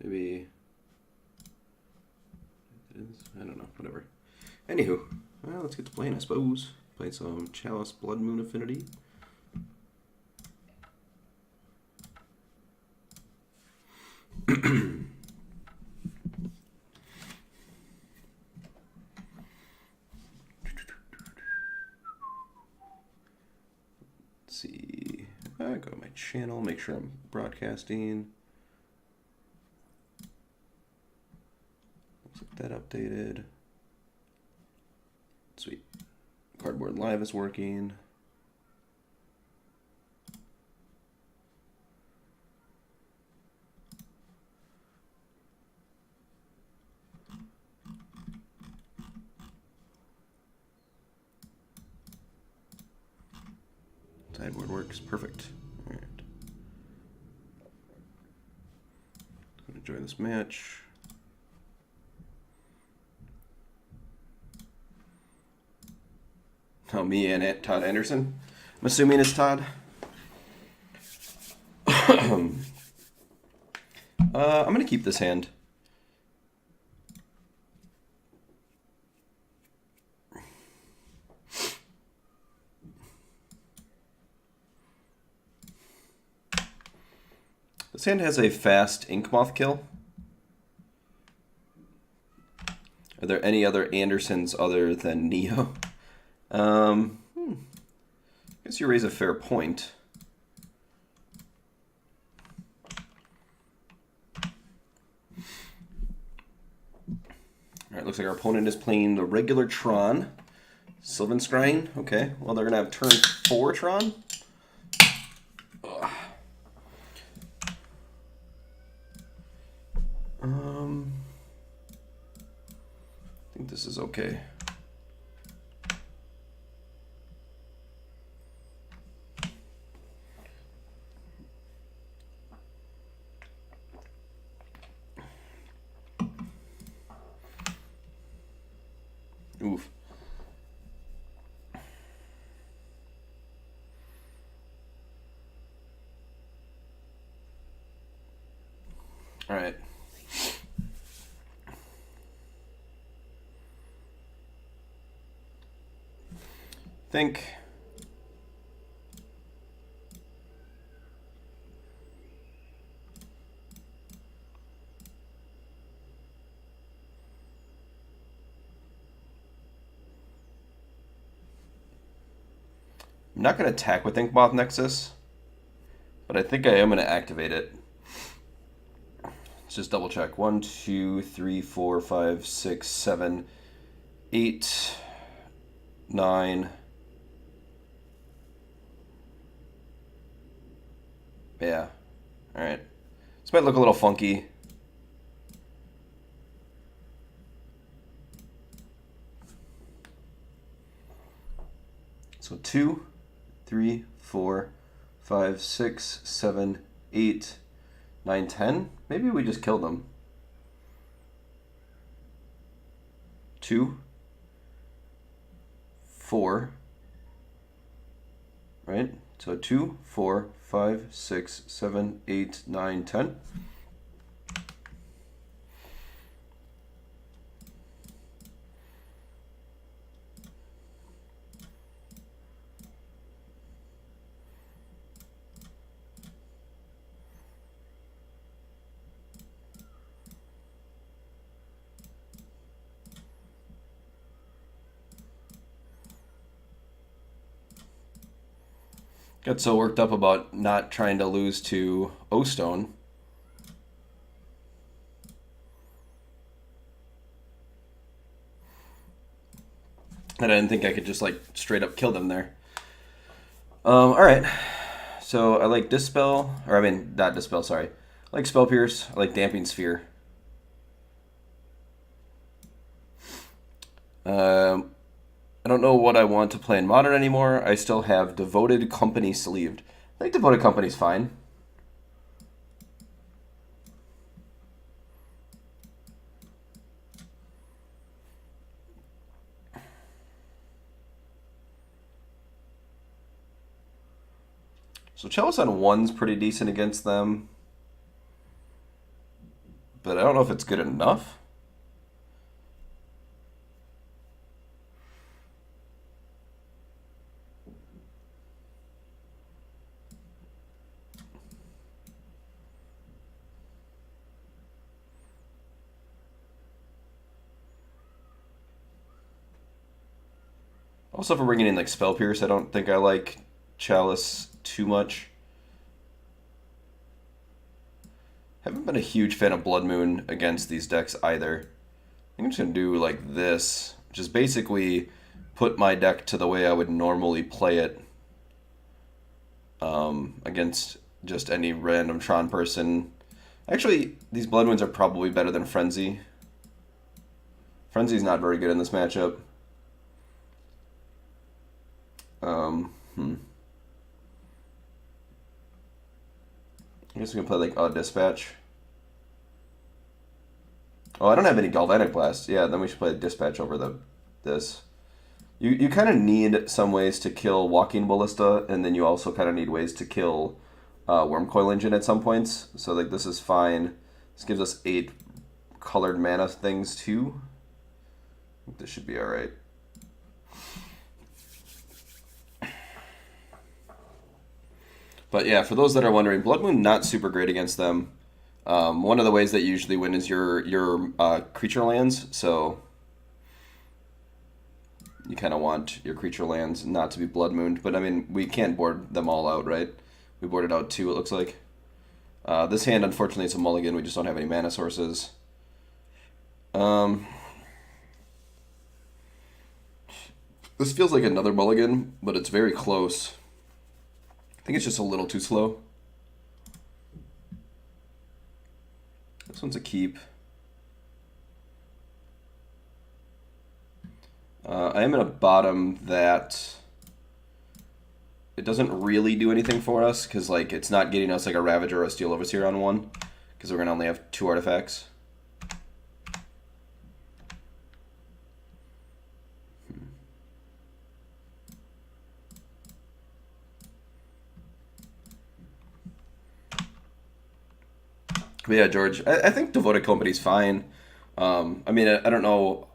Maybe. I don't know. Whatever. Anywho, well, let's get to playing, I suppose. Play some Chalice Blood Moon Affinity. Let's see. I go to my channel, make sure I'm broadcasting. Looks like that updated. Sweet. Cardboard Live is working. Sideboard works perfect. All right. I'm gonna join this match. Oh, me and Todd Anderson. I'm assuming it's Todd. I'm gonna keep this hand. This hand has a fast Ink Moth kill. Are there any other Andersons other than Neo? I guess you raise a fair point. Alright, looks like our opponent is playing the regular Tron. Sylvan Scrying. Okay, well, they're going to have turn 4 Tron. Ugh. I think this is okay. Oof. All right. Think. I'm not going to attack with Inkmoth Nexus, but I think I am going to activate it. Let's just double check. 1, 2, 3, 4, 5, 6, 7, 8, 9. Yeah. All right. This might look a little funky. So 2, 3, 4, 5, 6, 7, 8, 9, 10. Maybe we just killed them. 2, 4. Right? So 2, 4, 5, 6, 7, 8, 9, 10. Got so worked up about not trying to lose to O-Stone. And I didn't think I could just like straight up kill them there. Alright. So I like Dispel, or I mean not Dispel, sorry. I like Spell Pierce, I like Damping Sphere. I don't know what I want to play in Modern anymore. I still have Devoted Company sleeved. I think Devoted Company's fine. So Chalice on 1's pretty decent against them. but I don't know if it's good enough. Also, for bringing in like Spell Pierce, I don't think I like Chalice too much. Haven't been a huge fan of Blood Moon against these decks either. I think I'm just gonna do like this, which is basically put my deck to the way I would normally play it against just any random Tron person. Actually, these Blood Moons are probably better than Frenzy. Frenzy's not very good in this matchup. I guess we can play like a Dispatch. Oh, I don't have any Galvanic Blast. Yeah, then we should play a Dispatch over this. You kind of need some ways to kill Walking Ballista, and then you also kind of need ways to kill Wormcoil Engine at some points. So like this is fine. This gives us 8 colored mana things too. I think this should be alright. But yeah, for those that are wondering, Blood Moon not super great against them. One of the ways that you usually win is your creature lands, so you kind of want your creature lands not to be Blood Mooned. But I mean, we can't board them all out, right? We boarded out 2, it looks like. This hand, unfortunately, is a mulligan. We just don't have any mana sources. This feels like another mulligan, but it's very close. I think it's just a little too slow. This one's a keep. I am in a bottom that it doesn't really do anything for us because like it's not getting us like a Ravager or a Steel Overseer on one because we're gonna only have 2 artifacts. But yeah, George, I think Devoted Company's fine. I mean, I don't know.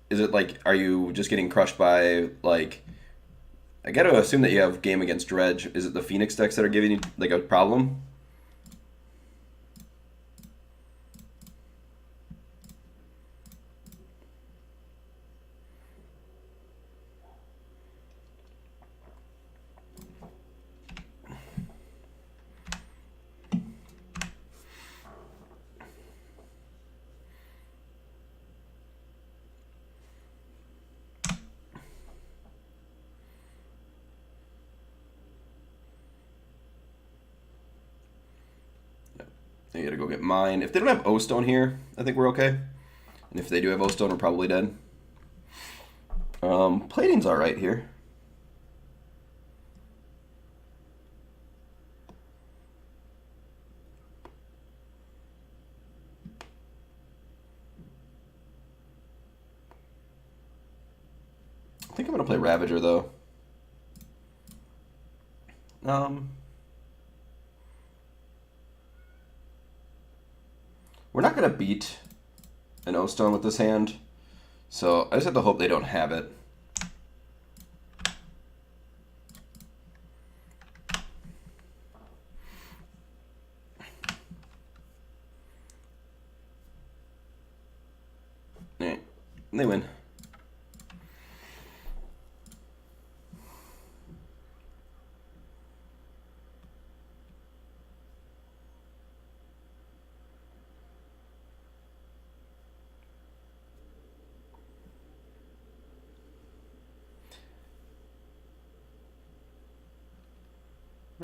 Is it like, are you just getting crushed by, like, I gotta assume that you have game against Dredge. Is it the Phoenix decks that are giving you, like, a problem? I gotta go get mine. If they don't have O-Stone here, I think we're okay. And if they do have O-Stone, we're probably dead. Plating's alright here. I think I'm gonna play Ravager though. We're not gonna beat an O-Stone with this hand, so I just have to hope they don't have it. Alright, they win.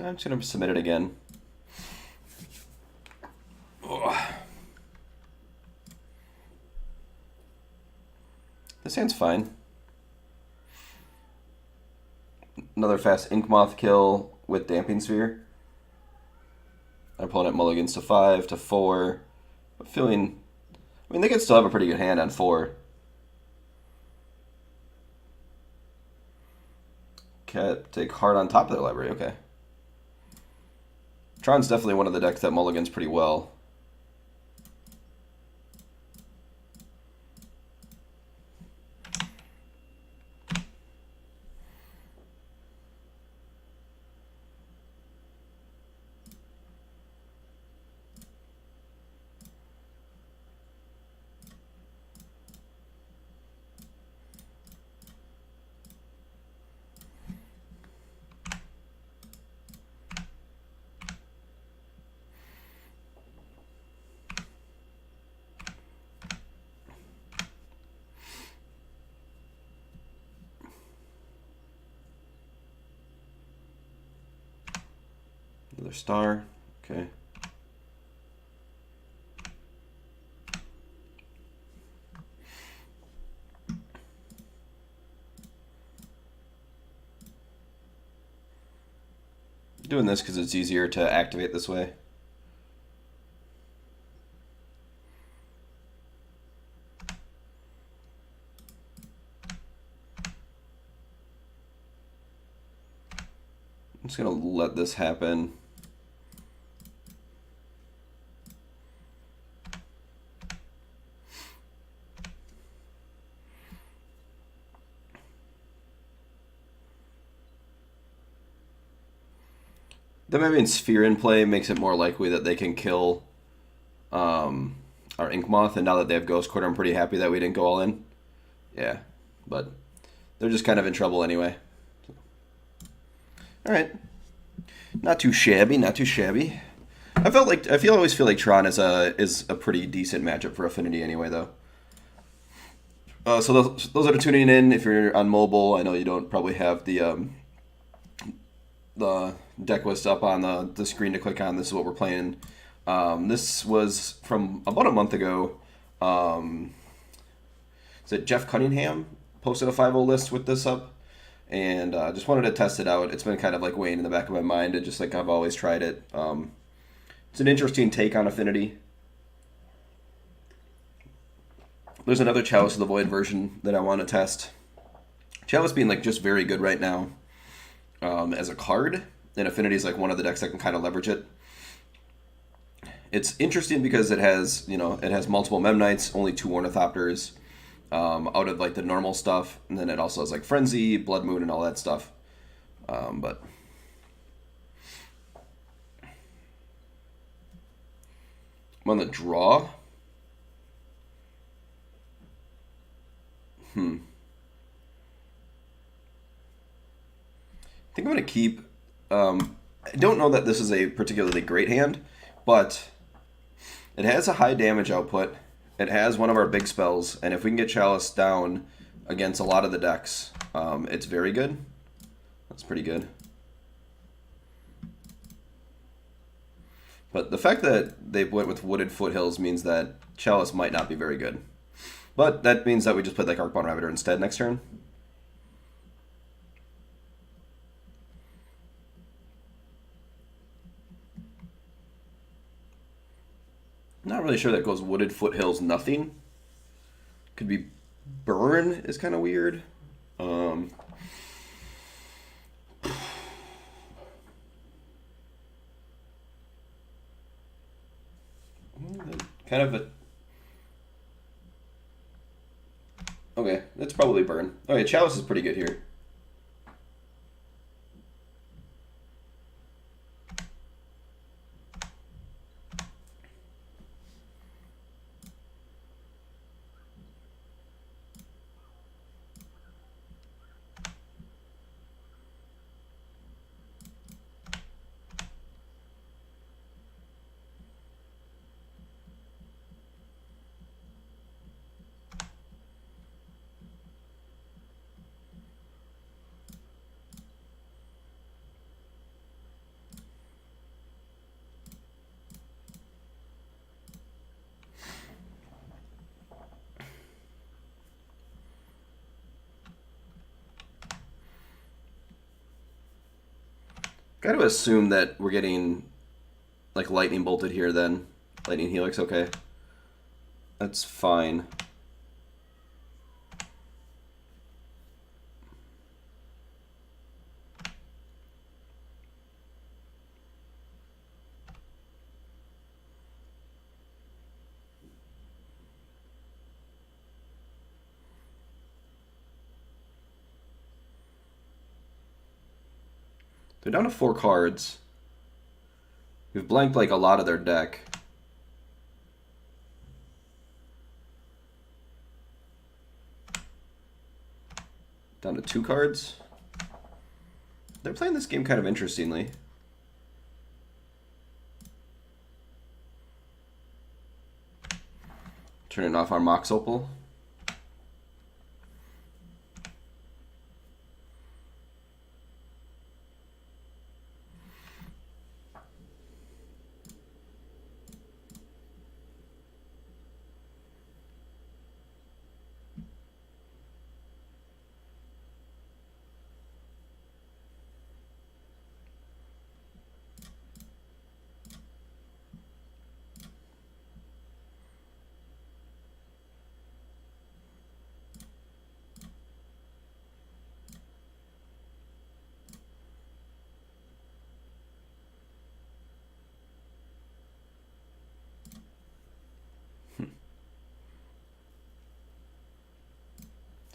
I'm just going to submit it again. Ugh. This hand's fine. Another fast Ink Moth kill with Damping Sphere. Opponent mulligans to 5, to 4. I'm feeling... I mean, they could still have a pretty good hand on 4. Cat take hard on top of their library, okay. Tron's definitely one of the decks that mulligans pretty well. Another star. Okay. Doing this because it's easier to activate this way. I'm just gonna let this happen. Them having Sphere in play makes it more likely that they can kill our Ink Moth, and now that they have Ghost Quarter, I'm pretty happy that we didn't go all in. Yeah, but they're just kind of in trouble anyway. All right, not too shabby, not too shabby. I always feel like Tron is a pretty decent matchup for Affinity anyway, though. So those that are tuning in, if you're on mobile, I know you don't probably have the deck list up on the screen to click on. This is what we're playing. This was from about a month ago. Is it Jeff Cunningham posted a 5.0 list with this up, and just wanted to test it out. It's been kind of like weighing in the back of my mind, and just like I've always tried it. It's an interesting take on Affinity. There's another Chalice of the Void version that I want to test. Chalice being like just very good right now as a card, and Affinity is like one of the decks that can kind of leverage it. It's interesting because it has multiple Memnites, only 2 Ornithopters out of like the normal stuff, and then it also has like Frenzy, Blood Moon, and all that stuff. But I'm on the draw. I think I'm going to keep... I don't know that this is a particularly great hand, but it has a high damage output. It has one of our big spells, and if we can get Chalice down against a lot of the decks, it's very good. That's pretty good. But the fact that they went with Wooded Foothills means that Chalice might not be very good. But that means that we just played like Arcbound Raviter instead next turn. Not really sure that goes Wooded Foothills nothing. Could be Burn is kind of weird. Kind of a... Okay, that's probably Burn. Okay, Chalice is pretty good here. Got to assume that we're getting like lightning bolted here then. Lightning Helix, okay. That's fine. They're down to 4 cards. We've blanked like a lot of their deck. Down to 2 cards. They're playing this game kind of interestingly. Turning off our Mox Opal.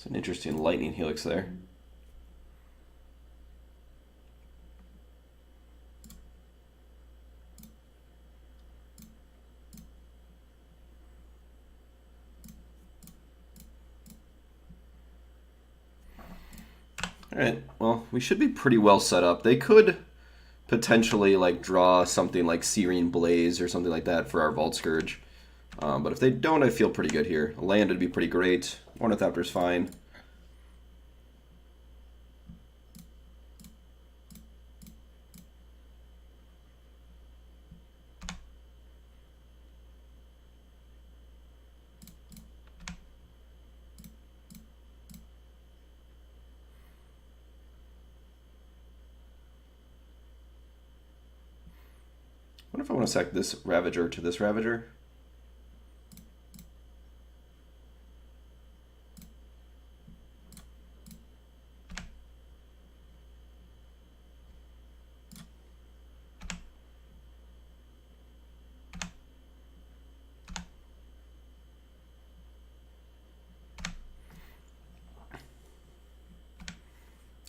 It's an interesting lightning helix there. Alright, well, we should be pretty well set up. They could potentially like draw something like Serene Blaze or something like that for our Vault Scourge. But if they don't, I feel pretty good here. A land would be pretty great. Ornithopter's fine. What if I want to sack this Ravager to this Ravager?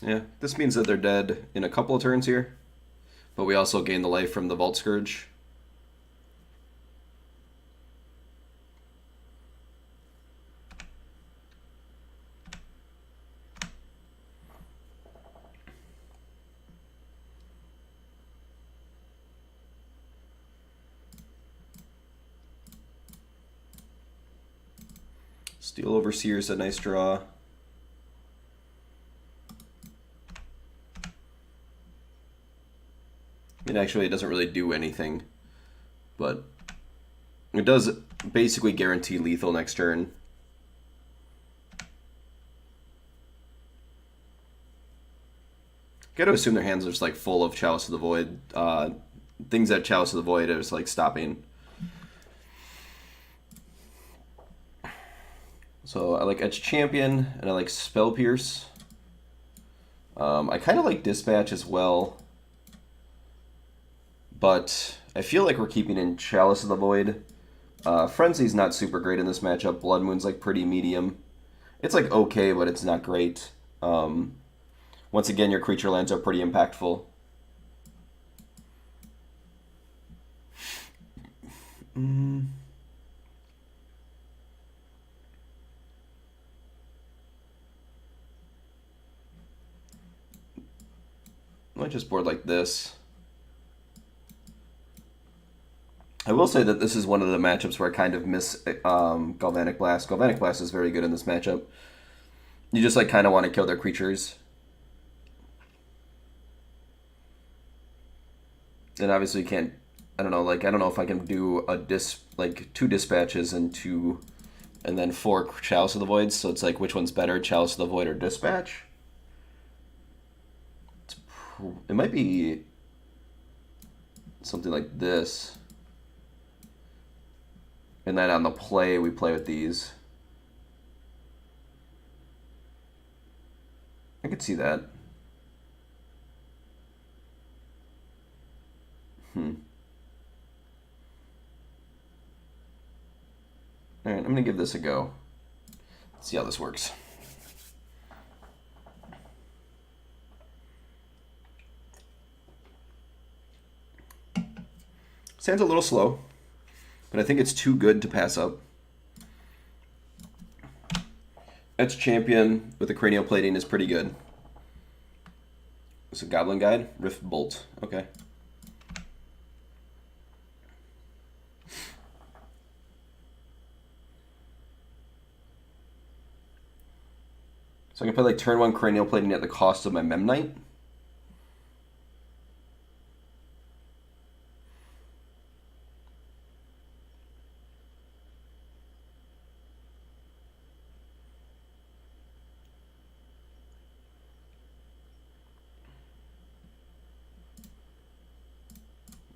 Yeah, this means that they're dead in a couple of turns here, but we also gain the life from the Vault Scourge. Steel Overseer is a nice draw. I mean, actually, it doesn't really do anything, but it does basically guarantee lethal next turn. Got to assume their hands are just like full of Chalice of the Void. Things that Chalice of the Void is like stopping. So I like Edge Champion and I like Spell Pierce. I kind of like Dispatch as well. But I feel like we're keeping in Chalice of the Void. Frenzy's not super great in this matchup. Blood Moon's like pretty medium. It's like okay, but it's not great. Once again, your creature lands are pretty impactful. I might just board like this. I will say that this is one of the matchups where I kind of miss Galvanic Blast. Galvanic Blast is very good in this matchup. You just like kind of want to kill their creatures. And obviously you can't, I don't know if I can do a two dispatches and then 4 Chalice of the Voids. So it's like, which one's better, Chalice of the Void or dispatch? It might be something like this. And then on the play, we play with these. I could see that. Alright, I'm going to give this a go. Let's see how this works. Sounds a little slow, but I think it's too good to pass up. Edge Champion with the cranial plating is pretty good. It's a Goblin Guide, Rift Bolt. Okay. So I can play like turn 1 cranial plating at the cost of my Memnite.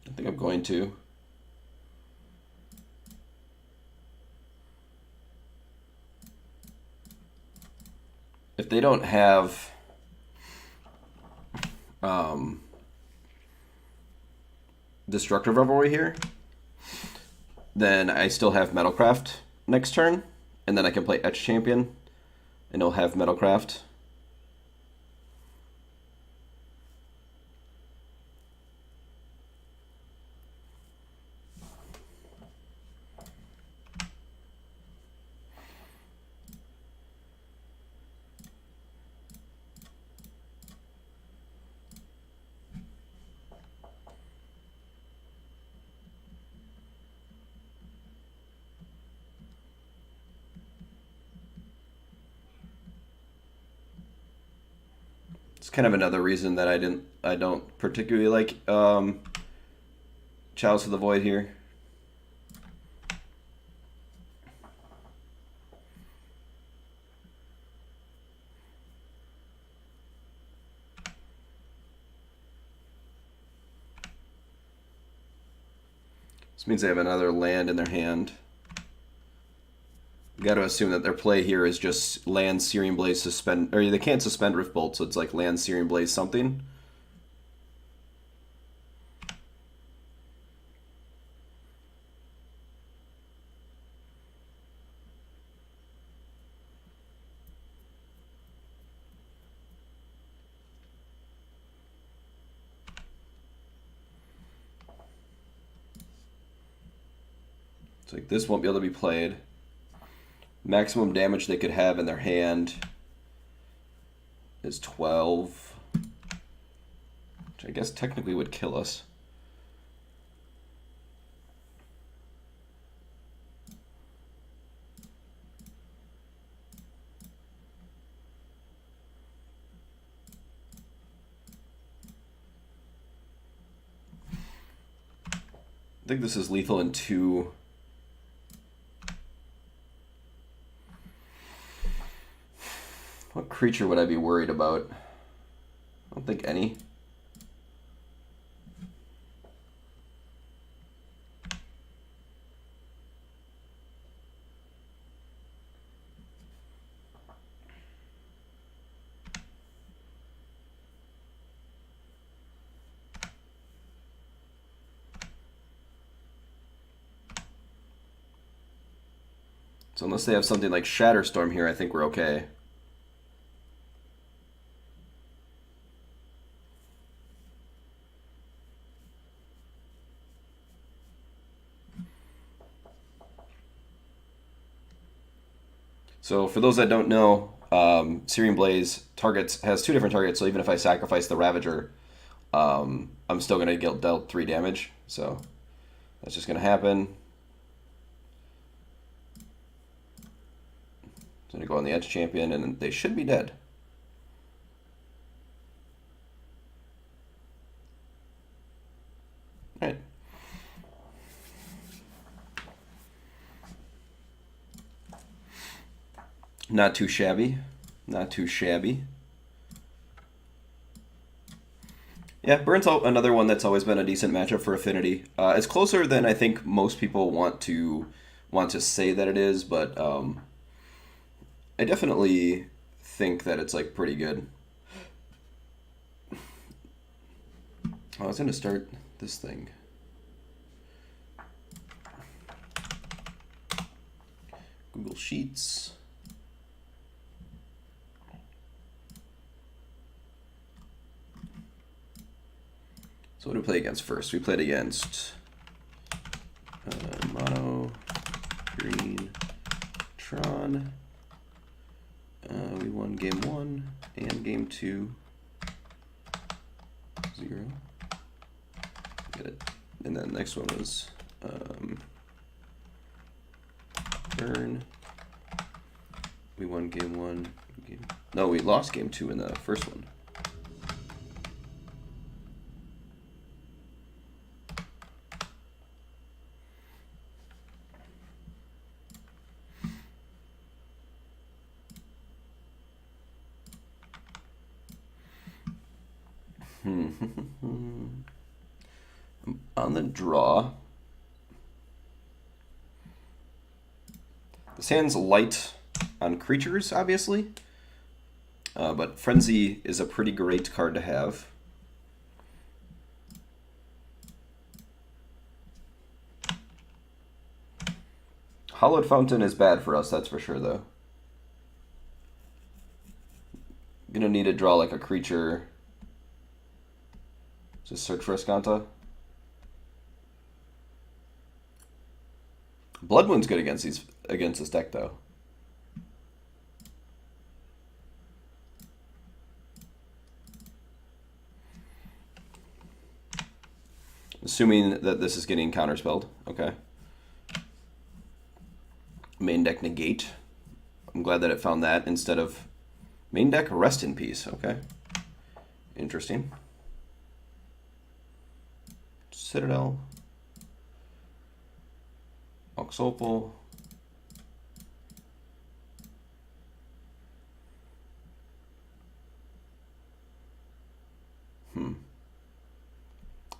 I think I'm going to. If they don't have Destructive Revelry here, then I still have Metalcraft next turn, and then I can play Etch Champion. And he'll have Metalcraft. It's kind of another reason that I don't particularly like Chalice of the Void here. This means they have another land in their hand. Got to assume that their play here is just land, Searing Blaze, suspend, or they can't suspend Rift Bolt, so it's like land, Searing Blaze, something. It's like this won't be able to be played. Maximum damage they could have in their hand is 12, which I guess technically would kill us. I think this is lethal in 2. What creature would I be worried about? I don't think any. So unless they have something like Shatterstorm here, I think we're okay. So for those that don't know, Searing Blaze has 2 different targets. So even if I sacrifice the Ravager, I'm still going to get dealt 3 damage. So that's just going to happen. It's going to go on the Edge Champion, and they should be dead. All right. Not too shabby. Not too shabby. Yeah, Burnt's another one that's always been a decent matchup for Affinity. It's closer than I think most people want to say that it is, but I definitely think that it's like pretty good. I was gonna start this thing. Google Sheets. So what do we play against first? We played against mono, green, Tron. We won game 1 and game 2. 0. Get it. And then the next one was burn. We won game 1. No, we lost game 2 in the first one. On the draw, this hand's light on creatures, obviously, but Frenzy is a pretty great card to have. Hallowed Fountain is bad for us, that's for sure, though. Gonna need to draw like a creature. Just search for Escanta. Blood Moon's good against this deck though. Assuming that this is getting counterspelled. Okay. Main deck Negate. I'm glad that it found that instead of main deck Rest in Peace. Okay. Interesting. Citadel. Oxopal.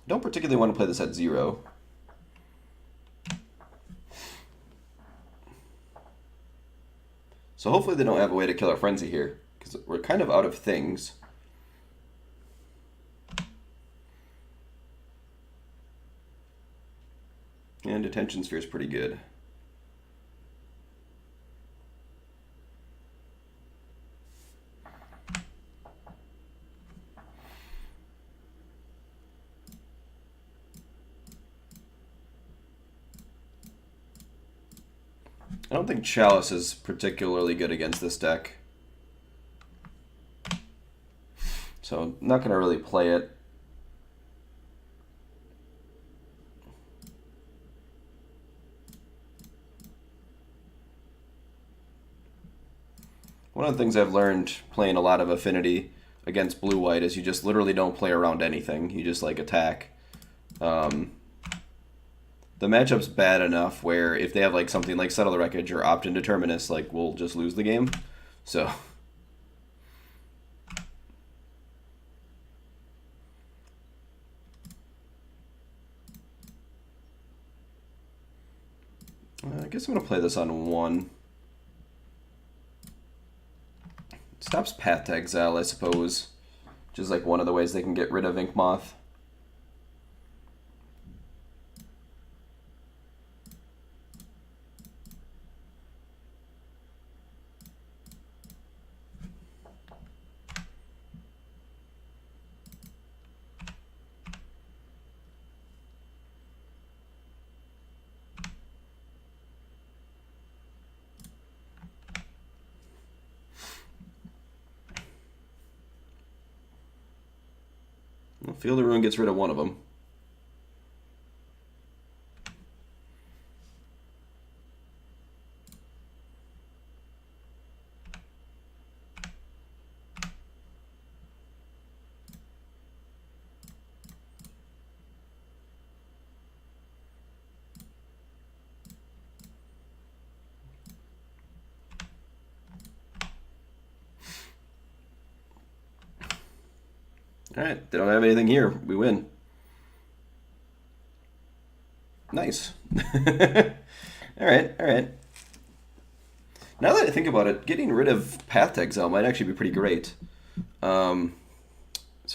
Don't particularly want to play this at 0. So hopefully they don't have a way to kill our Frenzy here, because we're kind of out of things. And Detention Sphere is pretty good. I don't think Chalice is particularly good against this deck. So I'm not going to really play it. One of the things I've learned playing a lot of Affinity against blue-white is you just literally don't play around anything. You just like attack. The matchup's bad enough where if they have like something like Settle the Wreckage or Opt-in Determinus, like we'll just lose the game. So I guess I'm gonna play this on 1. Stops Path to Exile, I suppose, which is like one of the ways they can get rid of Ink Moth. Well, Field of Ruin gets rid of one of them. Alright, they don't have anything here. We win. Nice. Alright, alright. Now that I think about it, getting rid of Path to Exile might actually be pretty great. So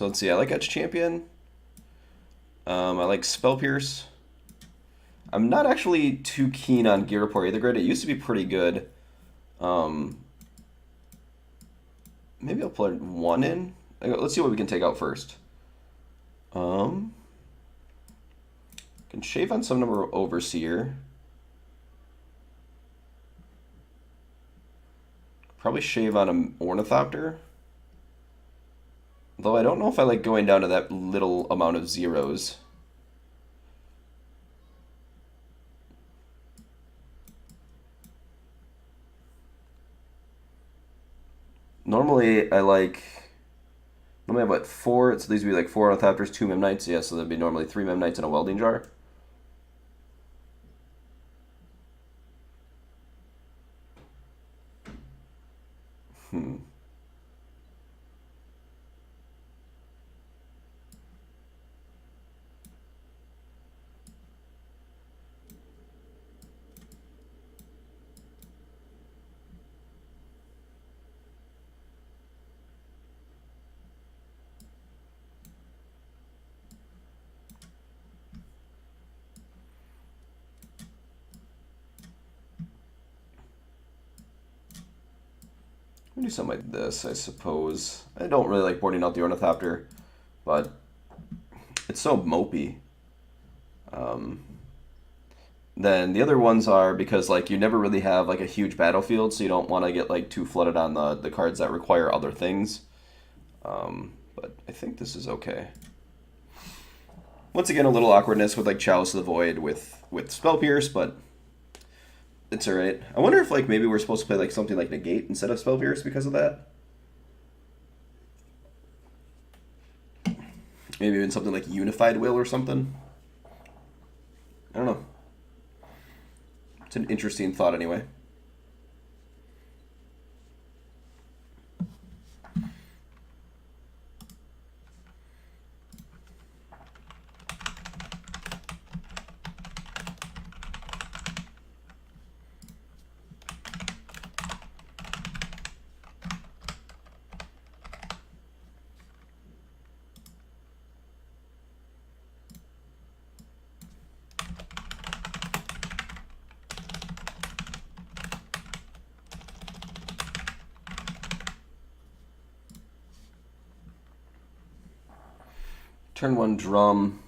let's see, I like Etch Champion. I like Spell Pierce. I'm not actually too keen on Gear Report either grid. It used to be pretty good. Maybe I'll put 1 in. Let's see what we can take out first. Can shave on some number of Overseer. Probably shave on an Ornithopter. Though I don't know if I like going down to that little amount of zeros. Normally I have what, 4, so these would be like 4 Ornithopters, 2 Memnites, yeah, so that'd be normally 3 Memnites in a Welding Jar. I'll do something like this, I suppose. I don't really like boarding out the Ornithopter, but it's so mopey. Then the other ones are because like you never really have like a huge battlefield, so you don't want to get like too flooded on the cards that require other things. But I think this is okay. Once again, a little awkwardness with like Chalice of the Void with Spell Pierce, but it's alright. I wonder if like maybe we're supposed to play like something like Negate instead of Spell Pierce because of that. Maybe even something like Unified Will or something. I don't know. It's an interesting thought anyway. Turn 1 Drum.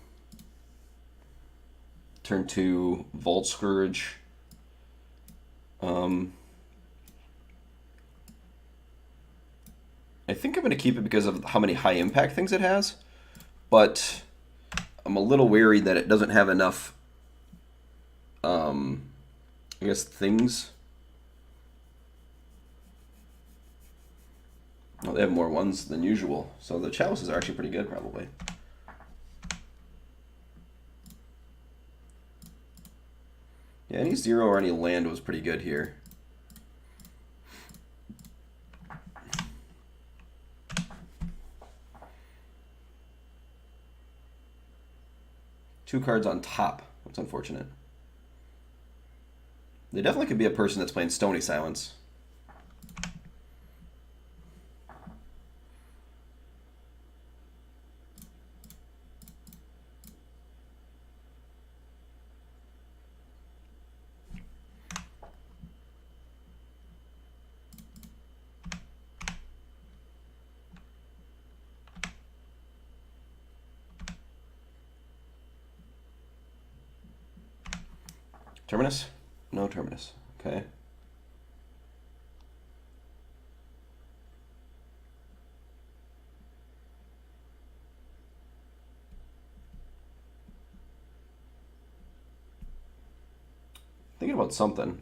Turn 2 Vault Scourge. I think I'm going to keep it because of how many high impact things it has, but I'm a little wary that it doesn't have enough, I guess, things. Well, they have more ones than usual, so the chalices are actually pretty good, probably. Yeah, any 0 or any land was pretty good here. Two cards on top. That's unfortunate. They definitely could be a person that's playing Stony Silence. Terminus? No Terminus. Okay. Thinking about something.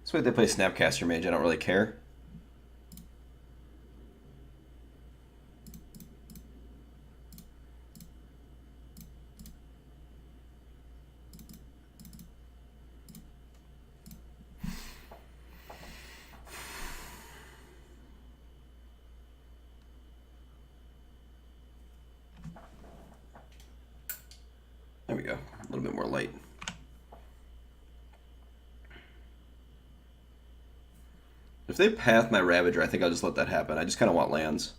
That's why they play Snapcaster Mage. I don't really care. There we go. A little bit more light. If they path my Ravager, I think I'll just let that happen. I just kind of want lands.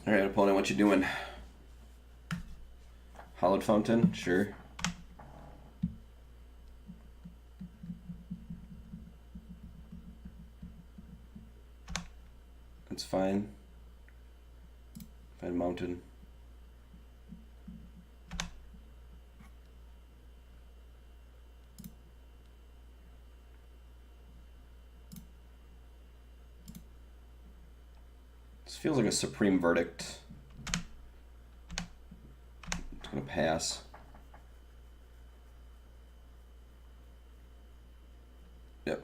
All right, opponent, what you doing? Hollowed Fountain, sure. That's fine. Fine Mountain. This feels like a Supreme Verdict. It's gonna pass. Yep.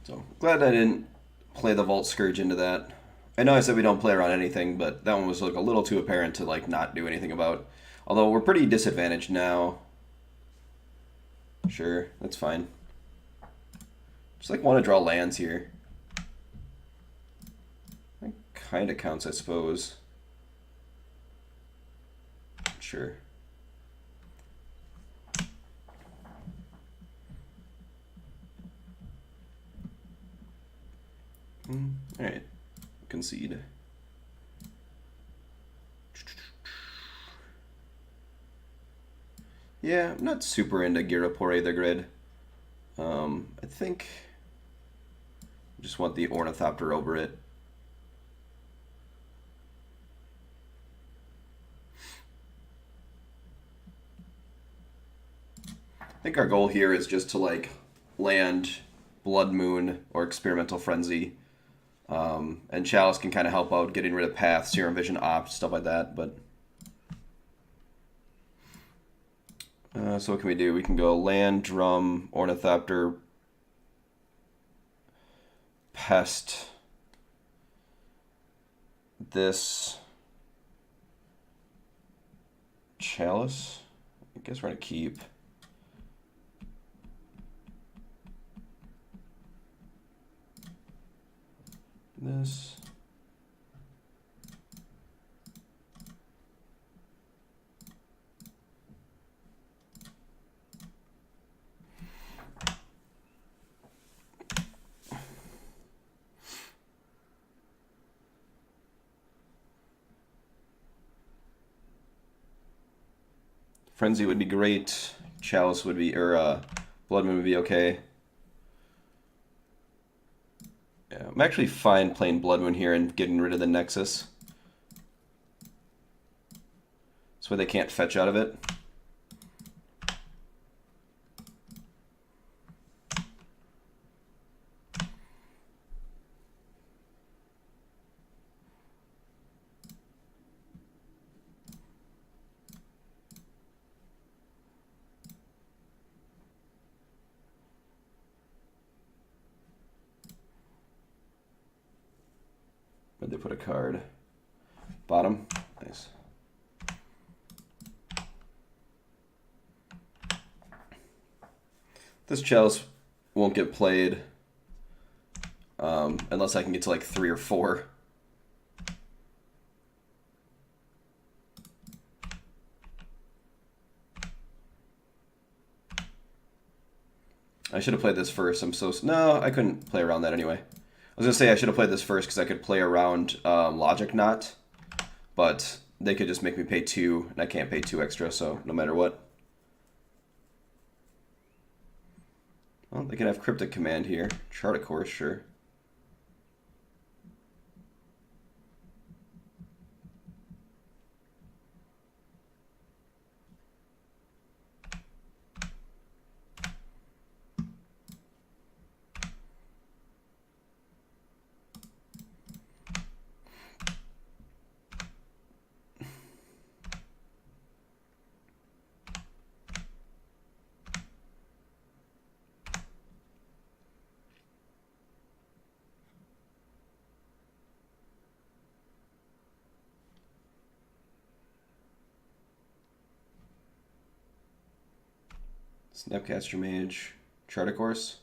So glad I didn't play the Vault Scourge into that. I know I said we don't play around anything, but that one was like a little too apparent to like not do anything about. Although we're pretty disadvantaged now. Sure, that's fine. Just like want to draw lands here. That kind of counts, I suppose. Sure. Alright. Concede. Yeah, I'm not super into Girapore the Grid. I think I just want the Ornithopter over it. I think our goal here is just to like land Blood Moon or Experimental Frenzy. And Chalice can kind of help out getting rid of Path, Serum Vision, Opt, stuff like that. But so what can we do? We can go Land, Drum, Ornithopter, Pest, this, Chalice. I guess we're going to keep. This. Frenzy would be great. Chalice would be, or Blood Moon would be okay. Yeah, I'm actually fine playing Blood Moon here and getting rid of the Nexus. This way they can't fetch out of it. Where'd they put a card? Bottom. Nice. This Chalice won't get played unless I can get to like 3 or 4. I should have played this first. No, I couldn't play around that anyway. I was going to say I should have played this first because I could play around Logic Knot, but they could just make me pay 2, and I can't pay 2 extra, so no matter what. Well, they can have Cryptic Command here. Chart a course, sure. Snapcaster Mage, Chart a course.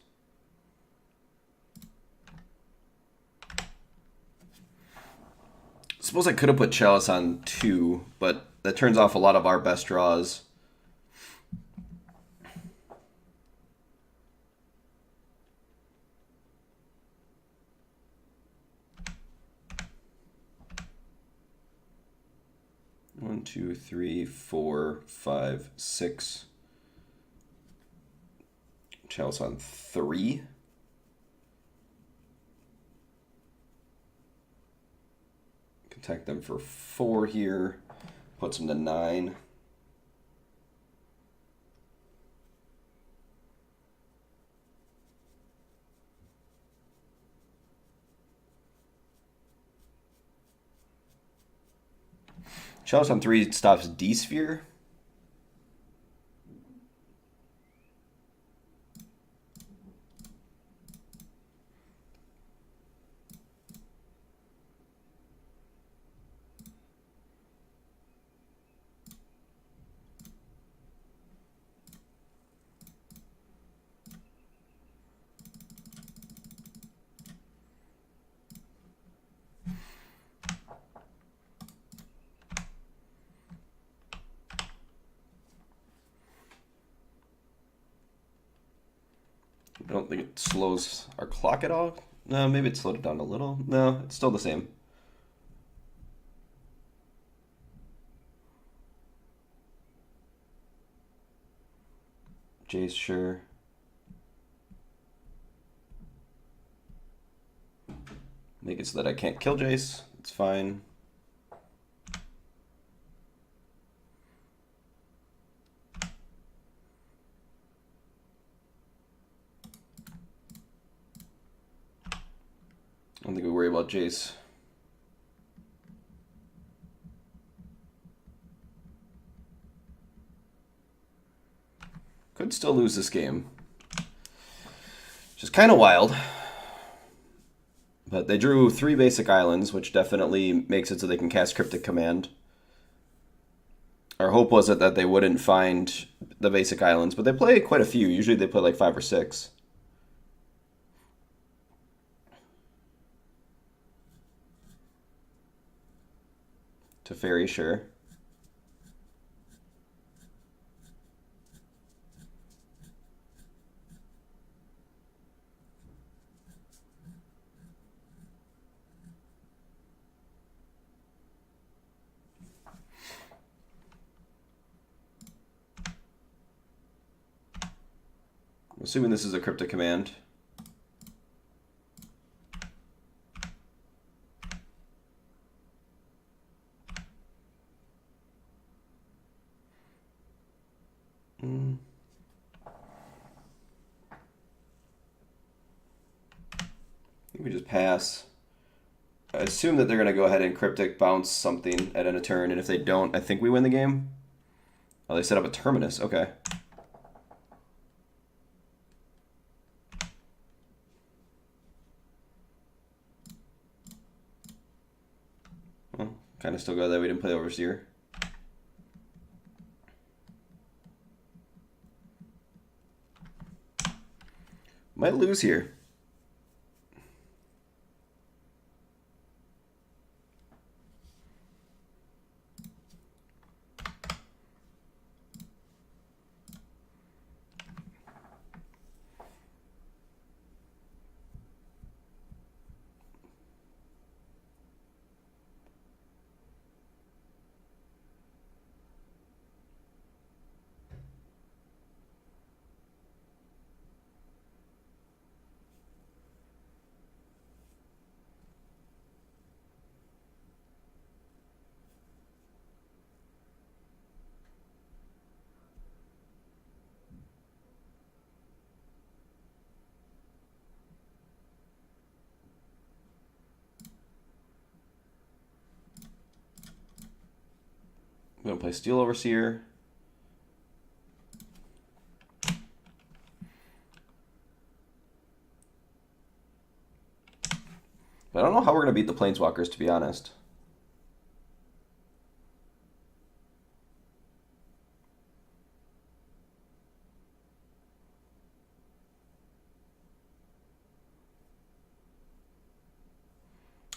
Suppose I could have put Chalice on 2, but that turns off a lot of our best draws. One, two, three, 4, 5, 6. Chalice on 3. Attack them for 4 here. Puts them to 9. Chalice on 3 stops D-Sphere. I don't think it slows our clock at all. No, maybe it slowed it down a little. No, it's still the same. Jace, sure. Make it so that I can't kill Jace. It's fine. I don't think we worry about Jace. Could still lose this game. Which is kind of wild. But they drew 3 basic islands, which definitely makes it so they can cast Cryptic Command. Our hope was that they wouldn't find the basic islands, but they play quite a few. Usually they play like 5 or 6. Teferi, sure. I'm assuming this is a Cryptic Command. We just pass. I assume that they're going to go ahead and Cryptic bounce something at end of turn, and if they don't, I think we win the game. Oh, they set up a Terminus. Okay. Well, kind of still go that we didn't play Overseer. Might lose here. I'm going to play Steel Overseer. But I don't know how we're going to beat the Planeswalkers, to be honest.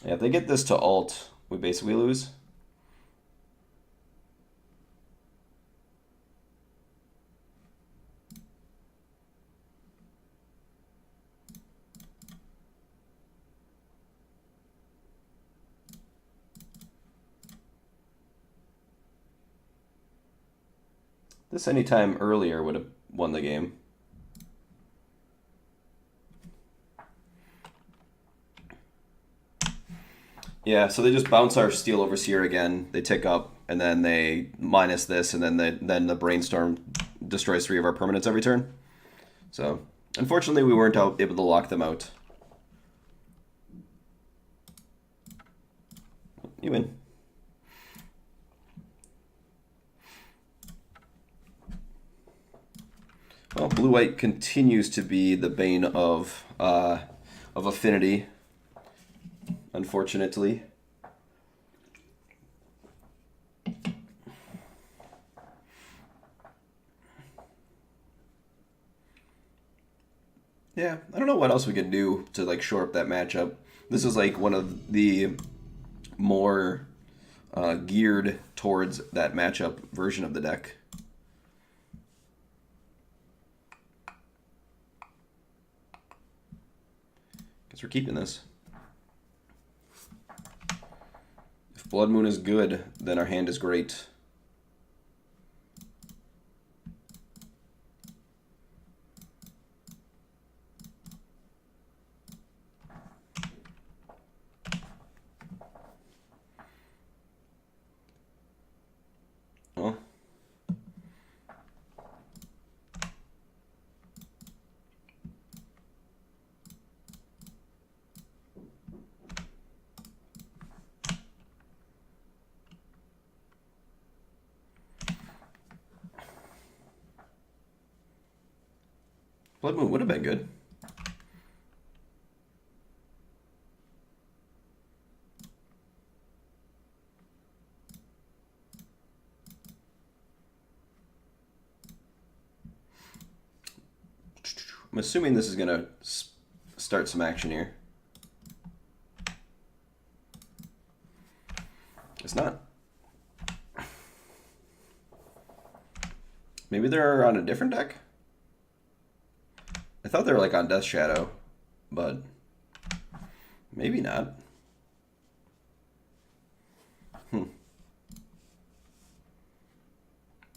Yeah, if they get this to alt, we basically lose. This anytime earlier would have won the game. Yeah, so they just bounce our Steel Overseer again. They tick up, and then they minus this, and then the Brainstorm destroys 3 of our permanents every turn. So, unfortunately, we weren't able to lock them out. You win. Well, blue-white continues to be the bane of Affinity, unfortunately. Yeah, I don't know what else we could do to like shore up that matchup. This is like one of the more geared towards that matchup version of the deck. we're keeping this. If Blood Moon is good, then our hand is great. Well, Blood Moon would have been good. I'm assuming this is going to start some action here. It's not. Maybe they're on a different deck? I thought they were like on Death Shadow, but maybe not. Well,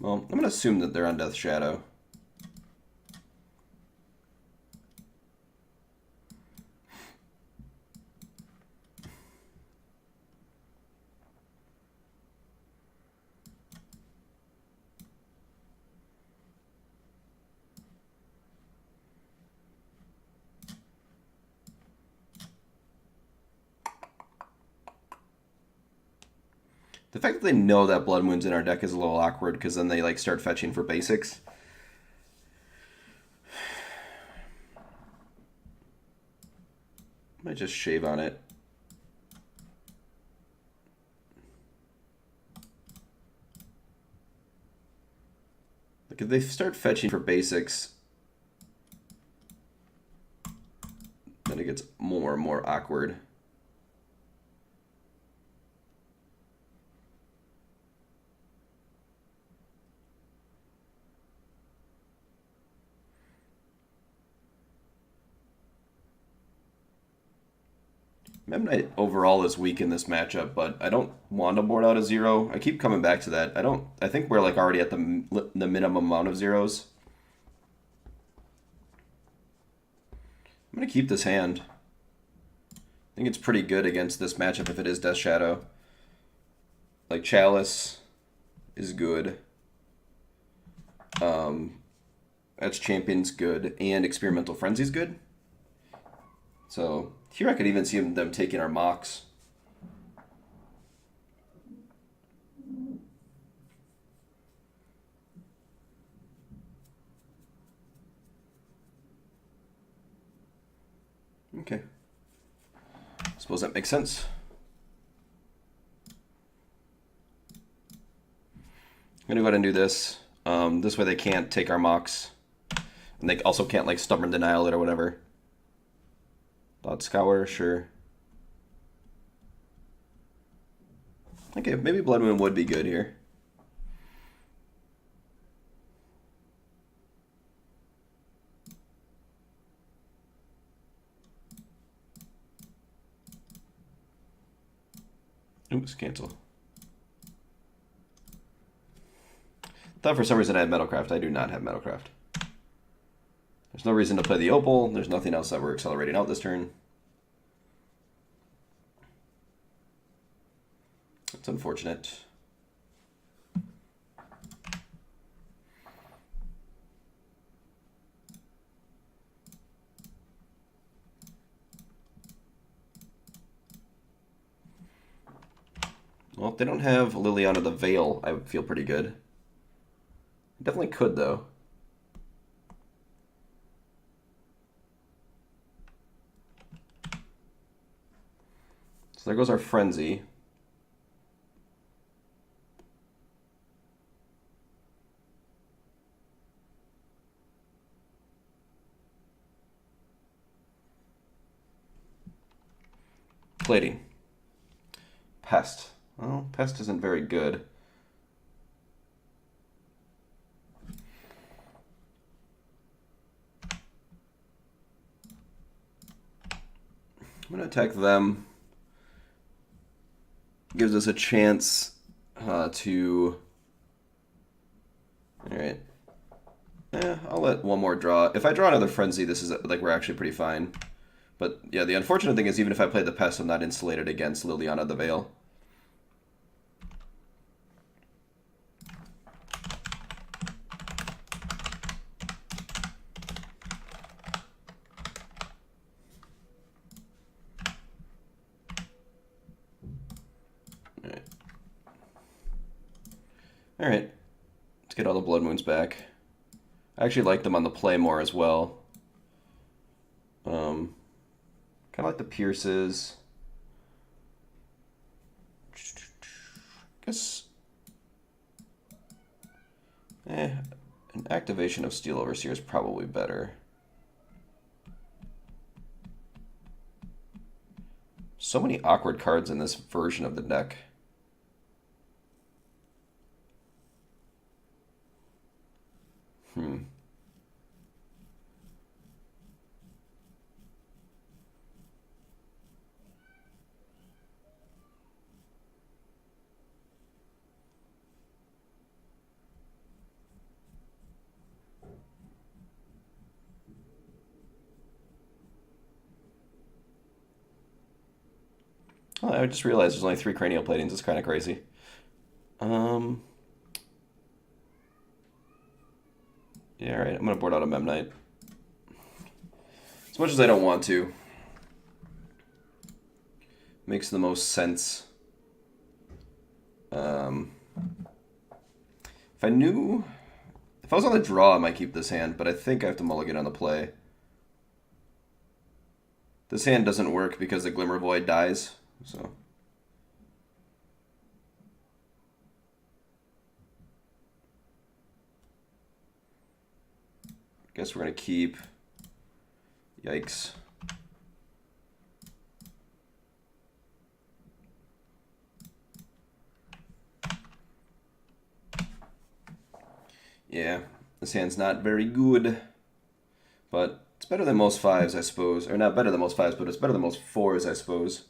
I'm going to assume that they're on Death Shadow. The fact that they know that Blood Moon's in our deck is a little awkward, because then they like start fetching for basics. Might just shave on it. Like if they start fetching for basics, then it gets more and more awkward. Mem Knight overall is weak in this matchup, but I don't want to board out a 0. I keep coming back to that. I think we're like already at the minimum amount of 0s. I'm going to keep this hand. I think it's pretty good against this matchup if it is Death Shadow. Like Chalice is good. Etch Champion's good, and Experimental Frenzy's good. So here I could even see them taking our mocks. Okay. Suppose that makes sense. I'm going to go ahead and do this. This way they can't take our mocks. And they also can't like Stubborn Denial it or whatever. Thought Scour, sure. Okay, maybe Blood Moon would be good here. Oops, cancel. Thought for some reason I had Metalcraft. I do not have Metalcraft. There's no reason to play the Opal. There's nothing else that we're accelerating out this turn. It's unfortunate. Well, if they don't have Liliana the Veil, I would feel pretty good. Definitely could, though. So there goes our Frenzy. Plating. Pest. Well, Pest isn't very good. I'm going to attack them. Gives us a chance to... Alright. I'll let one more draw. If I draw another Frenzy, this is like we're actually pretty fine. But yeah, the unfortunate thing is even if I play the Pest, I'm not insulated against Liliana the Veil. Alright. Let's get all the Blood Moons back. I actually like them on the play more as well. Kind of like the Pierces. Guess... an activation of Steel Overseer is probably better. So many awkward cards in this version of the deck. Oh, I just realized there's only 3 cranial platings. It's kind of crazy. Yeah, alright. I'm going to board out a Memnite. As much as I don't want to. Makes the most sense. If I knew... If I was on the draw, I might keep this hand, but I think I have to mulligan on the play. This hand doesn't work because the Glimmer Void dies, so... Guess we're going to keep... Yikes. Yeah, this hand's not very good. But it's better than most 5s, I suppose. Or not better than most 5s, but it's better than most 4s, I suppose.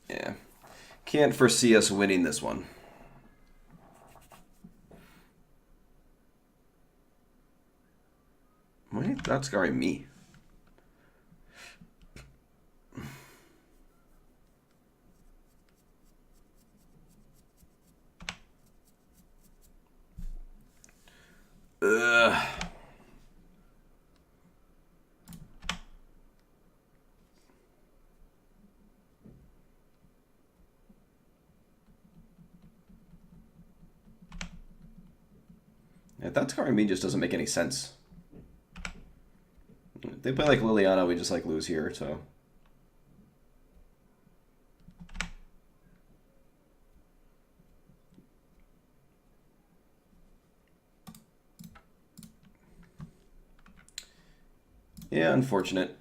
Yeah. Can't foresee us winning this one. Why are you thought scarring me? Ugh. Yeah, that scarring me just doesn't make any sense. If they play like Liliana, we just like lose here, so. Yeah, unfortunate.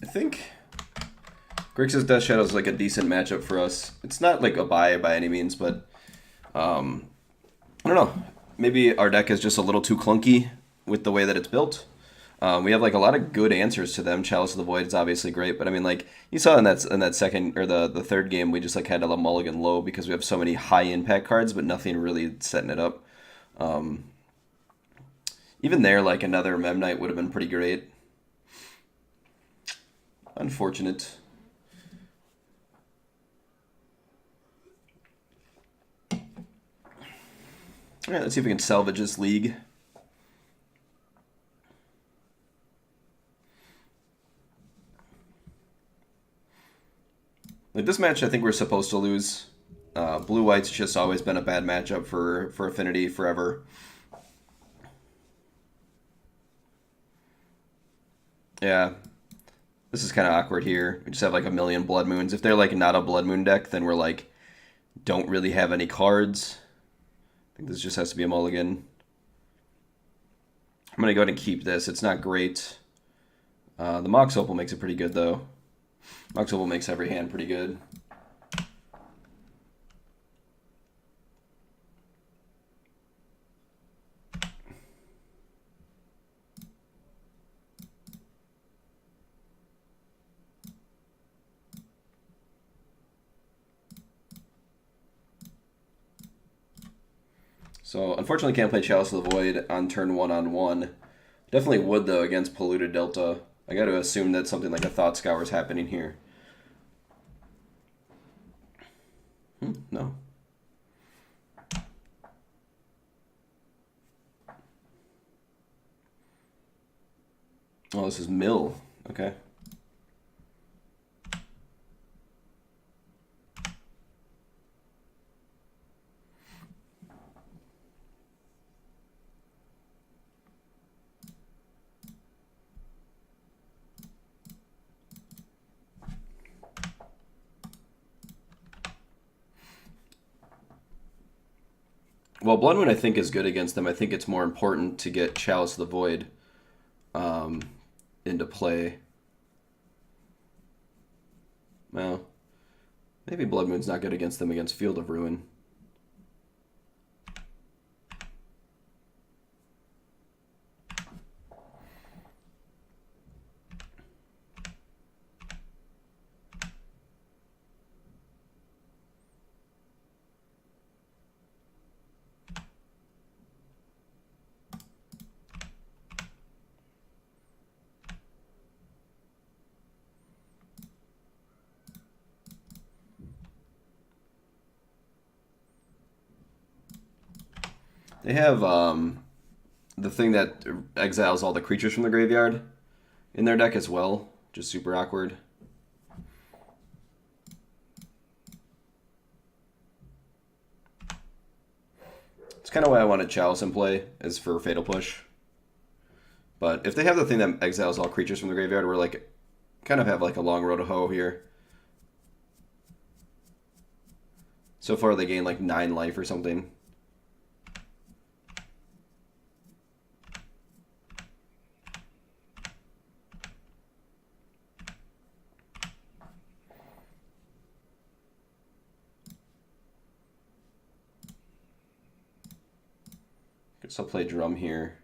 I think Grixis Death Shadow is like a decent matchup for us. It's not like a buy by any means, but I don't know. Maybe our deck is just a little too clunky with the way that it's built. We have like a lot of good answers to them. Chalice of the Void is obviously great, but I mean, like you saw in that second or the third game, we just like had to mulligan low because we have so many high impact cards, but nothing really setting it up. Even there, like another Memnite would have been pretty great. Unfortunate. All right, let's see if we can salvage this league. Like this match, I think we're supposed to lose. Blue-white's just always been a bad matchup for Affinity forever. Yeah. This is kind of awkward here. We just have like a million Blood Moons. If they're like not a Blood Moon deck, then we're like, don't really have any cards. I think this just has to be a mulligan. I'm going to go ahead and keep this. It's not great. The Mox Opal makes it pretty good, though. Mox Opal makes every hand pretty good. So, unfortunately, can't play Chalice of the Void on turn 1/1. Definitely would, though, against Polluted Delta. I got to assume that something like a Thought Scour is happening here. No. Oh, this is Mill. Okay. Well, Blood Moon I think is good against them. I think it's more important to get Chalice of the Void into play. Well, maybe Blood Moon's not good against them against Field of Ruin. They have the thing that exiles all the creatures from the graveyard in their deck as well. Just super awkward. It's kind of why I wanted Chalice in play, is for Fatal Push. But if they have the thing that exiles all creatures from the graveyard, we're like, kind of have like a long road to hoe here. So far they gain like 9 life or something. Guess I'll play Drum here.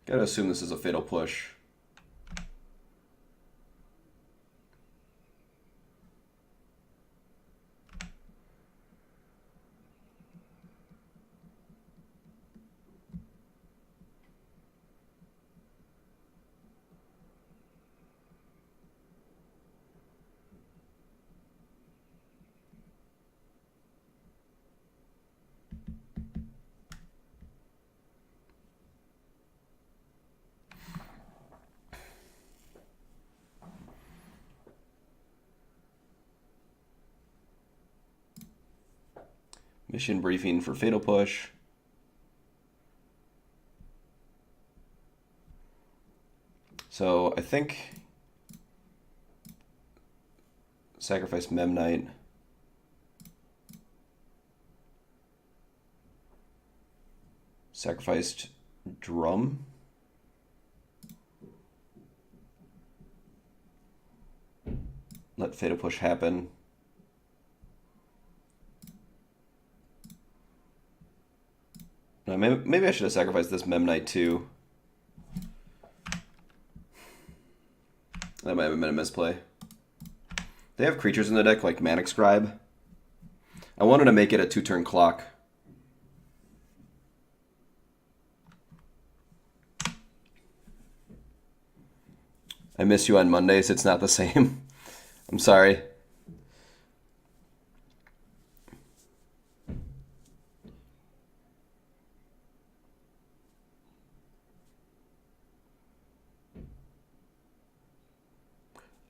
Gotta assume this is a Fatal Push. Mission briefing for Fatal Push. So I think sacrifice Memnite. Sacrificed Drum. Let Fatal Push happen. No, maybe I should have sacrificed this Memnite too. That might have been a misplay. They have creatures in the deck like Manic Scribe. I wanted to make it a 2-turn clock. I miss you on Mondays. It's not the same. I'm sorry.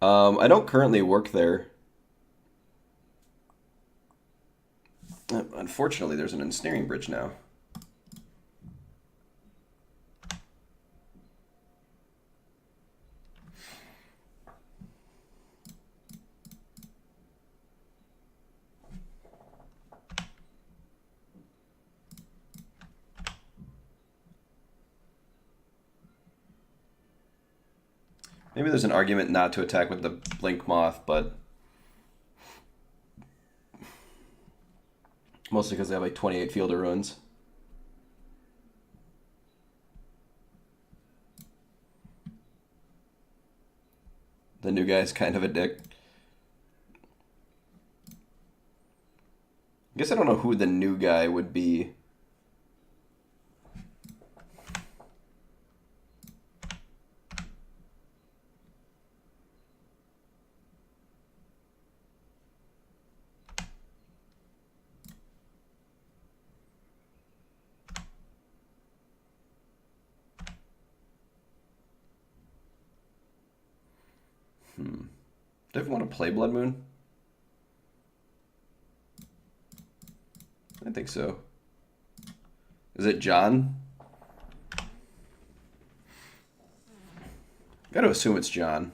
I don't currently work there. Unfortunately, there's an ensnaring bridge now. Maybe there's an argument not to attack with the Blink Moth, but mostly because they have like 28 Field of Ruins. The new guy's kind of a dick. I guess I don't know who the new guy would be. Do I even want to play Blood Moon? I think so. Is it John? Gotta assume it's John.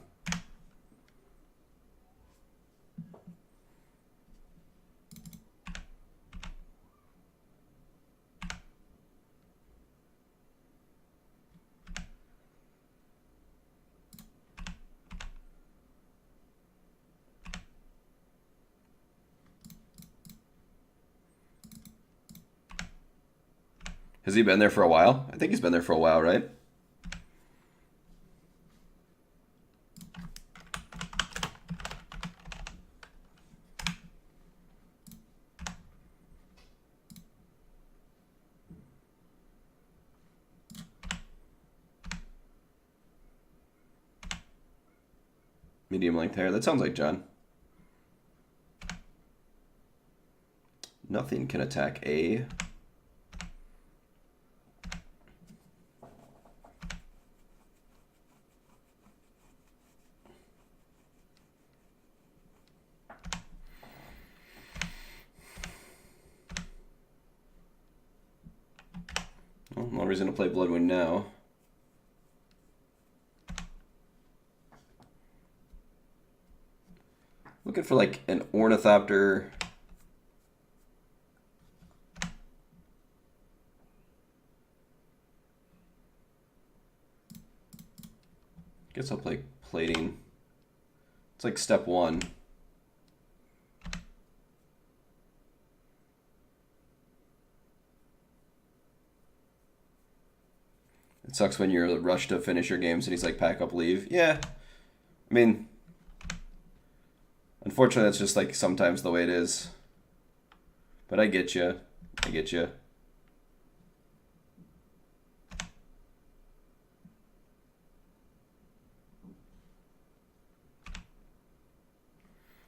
Has he been there for a while? I think he's been there for a while, right? Medium length hair. That sounds like John. Nothing can attack A. Well, no reason to play Bloodwind now. Looking for like an Ornithopter. Guess I'll play Plating. It's like step one. It sucks when you're rushed to finish your games and he's like, pack up, leave. Yeah. I mean, unfortunately, that's just like sometimes the way it is. But I get you. I get you.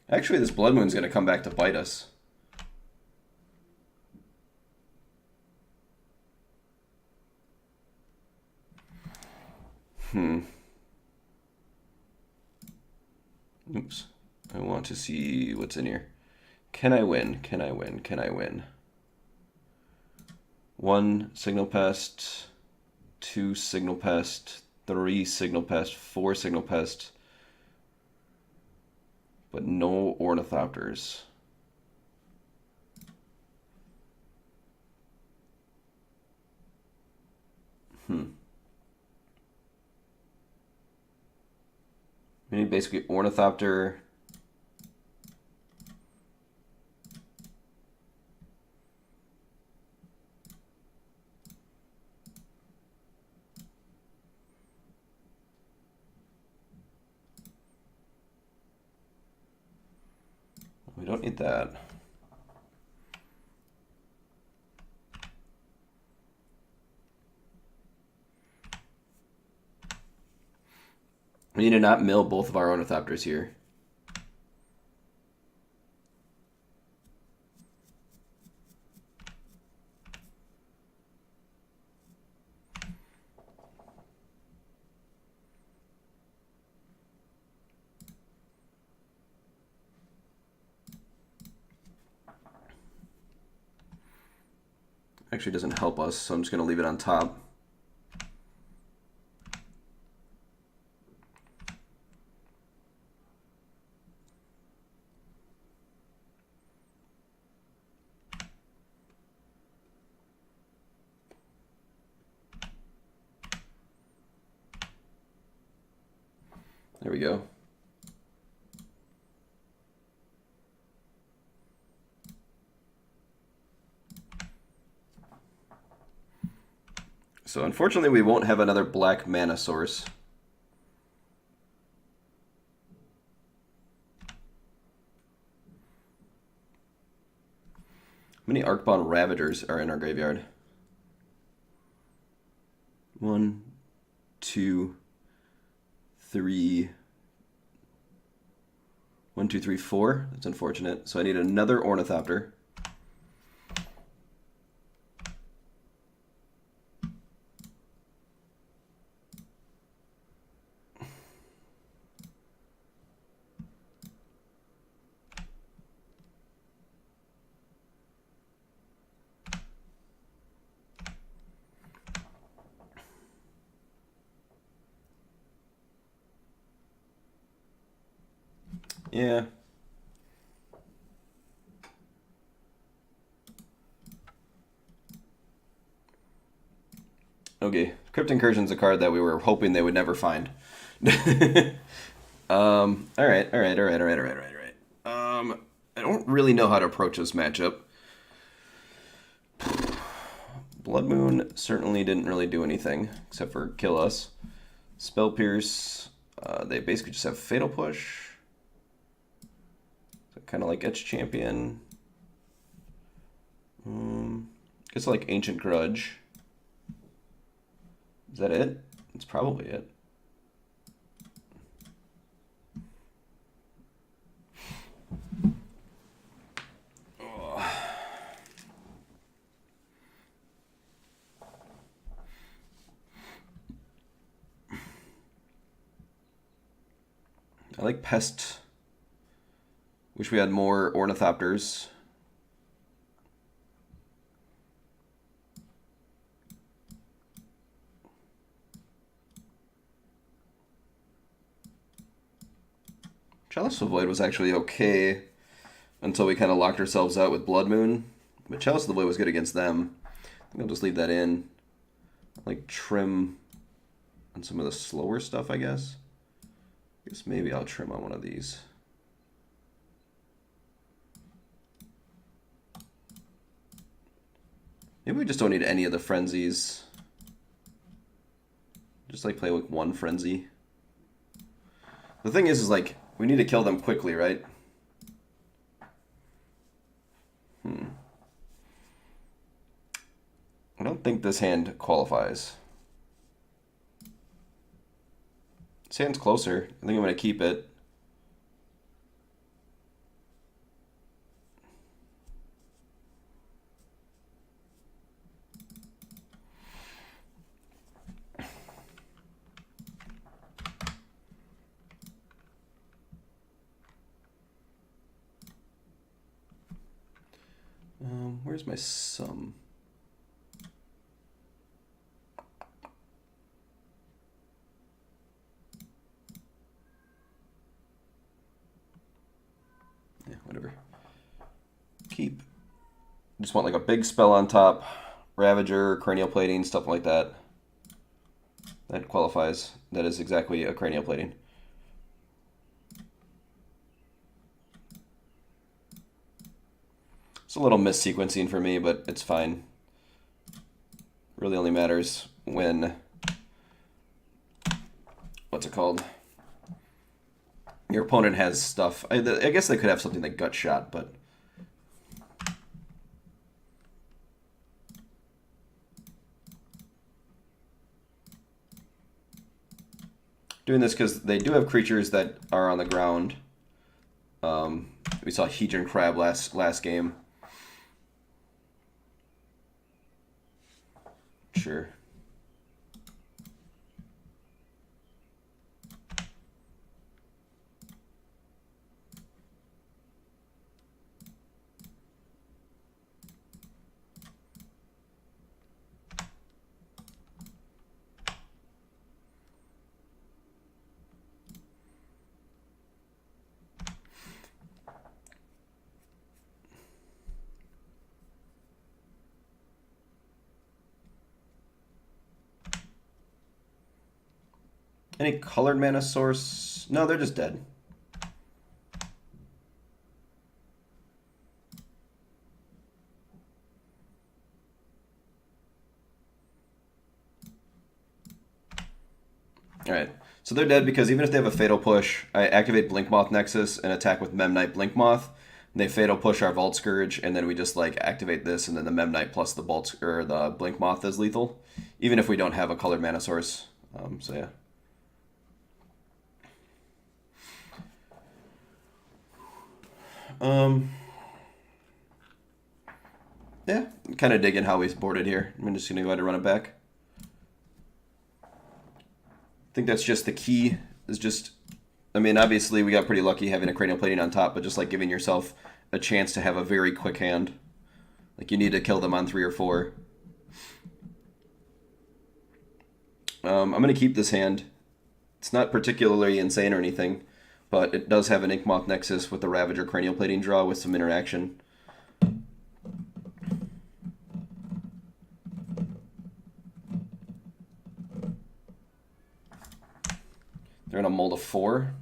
Actually, this Blood Moon's going to come back to bite us. Oops. I want to see what's in here. Can I win? Can I win? Can I win? 1 Signal Pest, 2 Signal Pest, 3 Signal Pest, 4 Signal Pest, but no Ornithopters. We need basically Ornithopter. We don't need that. We need to not mill both of our Ornithopters here. actually doesn't help us, so I'm just going to leave it on top. There we go. So unfortunately we won't have another black mana source. How many Arcbound Ravagers are in our graveyard? 1, 2, 3. 1, 2, 3, 4. That's unfortunate. So I need another Ornithopter. Yeah. Okay. Crypt Incursion's a card that we were hoping they would never find. Alright. I don't really know how to approach this matchup. Blood Moon certainly didn't really do anything, except for kill us. Spell Pierce, they basically just have Fatal Push. So kind of like Etch Champion. Guess like Ancient Grudge. Is that it? That's probably it. I like Pest. Wish we had more Ornithopters. Chalice of the Void was actually okay until we kind of locked ourselves out with Blood Moon. But Chalice of the Void was good against them. I think I'll just leave that in. Like trim on some of the slower stuff, I guess. I guess maybe I'll trim on one of these. Maybe we just don't need any of the frenzies. Just like play with one frenzy. The thing is like, we need to kill them quickly, right? I don't think this hand qualifies. This hand's closer. I think I'm going to keep it. Where's my sum? Yeah, whatever. Keep. Just want like a big spell on top. Ravager, Cranial Plating, stuff like that. That qualifies. That is exactly a Cranial Plating. It's a little missequencing for me, but it's fine. Really only matters when... What's it called? Your opponent has stuff. I guess they could have something like Gut Shot, but... Doing this because they do have creatures that are on the ground. We saw Hedron Crab last game. Sure. Any colored mana source? No, they're just dead. Alright, so they're dead because even if they have a Fatal Push, I activate Blinkmoth Nexus and attack with Memnite Blinkmoth. They Fatal Push our Vault Scourge, and then we just like activate this, and then the Memnite plus the the Blinkmoth is lethal, even if we don't have a colored mana source. So yeah. Yeah, kind of digging how we boarded here. I'm just gonna go ahead and run it back. I think that's just the key. Is just, I mean, obviously we got pretty lucky having a cranial plating on top, but just like giving yourself a chance to have a very quick hand. Like you need to kill them on 3 or 4. I'm gonna keep this hand. It's not particularly insane or anything, but it does have an Inkmoth Nexus with the Ravager cranial plating draw with some interaction. They're gonna mold a 4.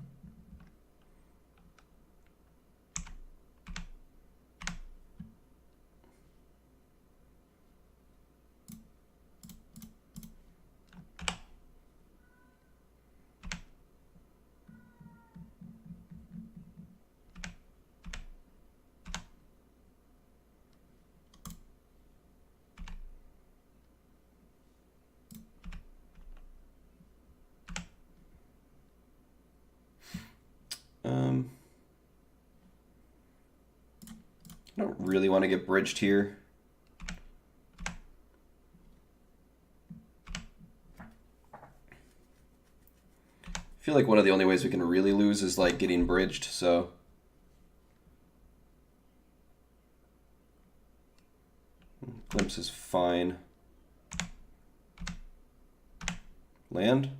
I don't really want to get bridged here. I feel like one of the only ways we can really lose is like getting bridged, so Glimpse is fine. Land?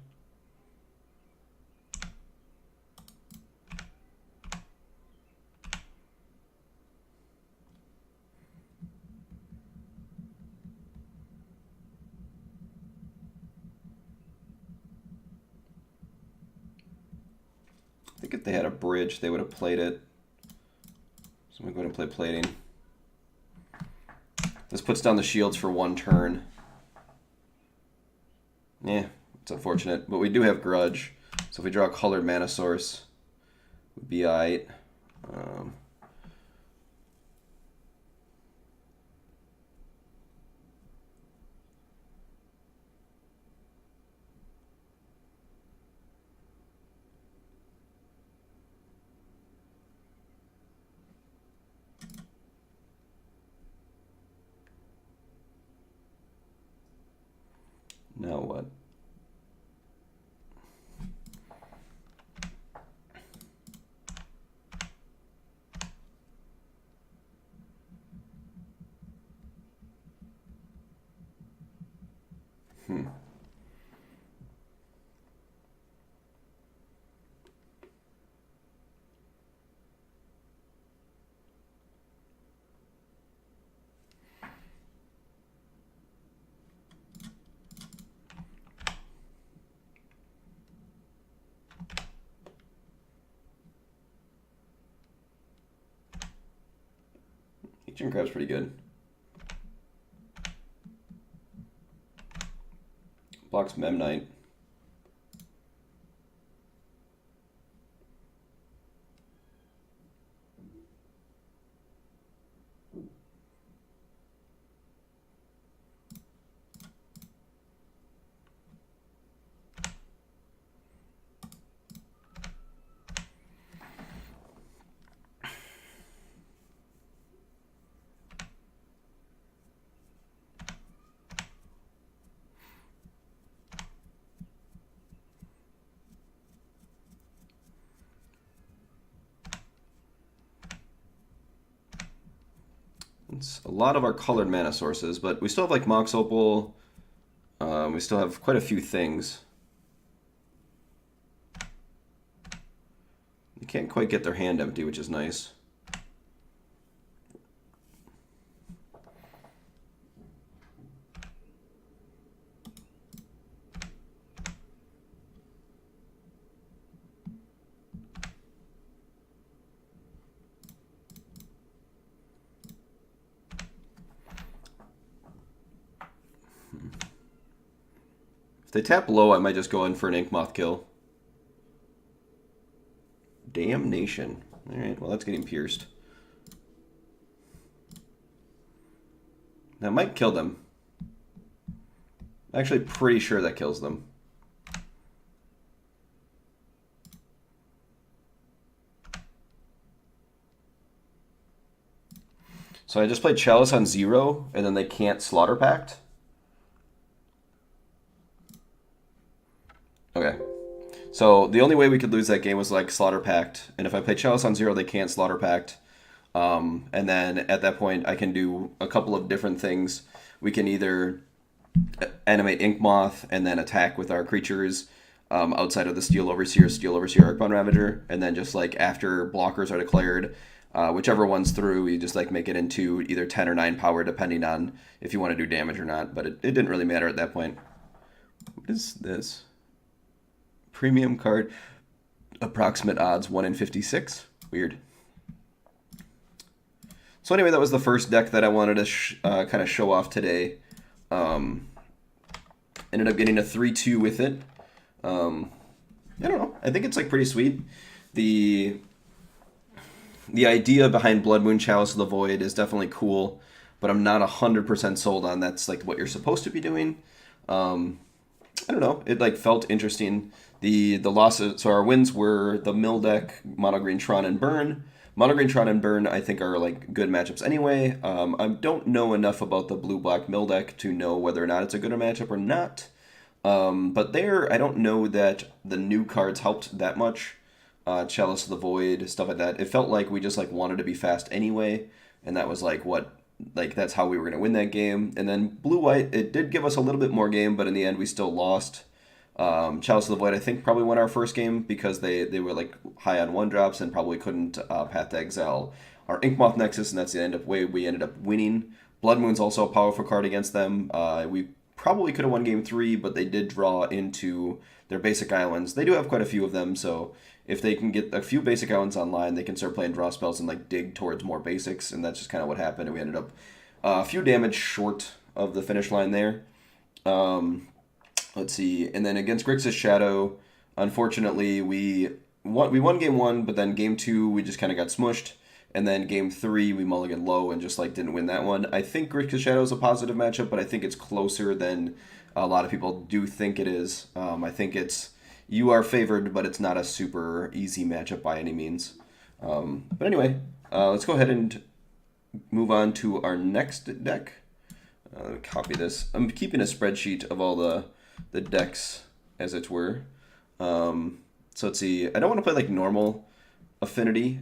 I think if they had a bridge, they would have played it. So I'm going to play plating. This puts down the shields for 1 turn. Yeah, it's unfortunate. But we do have Grudge. So if we draw a colored mana source, it would be alright. Now what? Ancient Crab's pretty good. Blocks Memnite. It's a lot of our colored mana sources, but we still have like Mox Opal. We still have quite a few things. You can't quite get their hand empty, which is nice. they tap low, I might just go in for an Ink Moth kill. Damnation. Alright, well that's getting pierced. That might kill them. I'm actually pretty sure that kills them. So I just played Chalice on 0, and then they can't Slaughter Pact. Okay. So the only way we could lose that game was like Slaughter Pact, and if I play Chalice on 0, they can't Slaughter Pact. And then at that point, I can do a couple of different things. We can either animate Ink Moth and then attack with our creatures outside of the Steel Overseer, Arcbound Ravager, and then just like after blockers are declared, whichever one's through, you just like make it into either 10 or 9 power depending on if you want to do damage or not. But it didn't really matter at that point. What is this? Premium card, approximate odds 1 in 56. Weird. So anyway, that was the first deck that I wanted to kind of show off today. Ended up getting a 3-2 with it. I don't know. I think it's like pretty sweet. The idea behind Blood Moon Chalice of the Void is definitely cool, but I'm not 100% sold on that's like what you're supposed to be doing. I don't know. It like felt interesting. The losses. So our wins were the mill deck, Mono Green Tron and Burn. Mono Green Tron and Burn, I think, are like good matchups anyway. I don't know enough about the blue-black mill deck to know whether or not it's a good matchup or not. But there, I don't know that the new cards helped that much. Chalice of the Void, stuff like that. It felt like we just like wanted to be fast anyway, and that was like that's how we were gonna win that game. And then blue-white, it did give us a little bit more game, but in the end, we still lost. Chalice of the Void, I think, probably won our first game because they were like high on 1-drops and probably couldn't Path to Exile our Ink Moth Nexus, and that's the way we ended up winning. Blood Moon's also a powerful card against them. We probably could have won game 3, but they did draw into their basic islands. They do have quite a few of them, so if they can get a few basic islands online, they can start playing draw spells and like dig towards more basics, and that's just kind of what happened. And we ended up a few damage short of the finish line there. Let's see, and then against Grixis Shadow, unfortunately, we won game 1, but then game 2 we just kind of got smushed, and then game 3 we mulliganed low and just like didn't win that one. I think Grixis Shadow is a positive matchup, but I think it's closer than a lot of people do think it is. I think you are favored, but it's not a super easy matchup by any means. But anyway, let's go ahead and move on to our next deck. Let me copy this. I'm keeping a spreadsheet of all the decks, as it were. So let's see. I don't want to play like normal Affinity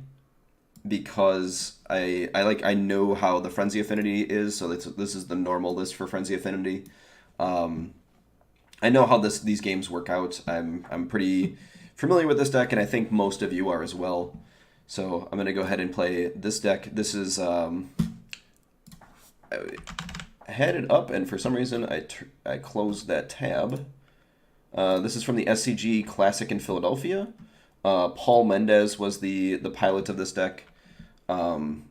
because I know how the Frenzy Affinity is. So this is the normal list for Frenzy Affinity. I know how these games work out. I'm pretty familiar with this deck, and I think most of you are as well. So I'm gonna go ahead and play this deck. This is I had it up, and for some reason I closed that tab. This is from the SCG Classic in Philadelphia. Paul Mendez was the pilot of this deck. Paul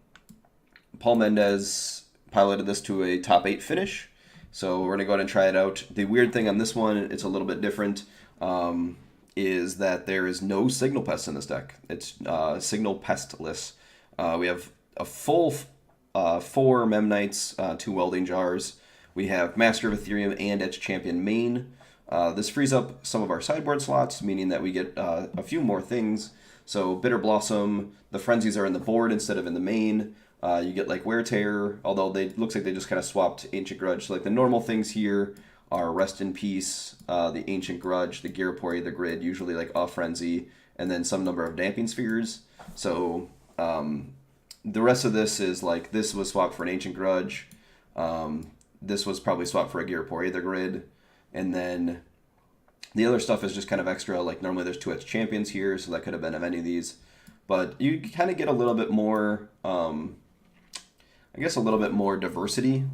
Mendez piloted this to a top 8 finish. So we're going to go ahead and try it out. The weird thing on this one, it's a little bit different, is that there is no Signal Pest in this deck. It's Signal Pestless. We have a full 4 Memnites, 2 Welding Jars. We have Master of Ethereum and Etch Champion main. This frees up some of our sideboard slots, meaning that we get a few more things. So Bitter Blossom, the Frenzies are in the board instead of in the main. You get like Wear Tear, although looks like they just kind of swapped Ancient Grudge. So like the normal things here are Rest in Peace, the Ancient Grudge, the Ghirapori, the Grid, usually like off Frenzy, and then some number of Damping Spheres. So the rest of this is like, this was swapped for an Ancient Grudge. This was probably swapped for a Ghirapori, the Grid. And then the other stuff is just kind of extra. Like normally there's 2 Etch Champions here, so that could have been of any of these. But you kind of get a little bit more, I guess a little bit more diversity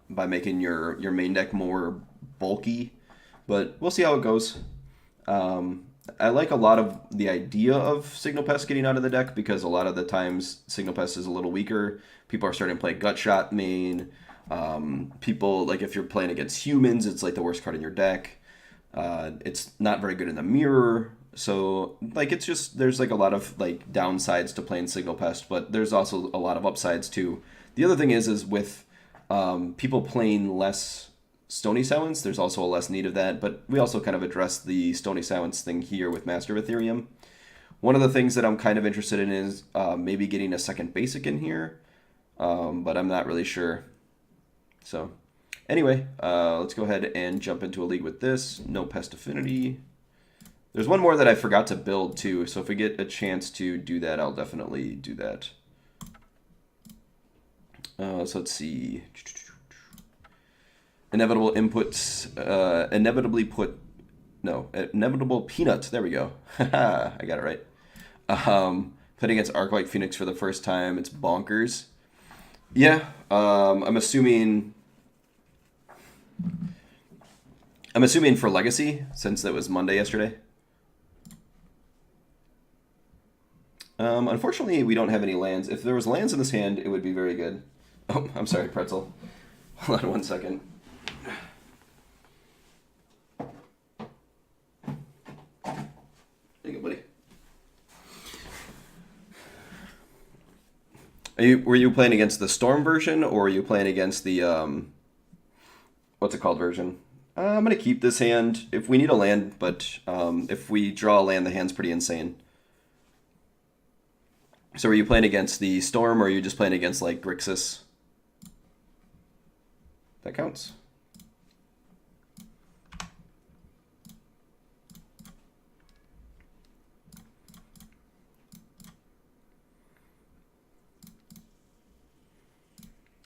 by making your main deck more bulky. But we'll see how it goes. I like a lot of the idea of Signal Pest getting out of the deck because a lot of the times Signal Pest is a little weaker. People are starting to play Gutshot main. People, like if you're playing against humans, it's like the worst card in your deck. It's not very good in the mirror. So, like, it's just, there's, like, a lot of, like, downsides to playing Signal Pest, but there's also a lot of upsides, too. The other thing is with people playing less Stony Silence, there's also a less need of that, but we also kind of addressed the Stony Silence thing here with Master of Ethereum. One of the things that I'm kind of interested in is maybe getting a second basic in here, but I'm not really sure. So, anyway, let's go ahead and jump into a league with this. No Pest Affinity. There's one more that I forgot to build too, so if we get a chance to do that, I'll definitely do that. So let's see. Inevitable inputs. Inevitable peanut. There we go. I got it right. Putting against Arc-like Phoenix for the first time. It's bonkers. Yeah. I'm assuming for Legacy, since it was Monday yesterday. Unfortunately, we don't have any lands. If there was lands in this hand, it would be very good. Oh, I'm sorry, Pretzel. Hold on 1 second. There you go, buddy. Were you playing against the Storm version, or were you playing against the, what's it called version? I'm going to keep this hand if we need a land, but if we draw a land, the hand's pretty insane. So are you playing against the Storm, or are you just playing against, like, Grixis? That counts.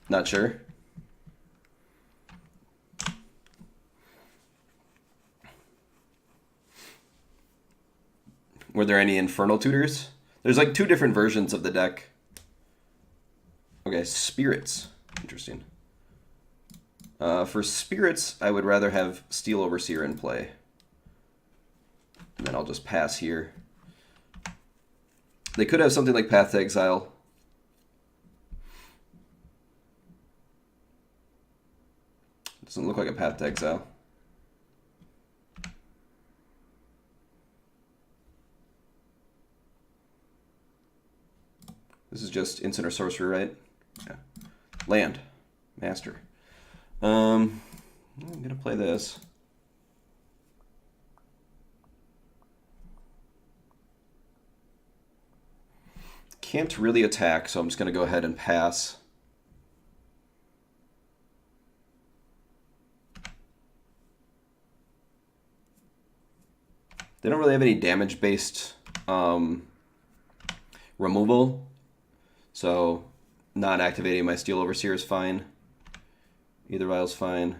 Not sure. Were there any Infernal Tutors? There's like 2 different versions of the deck. Okay, Spirits. Interesting. For Spirits, I would rather have Steel Overseer in play. And then I'll just pass here. They could have something like Path to Exile. Doesn't look like a Path to Exile. This is just instant or sorcery, right? Yeah. Land. Master. I'm gonna play this. Can't really attack, so I'm just gonna go ahead and pass. They don't really have any damage-based removal, so not activating my Steel Overseer is fine. Either vial's fine.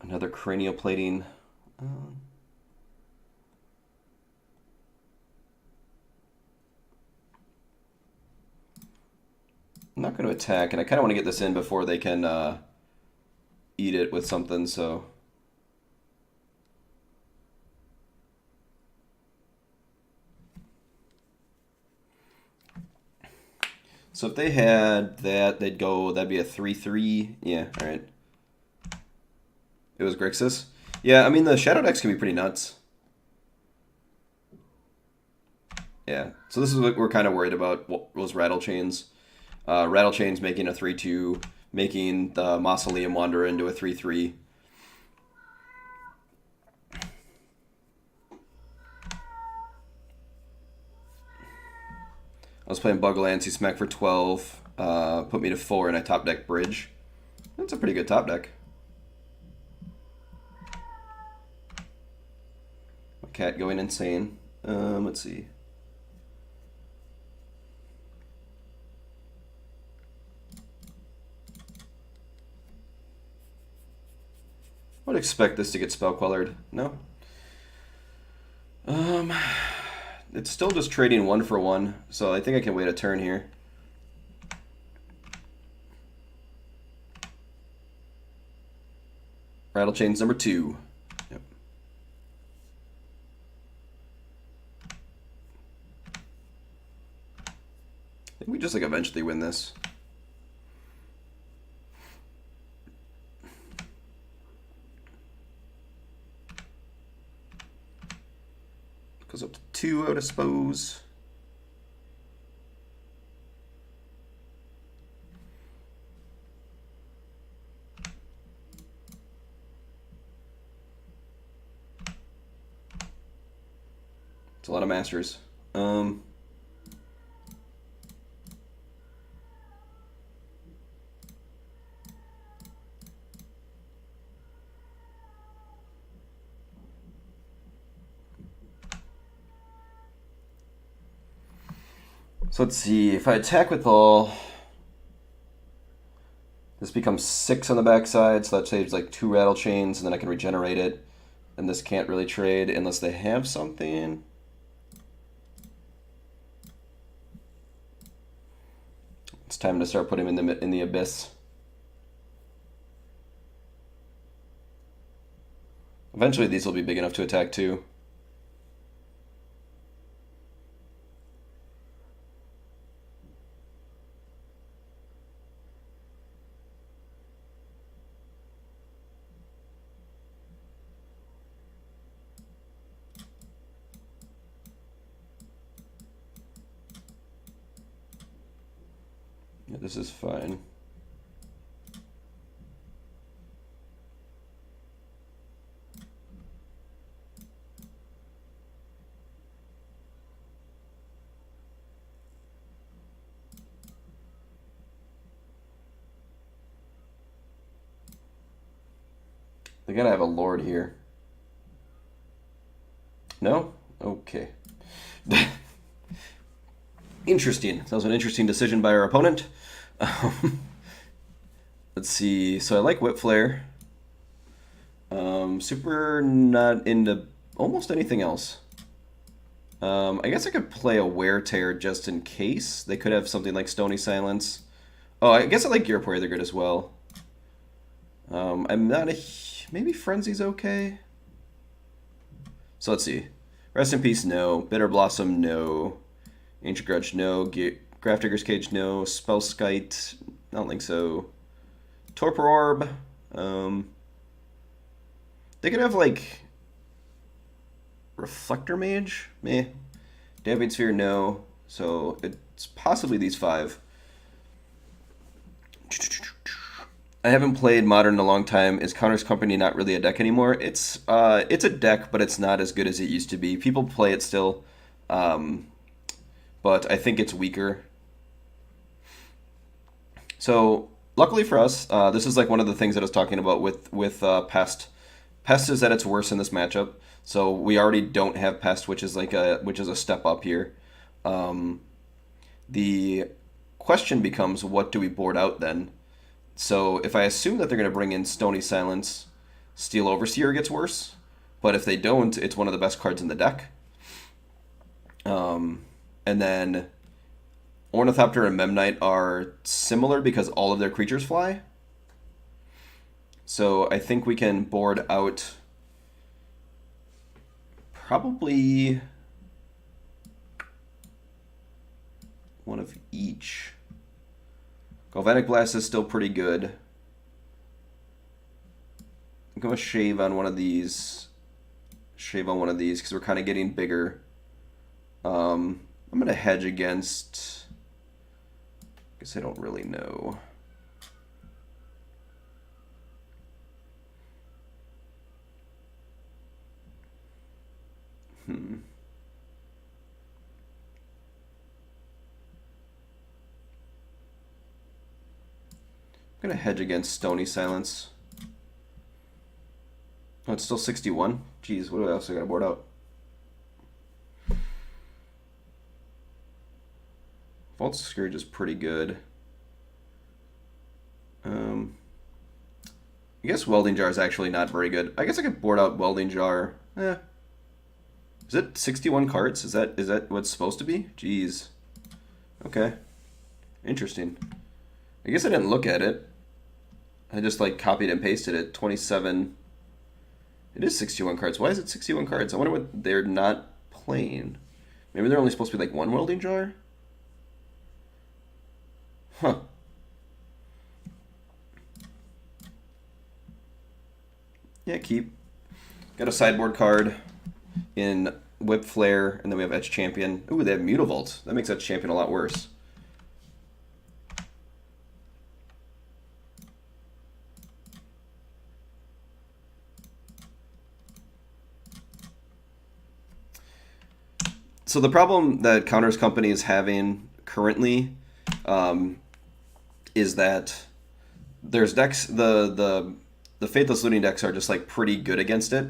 Another cranial plating. I'm not going to attack, and I kind of want to get this in before they can eat it with something, so... So if they had that, they'd go, that'd be a 3/3. Yeah, alright. It was Grixis. Yeah, I mean, the Shadow decks can be pretty nuts. Yeah, so this is what we're kind of worried about, was Rattle Chains. Rattle Chains making a 3/2, making the Mausoleum Wanderer into a 3/3. I was playing Buglands, he smacked for 12, put me to 4, and I top deck Bridge. That's a pretty good top deck. My cat going insane. Let's see. I would expect this to get spell quellered. No. It's still just trading 1 for 1, so I think I can wait a turn here. Rattle Chains number 2. Yep. think we just like eventually win this. Goes up to 2, I would suppose. It's a lot of masters. So let's see, if I attack with all, this becomes 6 on the backside, so that saves like 2 rattle chains, and then I can regenerate it. And this can't really trade unless they have something. It's time to start putting him in the abyss. Eventually these will be big enough to attack too. Yeah, this is fine. They gotta have a lord here. No? Okay. Interesting. That was an interesting decision by our opponent. Let's see. So I like Whip Flare. Super not into almost anything else. I guess I could play a Wear Tear just in case. They could have something like Stony Silence. Oh, I guess I like Gear They're good as well. I'm not a... Maybe Frenzy's okay? So let's see. Rest in Peace, no. Bitter Blossom, no. Ancient Grudge, no. Grafdigger's Cage, no. Spellskite, I don't think so. Torpor Orb. They could have, like... Reflector Mage? Meh. Damping Sphere, no. So it's possibly these 5. I haven't played Modern in a long time. Is Counter's Company not really a deck anymore? It's a deck, but it's not as good as it used to be. People play it still, but I think it's weaker. So luckily for us, this is like one of the things that I was talking about with Pest. Pest is at its worst in this matchup, so we already don't have Pest, which is a step up here. The question becomes, what do we board out then? So if I assume that they're going to bring in Stony Silence, Steel Overseer gets worse. But if they don't, it's one of the best cards in the deck. And then Ornithopter and Memnite are similar because all of their creatures fly. So I think we can board out probably one of each. Galvanic Blast is still pretty good. I'm going to shave on one of these. Shave on one of these because we're kind of getting bigger. I'm going to hedge against... I guess I don't really know. I'm going to hedge against Stony Silence. Oh, it's still 61? Jeez, what else I got to board out? Vault Scourge is pretty good. I guess Welding Jar is actually not very good. I guess I could board out Welding Jar. Is it 61 cards? Is that what it's supposed to be? Jeez. Okay. Interesting. I guess I didn't look at it. I just like copied and pasted it. 27. It is 61 cards. Why is it 61 cards? I wonder what they're not playing. Maybe they're only supposed to be like one Welding Jar? Huh. Yeah, keep. Got a sideboard card in Whip Flare, and then we have Etch Champion. Ooh, they have Mutavault. That makes Etch Champion a lot worse. So the problem that Counters Company is having currently is that there's decks the Faithless Looting decks are just like pretty good against it.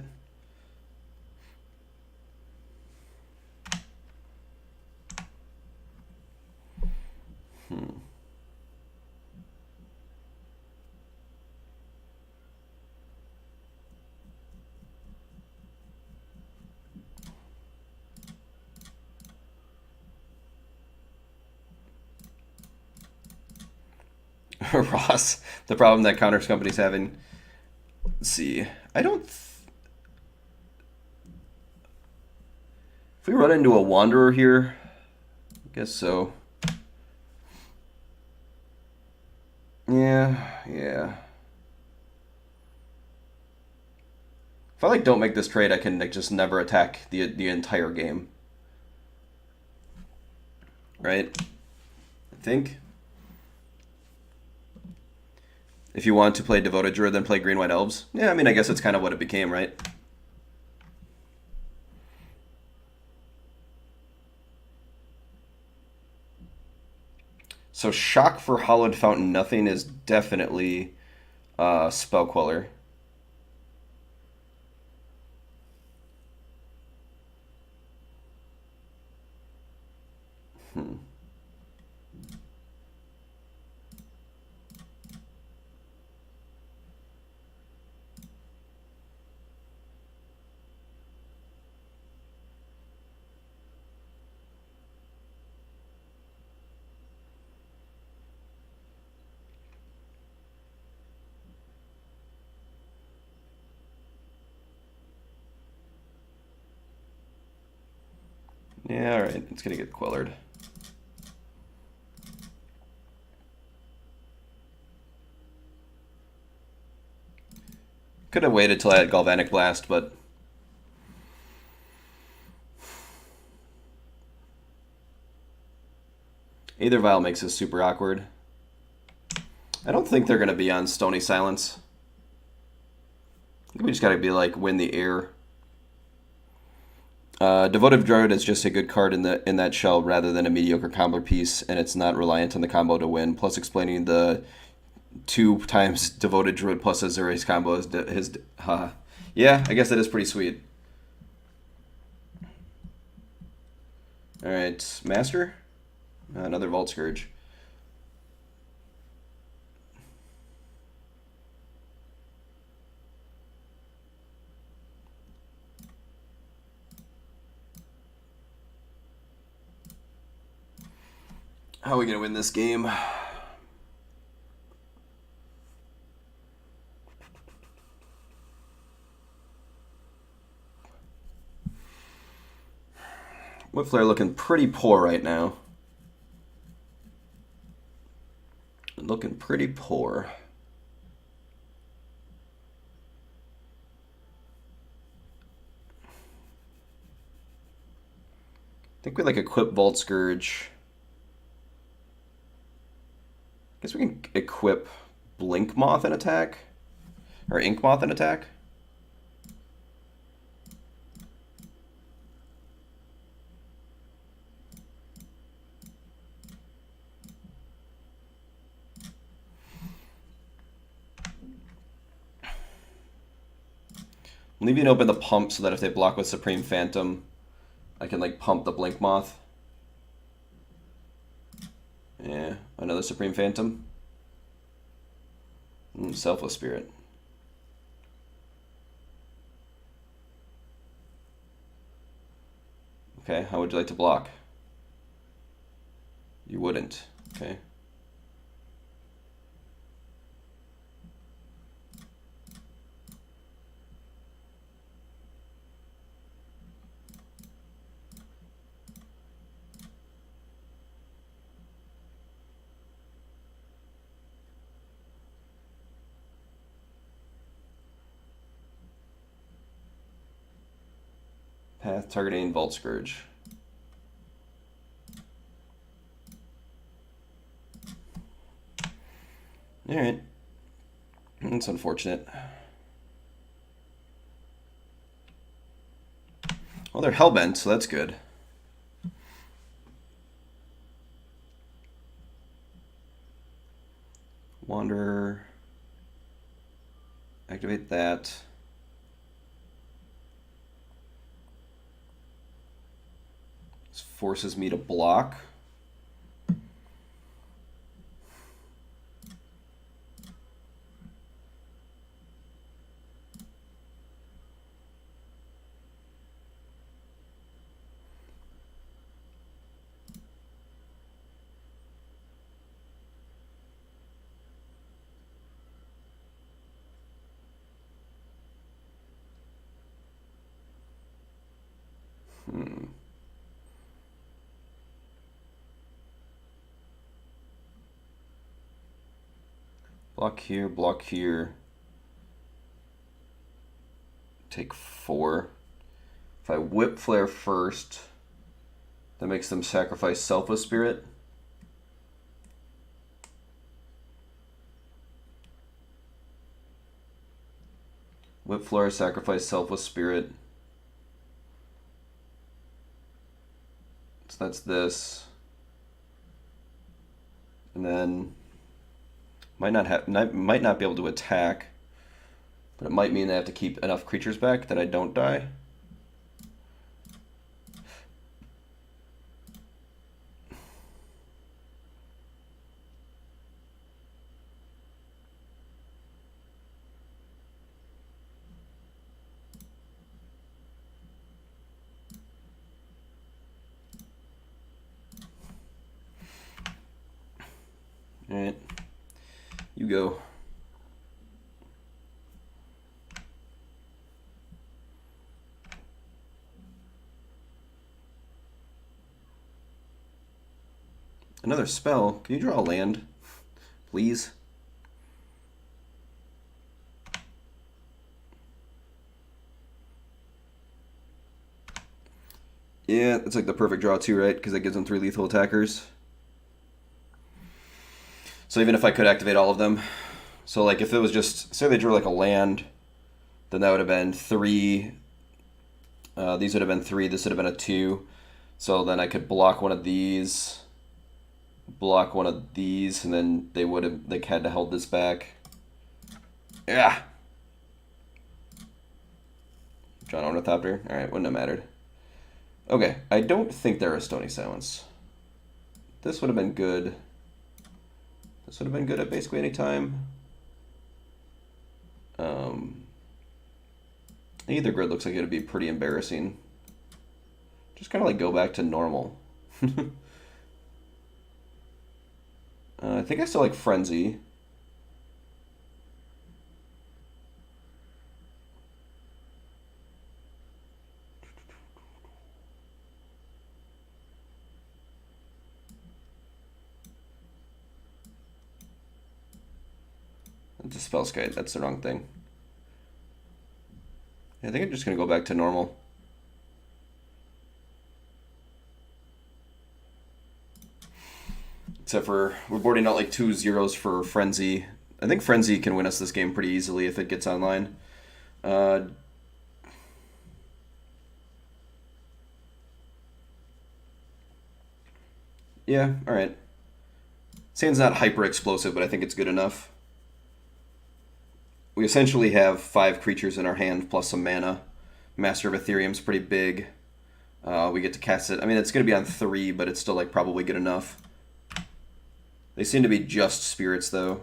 Ross, the problem that Counters Company's having. Let's see. I don't. If we run into a Wanderer here, I guess so. Yeah. If I like don't make this trade, I can like just never attack the entire game. Right? I think. If you want to play Devoted Druid, then play Green White Elves. Yeah, I mean, I guess it's kind of what it became, right? So Shock for Hallowed Fountain Nothing is definitely Spell Queller. Yeah, alright. It's going to get quellered. Could have waited till I had Galvanic Blast, but... Aether Vial makes this super awkward. I don't think they're going to be on Stony Silence. I think we just got to be like, win the air. Devotive Druid is just a good card in that shell rather than a mediocre combo piece, and it's not reliant on the combo to win. Plus, explaining the 2 times Devoted Druid plus Azuri's combo is his. Yeah, I guess that is pretty sweet. All right, Master, another Vault Scourge. How are we going to win this game? Whip Flare looking pretty poor right now. Looking pretty poor. I think we like equip Vault Scourge. I guess we can equip Blink Moth and attack. Or Ink Moth and attack. I'm leaving open the pump so that if they block with Supreme Phantom, I can like pump the Blink Moth. Yeah, another Supreme Phantom. Selfless Spirit. Okay, how would you like to block? You wouldn't. Okay. Path targeting Vault Scourge. Alright. That's unfortunate. Well, they're hellbent, so that's good. Wanderer. Activate that. This forces me to block. Block here, block here. Take 4. If I whip flare first, that makes them sacrifice Selfless Spirit. Whip flare, sacrifice Selfless Spirit. So that's this. And then might not be able to attack, but it might mean they have to keep enough creatures back that I don't die. All right. You go. Another spell. Can you draw a land, please? Yeah, it's like the perfect draw too, right? Because that gives them 3 lethal attackers. So even if I could activate all of them, so like if it was just, say they drew like a land, then that would have been 3. These would have been 3. This would have been a 2. So then I could block one of these, block one of these, and then they would have had to hold this back. Yeah. John Ornithopter. All right, wouldn't have mattered. Okay, I don't think they're a Stony Silence. This would have been good. This would have been good at basically any time. Either grid looks like it would be pretty embarrassing. Just kind of like go back to normal. I think I still like Frenzy. It's a spell skite, that's the wrong thing. I think I'm just going to go back to normal. Except for, we're boarding out like 2 zeros for Frenzy. I think Frenzy can win us this game pretty easily if it gets online. Yeah, alright. Sand's not hyper explosive, but I think it's good enough. We essentially have 5 creatures in our hand plus some mana. Master of Ethereum's pretty big. We get to cast it. I mean, it's going to be on 3, but it's still like probably good enough. They seem to be just spirits, though.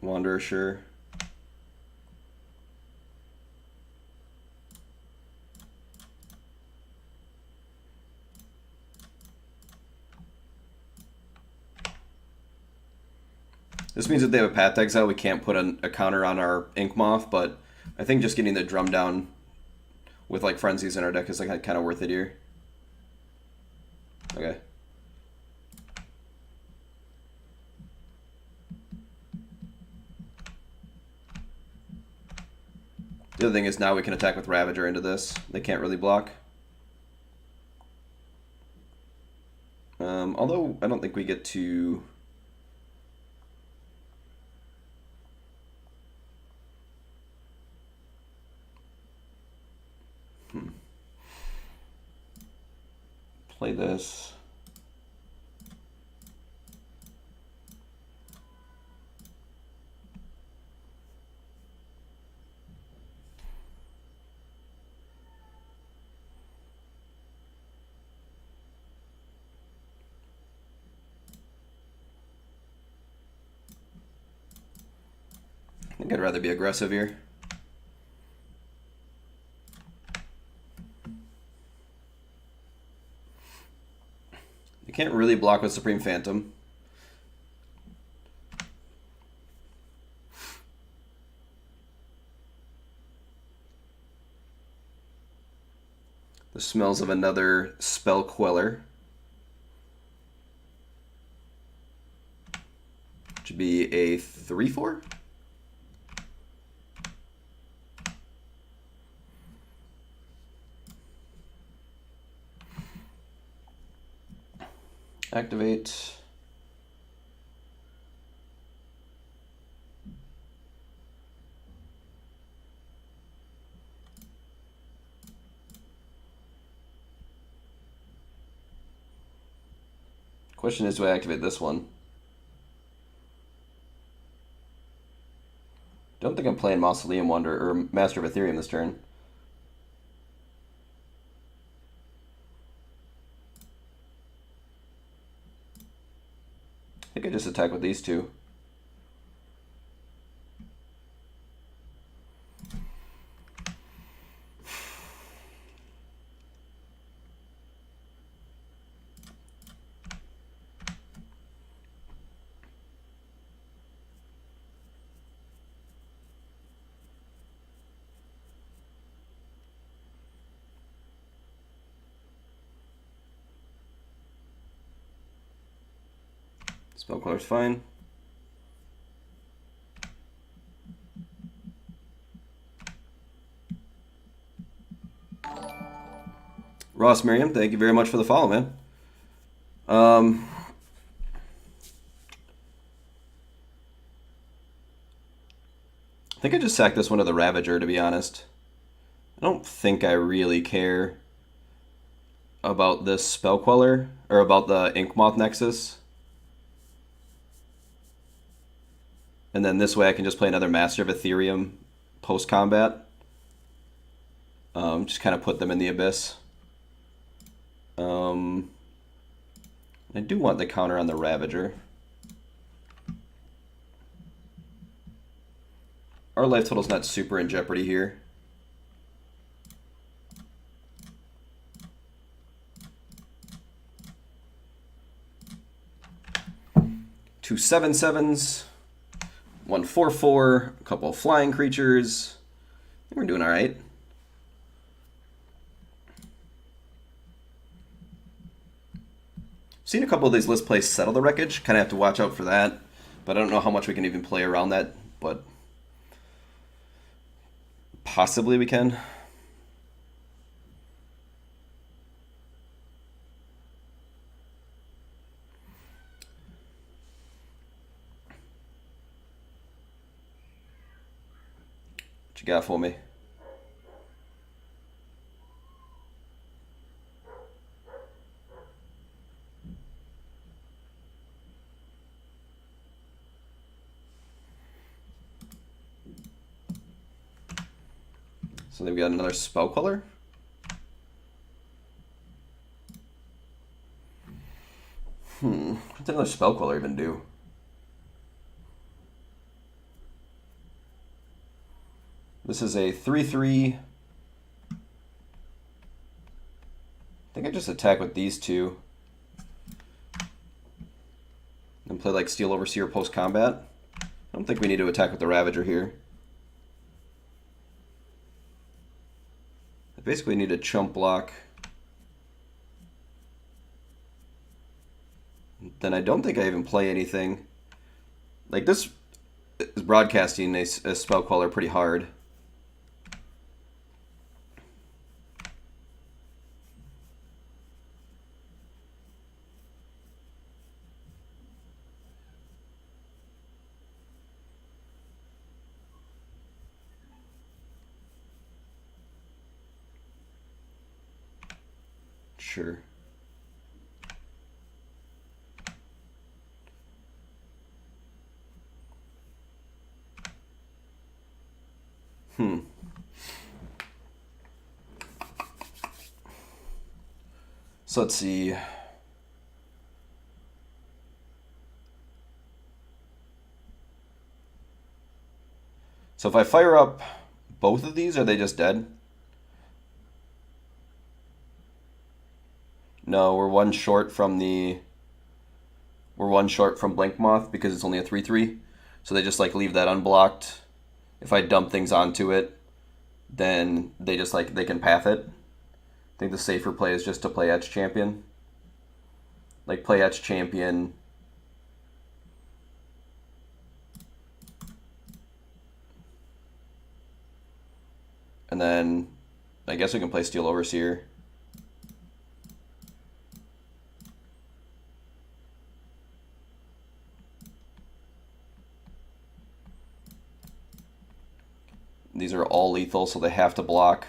Wanderer, sure. This means that they have a Path Exile, we can't put a counter on our Ink Moth, but I think just getting the drum down with like Frenzies in our deck is like kind of worth it here. Okay. The other thing is now we can attack with Ravager into this. They can't really block. Although I don't think we get to... Play this. I think I'd rather be aggressive here. You can't really block with Supreme Phantom. The smells of another Spell Queller. Which would be a 3/4? Activate. Question is, do I activate this one? Don't think I'm playing Mausoleum Wonder or Master of Ethereum this turn. I think I just attack with these two. Spell Queller's fine. Ross Miriam, thank you very much for the follow, man. I think I just sacked this one to the Ravager, to be honest. I don't think I really care about this Spell Queller, or about the Inkmoth Nexus. And then this way I can just play another Master of Ethereum post-combat. Just kind of put them in the abyss. I do want the counter on the Ravager. Our life total's not super in jeopardy here. Two 7/7s. 1 4/4, a couple of flying creatures. I think we're doing all right. Seen a couple of these list plays settle the wreckage. Kind of have to watch out for that. But I don't know how much we can even play around that. But possibly we can. What you got for me? So they've got another Spell Queller. What's another Spell Queller even do? This is a 3/3. I think I just attack with these two. And play like Steel Overseer post-combat. I don't think we need to attack with the Ravager here. I basically need a chump block. Then I don't think I even play anything. Like this is broadcasting a Spell Queller pretty hard. sure. So let's see. So if I fire up both of these, are they just dead? No, we're one short from Blink Moth because it's only a 3/3. So they just like leave that unblocked. If I dump things onto it, then they just like they can path it. I think the safer play is just to play Etch Champion. Like play Etch Champion. And then I guess we can play Steel Overseer. These are all lethal, so they have to block.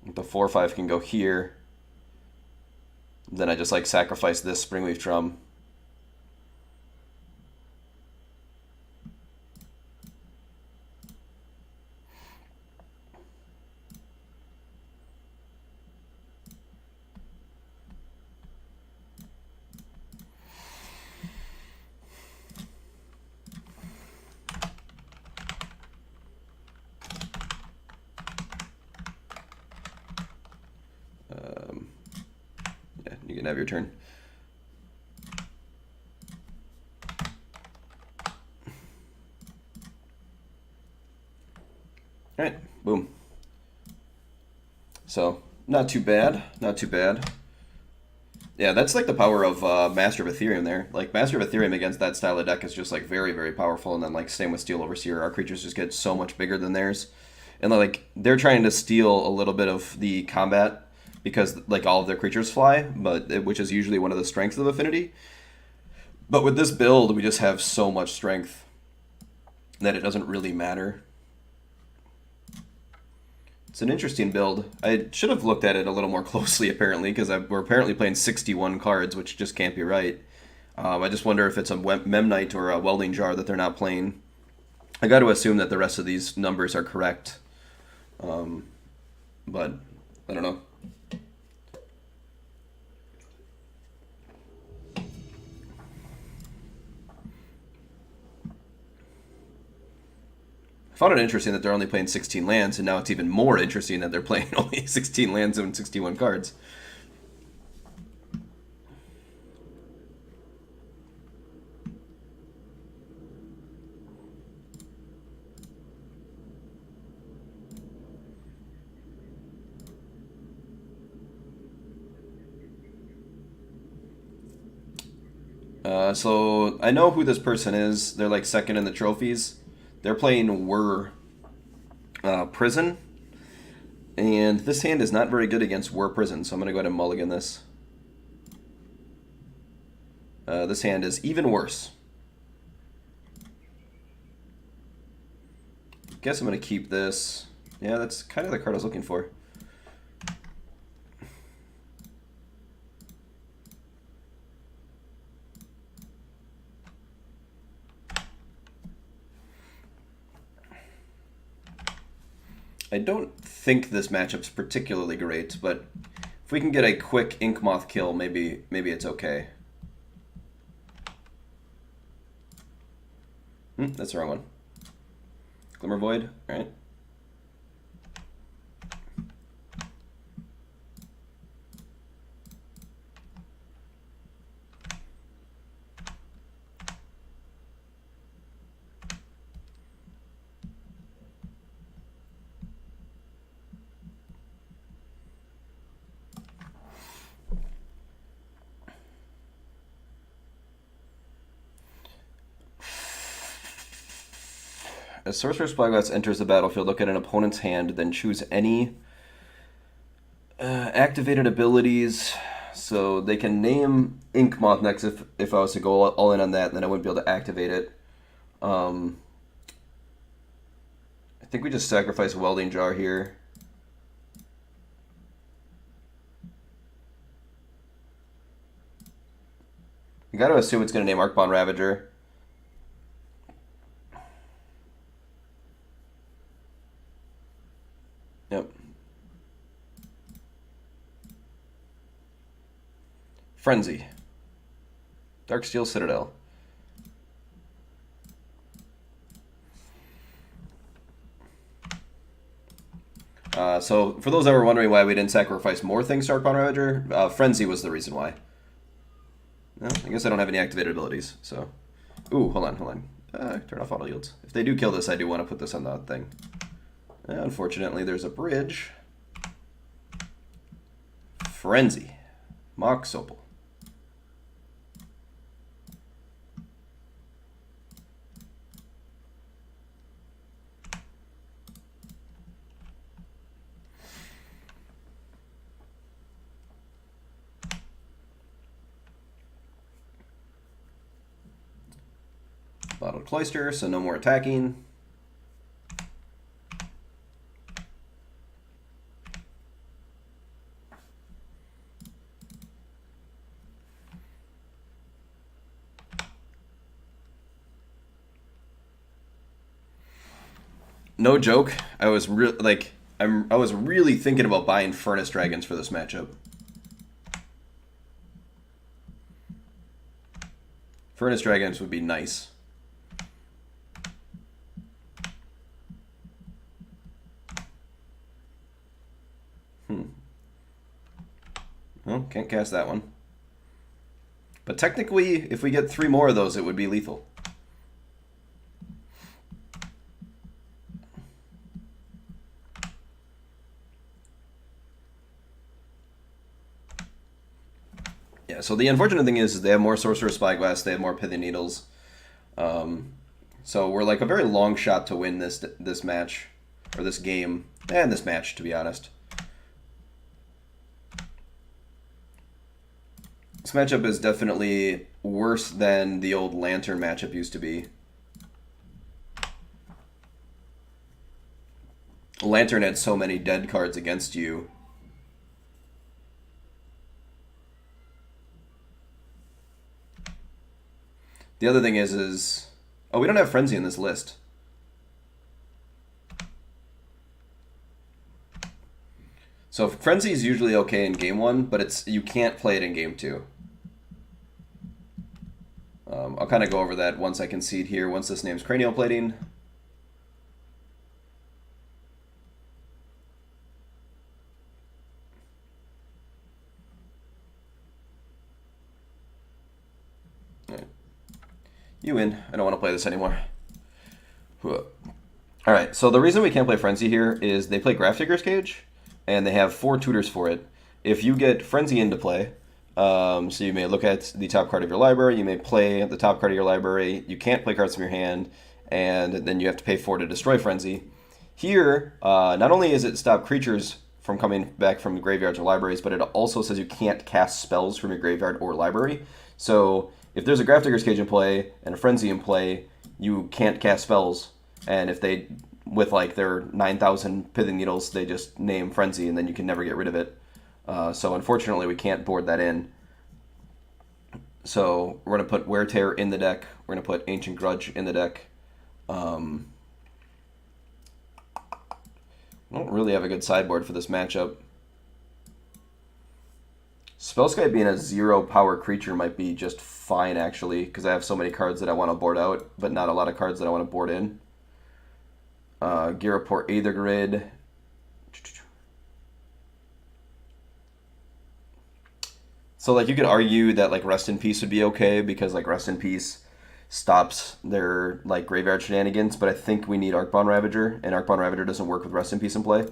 The 4/5 can go here. Then I just like sacrifice this Springleaf Drum. Yeah, you can have your turn. All right, boom. So not too bad, not too bad. Yeah, that's like the power of Master of Ethereum there. Like Master of Ethereum against that style of deck is just like very, very powerful. And then like same with Steel Overseer, our creatures just get so much bigger than theirs. And like they're trying to steal a little bit of the combat because like all of their creatures fly, which is usually one of the strengths of Affinity. But with this build, we just have so much strength that it doesn't really matter. It's an interesting build. I should have looked at it a little more closely, apparently, because we're apparently playing 61 cards, which just can't be right. I just wonder if it's a Memnite or a Welding Jar that they're not playing. I got to assume that the rest of these numbers are correct. But I don't know. I found it interesting that they're only playing 16 lands, and now it's even more interesting that they're playing only 16 lands and 61 cards. So I know who this person is. They're like second in the trophies. They're playing Whir Prison. And this hand is not very good against Whir Prison, so I'm going to go ahead and mulligan this. This hand is even worse. Guess I'm going to keep this. Yeah, that's kind of the card I was looking for. I don't think this matchup's particularly great, but if we can get a quick Ink Moth kill, maybe it's okay. That's the wrong one. Glimmer Void, alright. As Sorcerer's Spyglass enters the battlefield, look at an opponent's hand, then choose any activated abilities. So they can name Ink Moth next if I was to go all in on that, then I wouldn't be able to activate it. I think we just sacrifice Welding Jar here. You got to assume it's going to name Arcbound Ravager. Yep. Frenzy. Darksteel Citadel. So, for those that were wondering why we didn't sacrifice more things to Arcbound Ravager, Frenzy was the reason why. Well, I guess I don't have any activated abilities, so... Ooh, hold on. Turn off auto yields. If they do kill this, I do want to put this on the thing. Unfortunately, there's a bridge. Frenzy. Mox Opal. Bottled Cloister, so no more attacking. No joke, I was I was really thinking about buying Furnace Dragons for this matchup. Furnace Dragons would be nice. Well, can't cast that one. But technically, if we get 3 more of those, it would be lethal. Yeah, so the unfortunate thing is they have more Sorcerer's Spyglass, they have more Pithing Needles. So we're like a very long shot to win this match, or this game, and this match, to be honest. This matchup is definitely worse than the old Lantern matchup used to be. Lantern had so many dead cards against you. The other thing is... Oh, we don't have Frenzy in this list. So Frenzy is usually okay in game 1, but you can't play it in game 2. I'll kind of go over that once I concede here, once this name's Cranial Plating. Right. You win. I don't want to play this anymore. Alright, so the reason we can't play Frenzy here is they play Grafdigger's Cage, and they have 4 tutors for it. If you get Frenzy into play, so you may look at the top card of your library, you may play the top card of your library, you can't play cards from your hand, and then you have to pay 4 to destroy Frenzy. Here, not only is it stop creatures from coming back from graveyards or libraries, but it also says you can't cast spells from your graveyard or library. So if there's a Grafdigger's Cage in play and a Frenzy in play, you can't cast spells, and if they, with like their 9,000 Pithing Needles, they just name Frenzy, and then you can never get rid of it. So unfortunately, we can't board that in. So we're going to put Wear Tear in the deck. We're going to put Ancient Grudge in the deck. I don't really have a good sideboard for this matchup. Spellskite being a 0 power creature might be just fine, actually, because I have so many cards that I want to board out, but not a lot of cards that I want to board in. Giraport Aether Grid. So, like, you could argue that, like, Rest in Peace would be okay, because, like, Rest in Peace stops their, like, graveyard shenanigans, but I think we need Arcbound Ravager, and Arcbound Ravager doesn't work with Rest in Peace in play.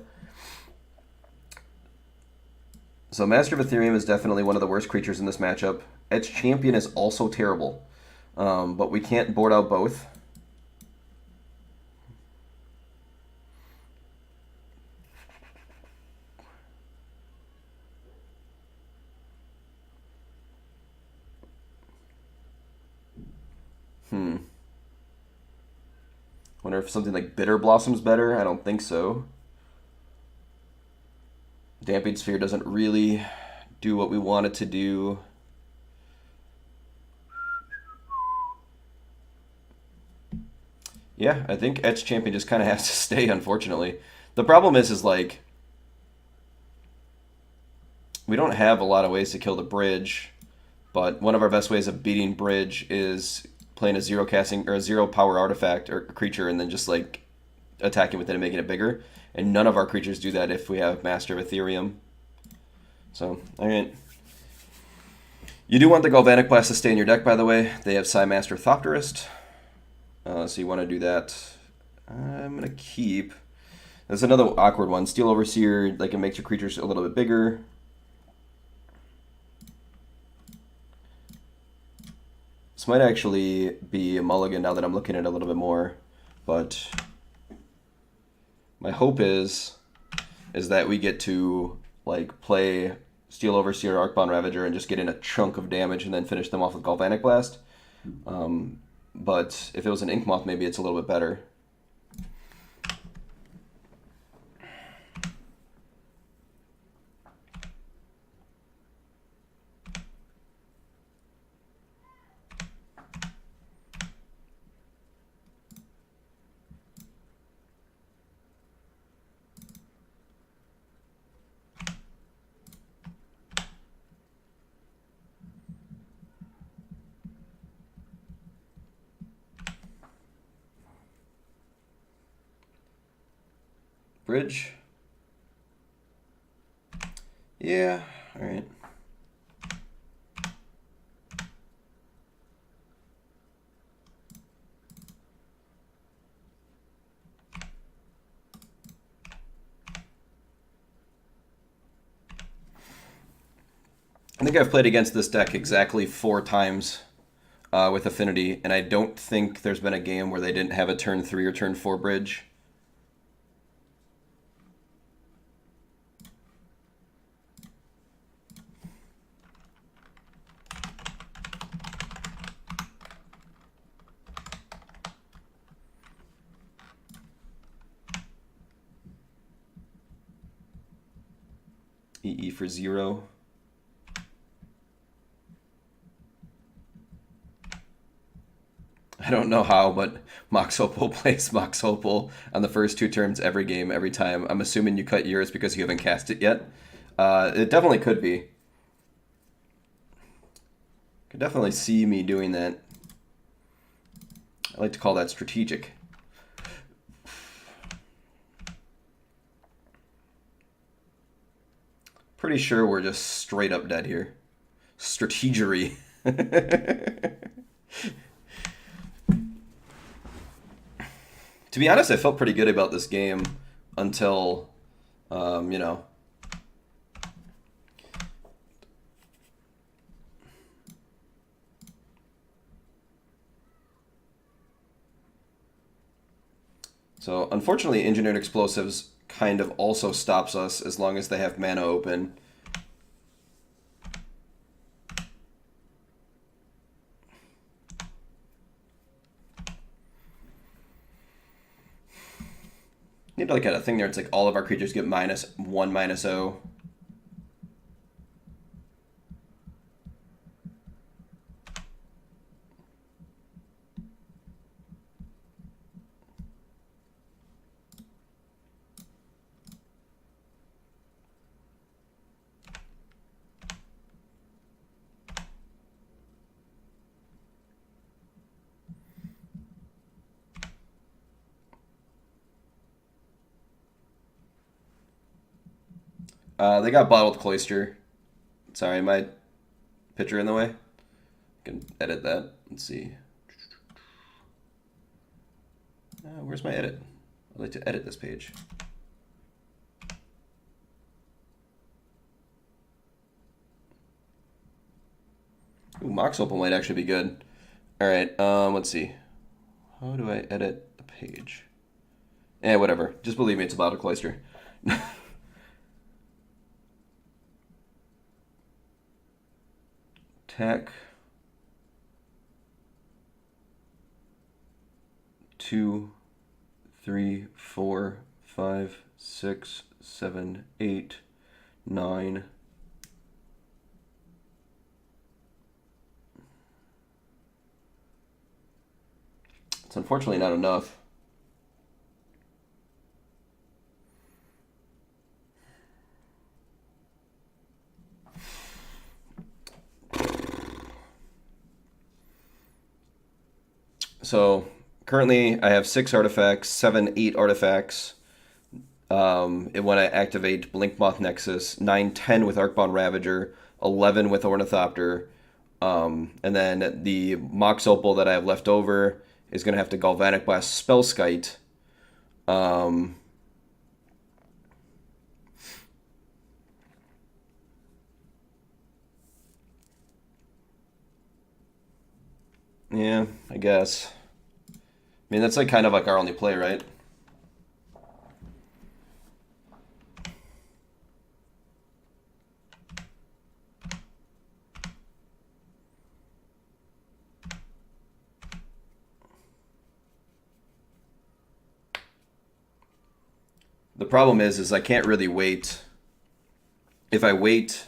So Master of Ethereum is definitely one of the worst creatures in this matchup. Edge Champion is also terrible, but we can't board out both. Wonder if something like Bitter Blossom's better. I don't think so. Damping Sphere doesn't really do what we want it to do. Yeah, I think Etch Champion just kind of has to stay, unfortunately. The problem is like, we don't have a lot of ways to kill the bridge, but one of our best ways of beating bridge is playing a zero casting or a zero power artifact or creature and then just like attacking with it and making it bigger. And none of our creatures do that if we have Master of Ethereum. So, alright. You do want the Galvanic Blast to stay in your deck, by the way. They have Psy Master Thopterist. So you want to do that. I'm going to keep. There's another awkward one. Steel Overseer, like it makes your creatures a little bit bigger. This might actually be a mulligan now that I'm looking at it a little bit more. But my hope is that we get to like play Steel Overseer, Arcbound Ravager, and just get in a chunk of damage and then finish them off with Galvanic Blast. But if it was an Ink Moth, maybe it's a little bit better. Bridge. Yeah, alright. I think I've played against this deck exactly 4 times with Affinity, and I don't think there's been a game where they didn't have a turn 3 or turn 4 bridge. EE for 0. I don't know how, but Mox Opal plays Mox Opal on the first 2 turns every game, every time. I'm assuming you cut yours because you haven't cast it yet. It definitely could be. Could definitely see me doing that. I like to call that strategic. Pretty sure we're just straight up dead here. Strategery. To be honest, I felt pretty good about this game until, you know. So, unfortunately, Engineered Explosives kind of also stops us as long as they have mana open. Need to look at a thing there. It's like all of our creatures get -1/-0. They got Bottled Cloister. Sorry, my picture in the way. I can edit that. Let's see. Where's my edit? I'd like to edit this page. Ooh, Mox Opal might actually be good. Alright, let's see. How do I edit the page? Whatever. Just believe me, it's about a cloister. Attack. 2, 3, 4, 5, 6, 7, 8, 9. It's unfortunately not enough. So currently I have 6 artifacts, 7, 8 artifacts. And when I activate Blinkmoth Nexus, 9, 10 with Arcbound Ravager, 11 with Ornithopter, and then the Mox Opal that I have left over is going to have to Galvanic Blast Spellskite. Yeah, I guess. I mean, that's like kind of like our only play, right? The problem is I can't really wait. If I wait,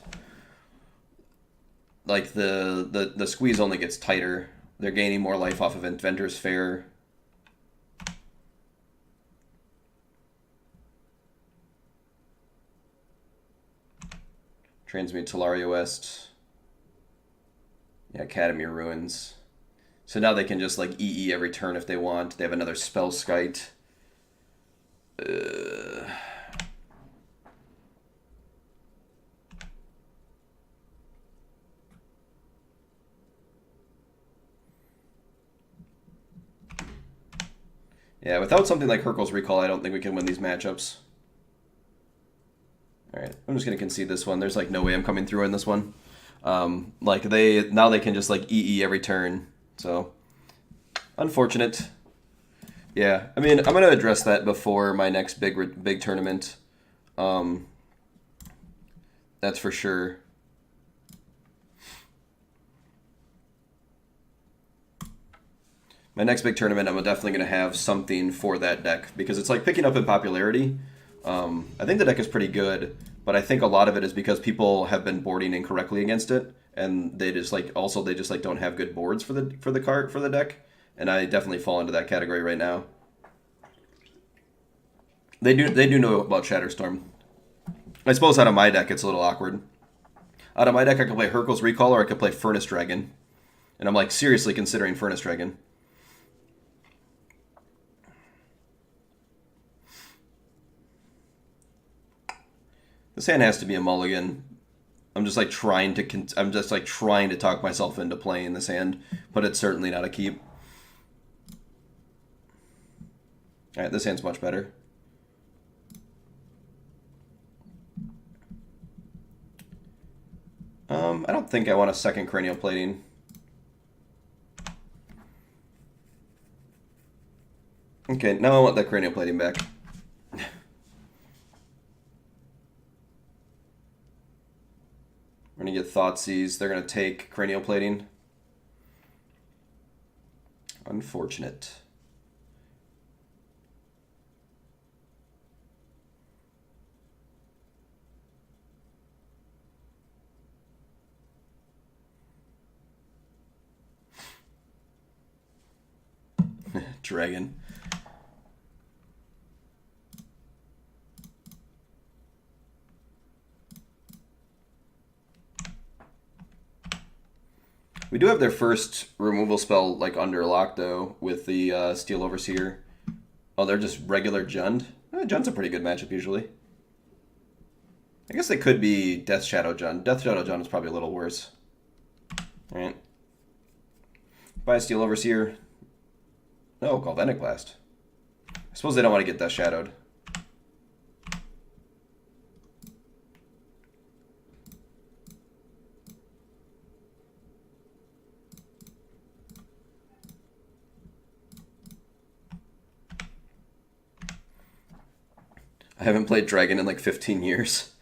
like the squeeze only gets tighter. They're gaining more life off of Inventor's Fair. Transmute Talaria West. Yeah, Academy Ruins. So now they can just like EE every turn if they want. They have another Spellskite. Yeah, without something like Hurkyl's Recall, I don't think we can win these matchups. Alright, I'm just going to concede this one. There's like no way I'm coming through in this one. Like now they can just like EE every turn. So, unfortunate. Yeah, I mean, I'm going to address that before my next big tournament. That's for sure. My next big tournament, I'm definitely going to have something for that deck because it's like picking up in popularity. I think the deck is pretty good, but I think a lot of it is because people have been boarding incorrectly against it, and they just like don't have good boards for the deck, and I definitely fall into that category right now. They do know about Shatterstorm. I suppose out of my deck it's a little awkward. Out of my deck I could play Hurkyl's Recall or I could play Furnace Dragon, and I'm like seriously considering Furnace Dragon. This hand has to be a mulligan. I'm just like trying to talk myself into playing this hand, but it's certainly not a keep. All right, this hand's much better. I don't think I want a second cranial plating. Okay, now I want that cranial plating back. We're going to get Thoughtseize. They're going to take cranial plating. Unfortunate. Dragon. We do have their first removal spell like under lock though with the Steel Overseer. Oh, they're just regular Jund? Jund's a pretty good matchup usually. I guess they could be Death Shadow Jund. Death Shadow Jund is probably a little worse. Alright. Buy a Steel Overseer. No, Galvanic Blast. I suppose they don't want to get Death Shadowed. I haven't played Dragon in like 15 years.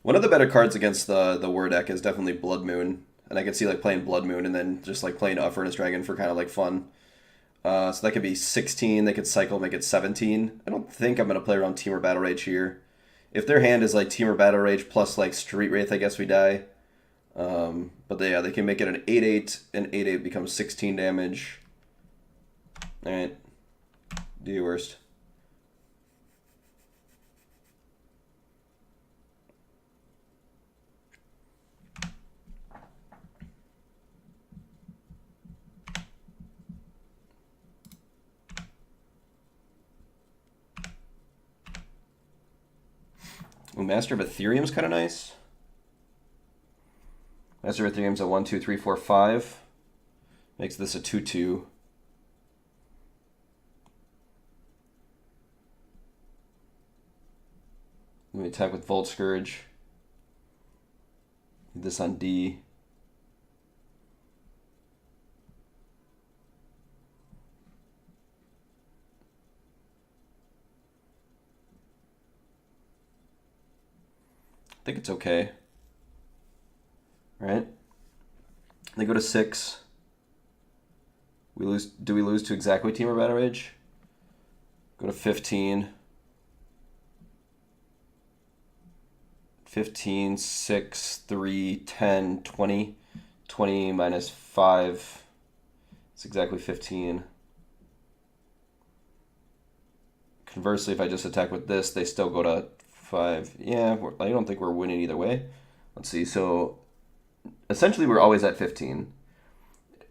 One of the better cards against the Whir deck is definitely Blood Moon. And I can see like playing Blood Moon and then just like playing a Furnace Dragon for kind of like fun. So that could be 16. They could cycle, make it 17. I don't think I'm going to play around Temur Battle Rage here. If their hand is like Temur Battle Rage plus like Street Wraith, I guess we die. But they can make it an 8/8, and 8/8 becomes 16 damage. Alright. Do your worst. Ooh, Master of Ethereum's kind of nice. Master of Ethereum's a 1, 2, 3, 4, 5. Makes this a 2/2. Let me attack with Volt Scourge. This on D. I think it's okay. Right? They go to 6. We lose. Do we lose to exactly Team or Battle Rage? Go to 15. 15, 6, 3, 10, 20. 20 minus 5. It's exactly 15. Conversely, if I just attack with this, they still go to 5. Yeah, I don't think we're winning either way. Let's see. So essentially, we're always at 15.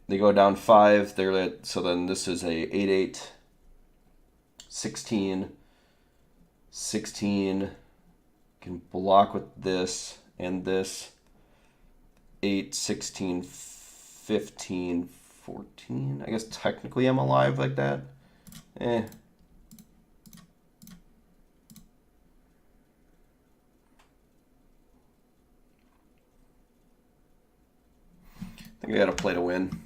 They go down 5. They're at, so then this is a 8, 8, 16, 16. Can block with this and this. 8, 16, 15, 14. I guess technically I'm alive like that. I think I gotta play to win.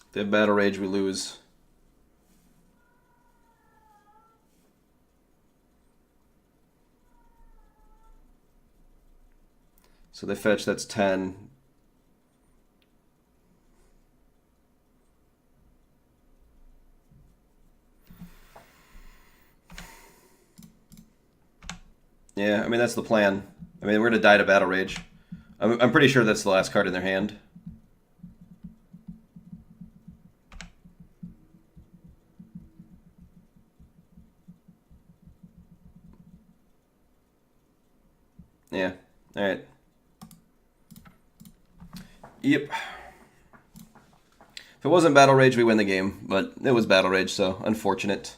If they have Battle Rage, we lose. So they fetch, that's 10. Yeah, I mean, that's the plan. I mean, we're going to die to Battle Rage. I'm pretty sure that's the last card in their hand. Yeah, alright. Yep. If it wasn't Battle Rage, we win the game, but it was Battle Rage, so unfortunate.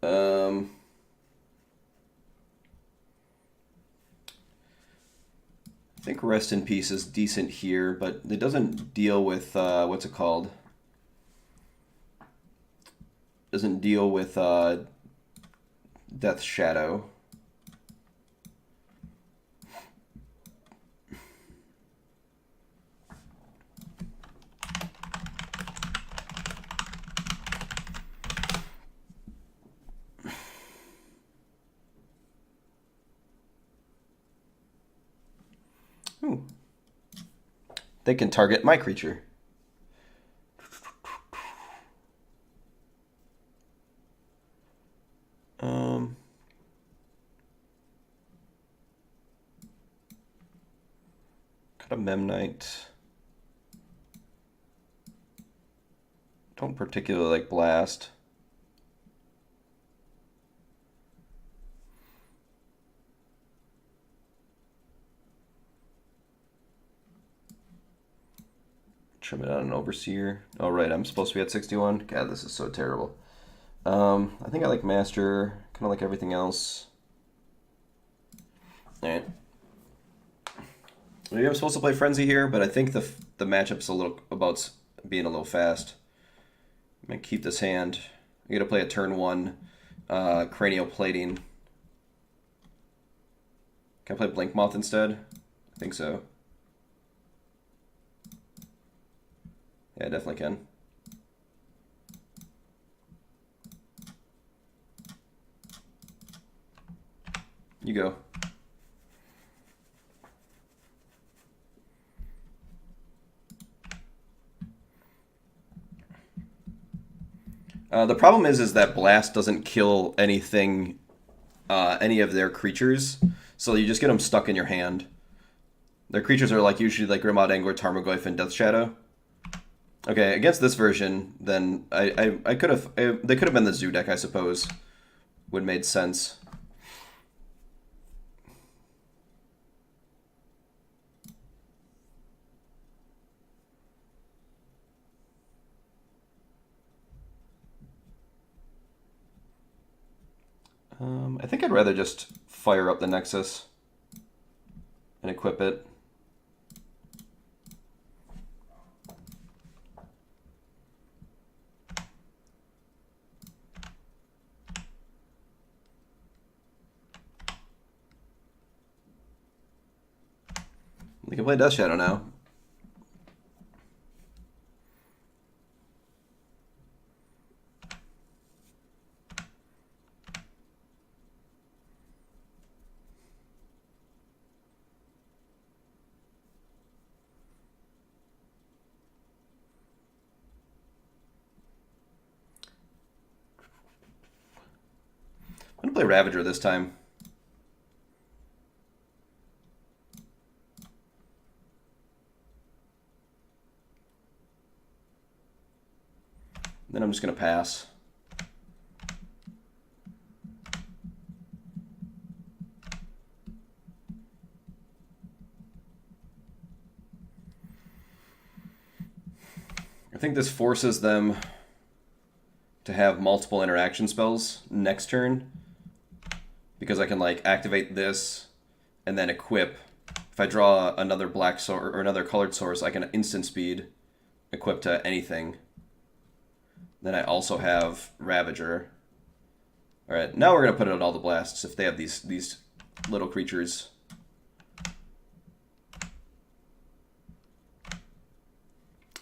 I think Rest in Peace is decent here, but it doesn't deal with, what's it called? Doesn't deal with Death Shadow. Ooh. They can target my creature. Cut a Memnite. Don't particularly like Blast. Trim it on an Overseer. Oh, right, I'm supposed to be at 61. God, this is so terrible. I think I like Master, kind of like everything else. Alright. Maybe I'm supposed to play Frenzy here, but I think the matchup's a little about being a little fast. I'm going to keep this hand. I'm going to play a turn 1 Cranial Plating. Can I play Blink Moth instead? I think so. Yeah, I definitely can. You go. The problem is that Blast doesn't kill anything, any of their creatures, so you just get them stuck in your hand. Their creatures are like usually like Grimmaud, Angler, Tarmogoyf, and Death Shadow. Okay, against this version, then I could have they could have been the Zoo deck, I suppose. Would made sense. I think I'd rather just fire up the Nexus and equip it. We can play Death Shadow now. I'm going to play Ravager this time. Then I'm just going to pass. I think this forces them to have multiple interaction spells next turn, because I can like activate this and then equip. If I draw another black source or another colored source, I can instant speed equip to anything. Then I also have Ravager. All right, now we're gonna put out all the blasts if they have these little creatures.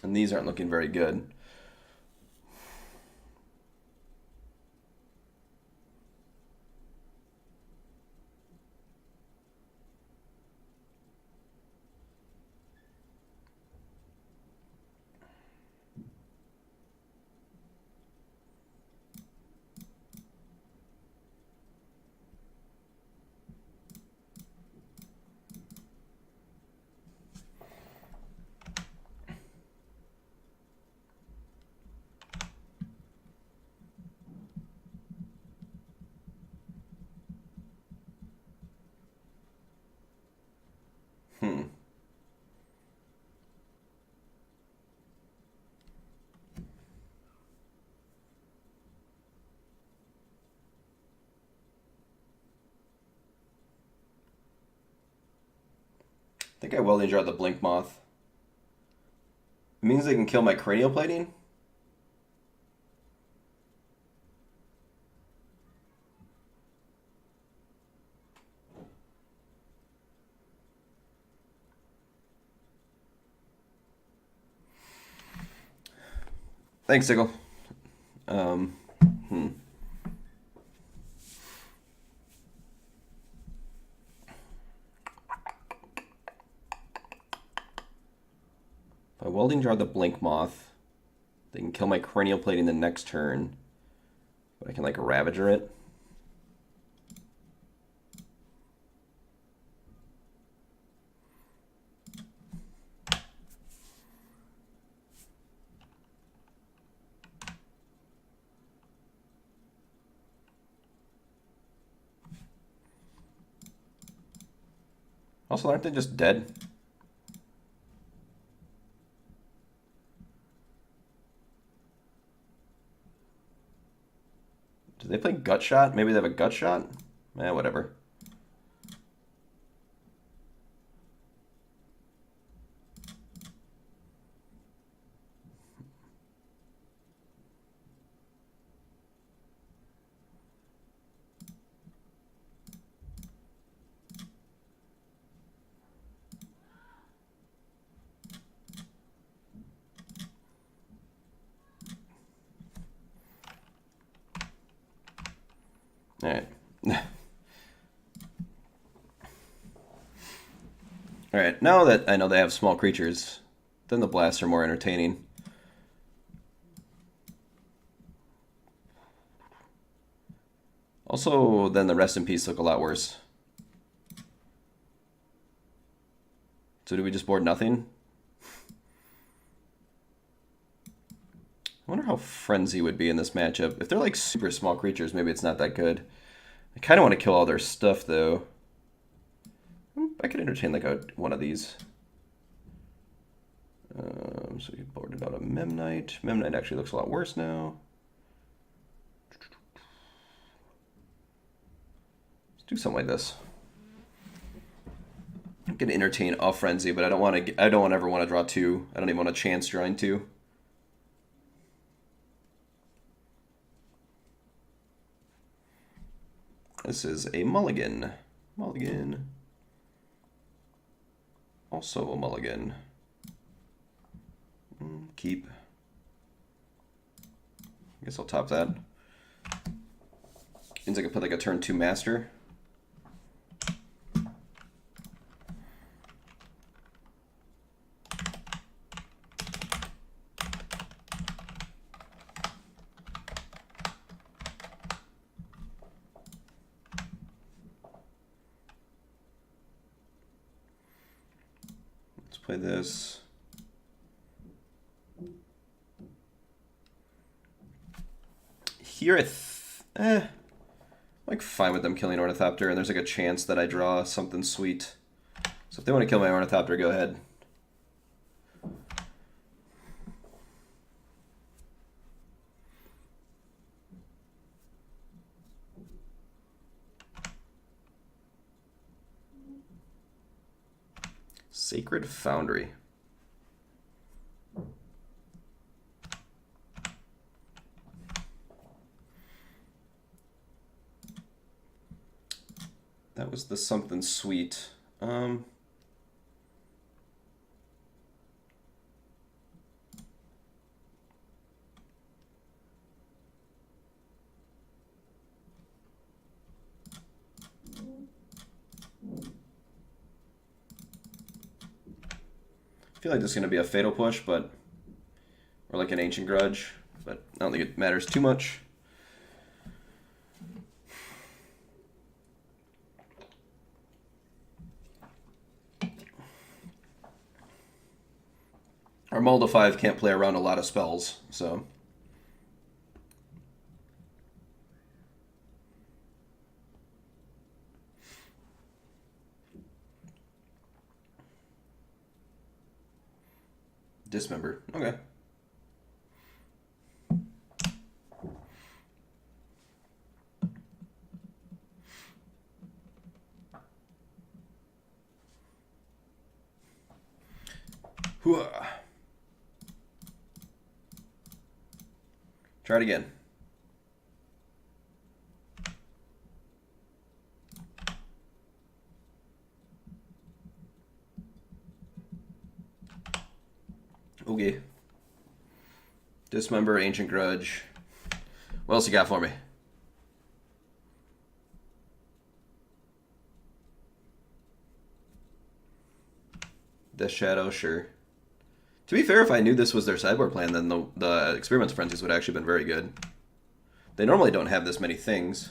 And these aren't looking very good. I think I will enjoy the Blink Moth. It means they can kill my cranial plating? Thanks, Sigil. If I Welding Jar the Blink Moth, they can kill my cranial plating the next turn, but I can like Ravager it. Also, aren't they just dead? Do they play Gut Shot? Maybe they have a Gut Shot? Eh, whatever. Alright. Alright, now that I know they have small creatures, then the blasts are more entertaining. Also, then the Rest in Peace look a lot worse. So do we just board nothing? I wonder how Frenzy would be in this matchup. If they're like super small creatures, maybe it's not that good. I kind of want to kill all their stuff, though. I could entertain like one of these. So we boarded out a Memnite. Memnite actually looks a lot worse now. do something like this. I'm gonna entertain a frenzy, but I don't want to. I don't ever want to draw 2. I don't even want a chance drawing 2. This is a mulligan. Mulligan. Also a mulligan. Keep. I guess I'll top that. Means I can put like a turn 2 master. Let's play this. Here I'm like fine with them killing Ornithopter, and there's like a chance that I draw something sweet. So if they want to kill my Ornithopter, go ahead. Sacred Foundry. That was the something sweet. I feel like this is going to be a Fatal Push, or like an Ancient Grudge, but I don't think it matters too much. Our Mulda 5 can't play around a lot of spells, so... Dismember. Okay. Hooah. Try it again. Okay. Dismember, Ancient Grudge. What else you got for me? Death Shadow, sure. To be fair, if I knew this was their sideboard plan, then the Experiments Frenzies would actually have been very good. They normally don't have this many things.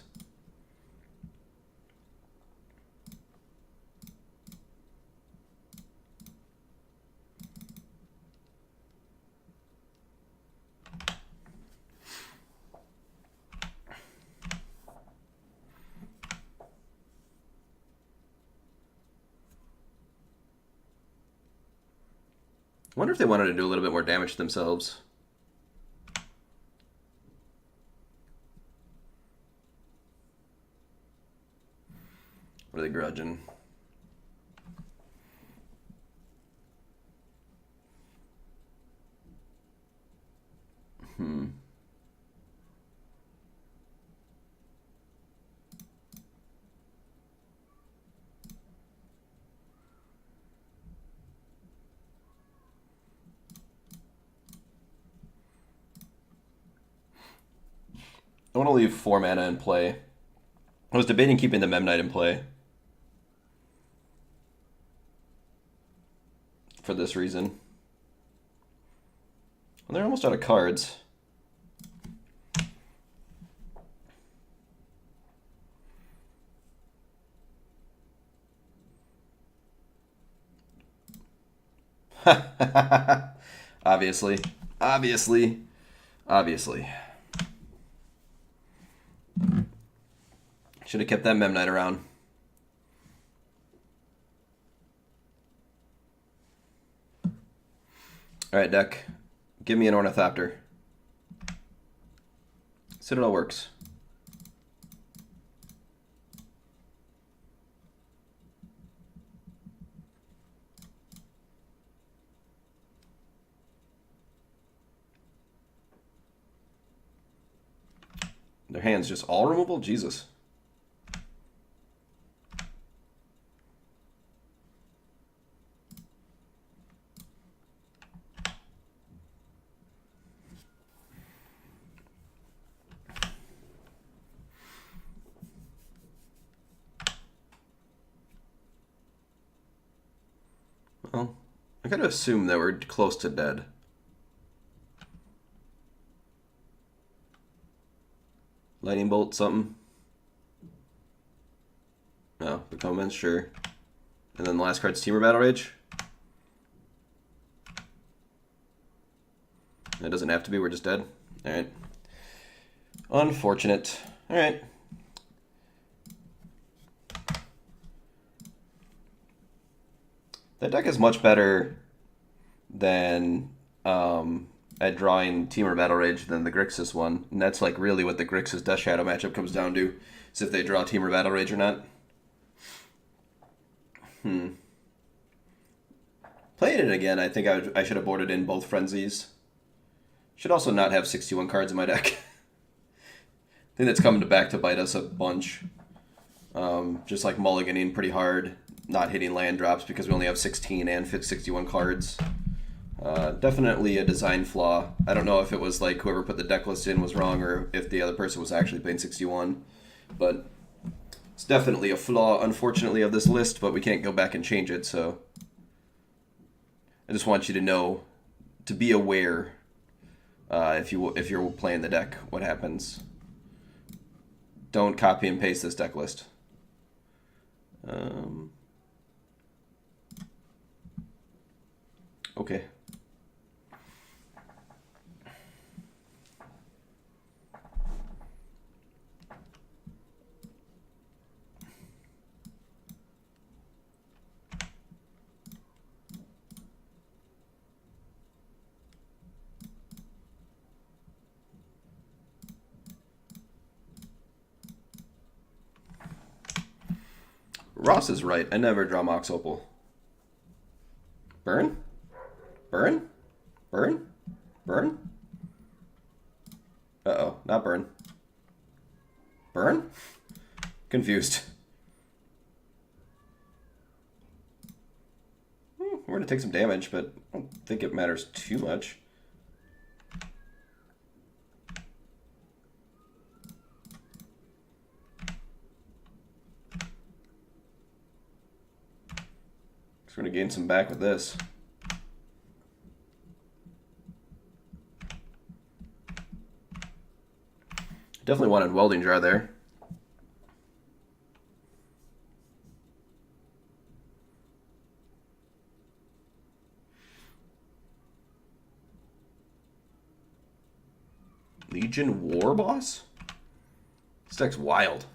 I wonder if they wanted to do a little bit more damage to themselves. What are they grudging? I want to leave 4 mana in play. I was debating keeping the Memnite in play. For this reason. Well, they're almost out of cards. Obviously. Obviously. Obviously. Should have kept that Memnite around. Alright, deck. Give me an Ornithopter. Citadel works. Their hand's just all removal? Jesus. Well, I gotta assume that we're close to dead. Lightning bolt, something? No, become immense, sure. And then the last card's Teamer Battle Rage. It doesn't have to be, we're just dead. Alright. Unfortunate. Alright. That deck is much better than at drawing Teamer Battle Rage than the Grixis one. And that's like really what the Grixis Death Shadow matchup comes down to, is if they draw Teamer Battle Rage or not. Playing it again, I think I should have boarded in both Frenzies. Should also not have 61 cards in my deck. I think that's coming back to bite us a bunch. Just like mulliganing pretty hard, not hitting land drops because we only have 16 and fit 61 cards. Definitely a design flaw. I don't know if it was like whoever put the deck list in was wrong or if the other person was actually playing 61. But it's definitely a flaw, unfortunately, of this list, but we can't go back and change it, so I just want you to know, to be aware, if you're playing the deck, what happens. Don't copy and paste this deck list. Okay. Ross is right. I never draw Mox Opal. Burn? Burn? Burn? Burn? Uh-oh, not burn. Burn? Confused. We're going to take some damage, but I don't think it matters too much. We're going to gain some back with this. Definitely wanted Welding Jar there. Legion War Boss? This deck's wild.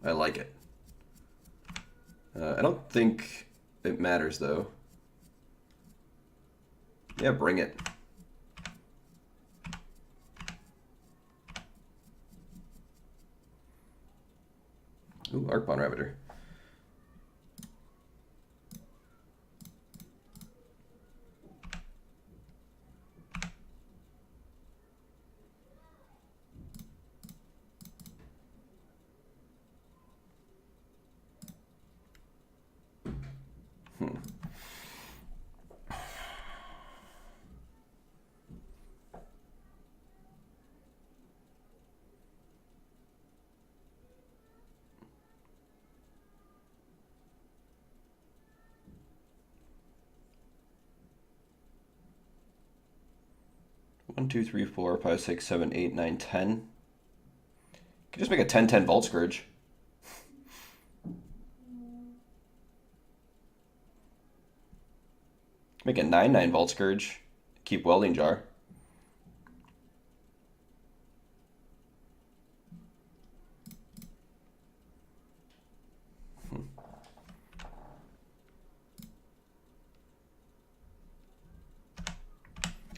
I like it. I don't think it matters, though. Yeah, bring it. Ooh, Arcbond Raviter. One, two, three, 4, 5, 6, 7, 8, 9, 10. You can just make a 10-10 Vault Scourge. Make a 9-9 Vault Scourge. Keep Welding Jar. I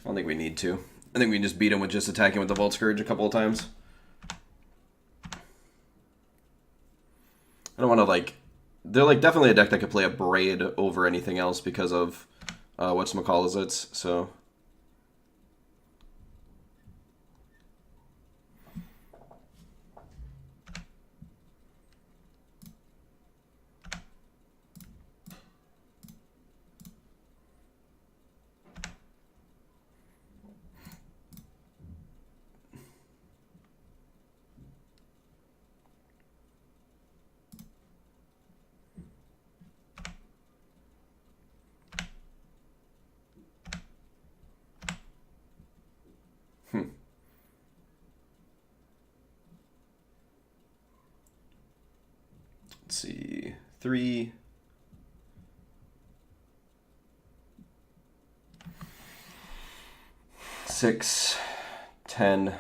don't think we need to. I think we can just beat him with just attacking with the Vault Scourge a couple of times. I don't want to, like... They're, like, definitely a deck that could play a Braid over anything else because of whatchamacallits, so... Hmm. Let's see. 3. 6. 10.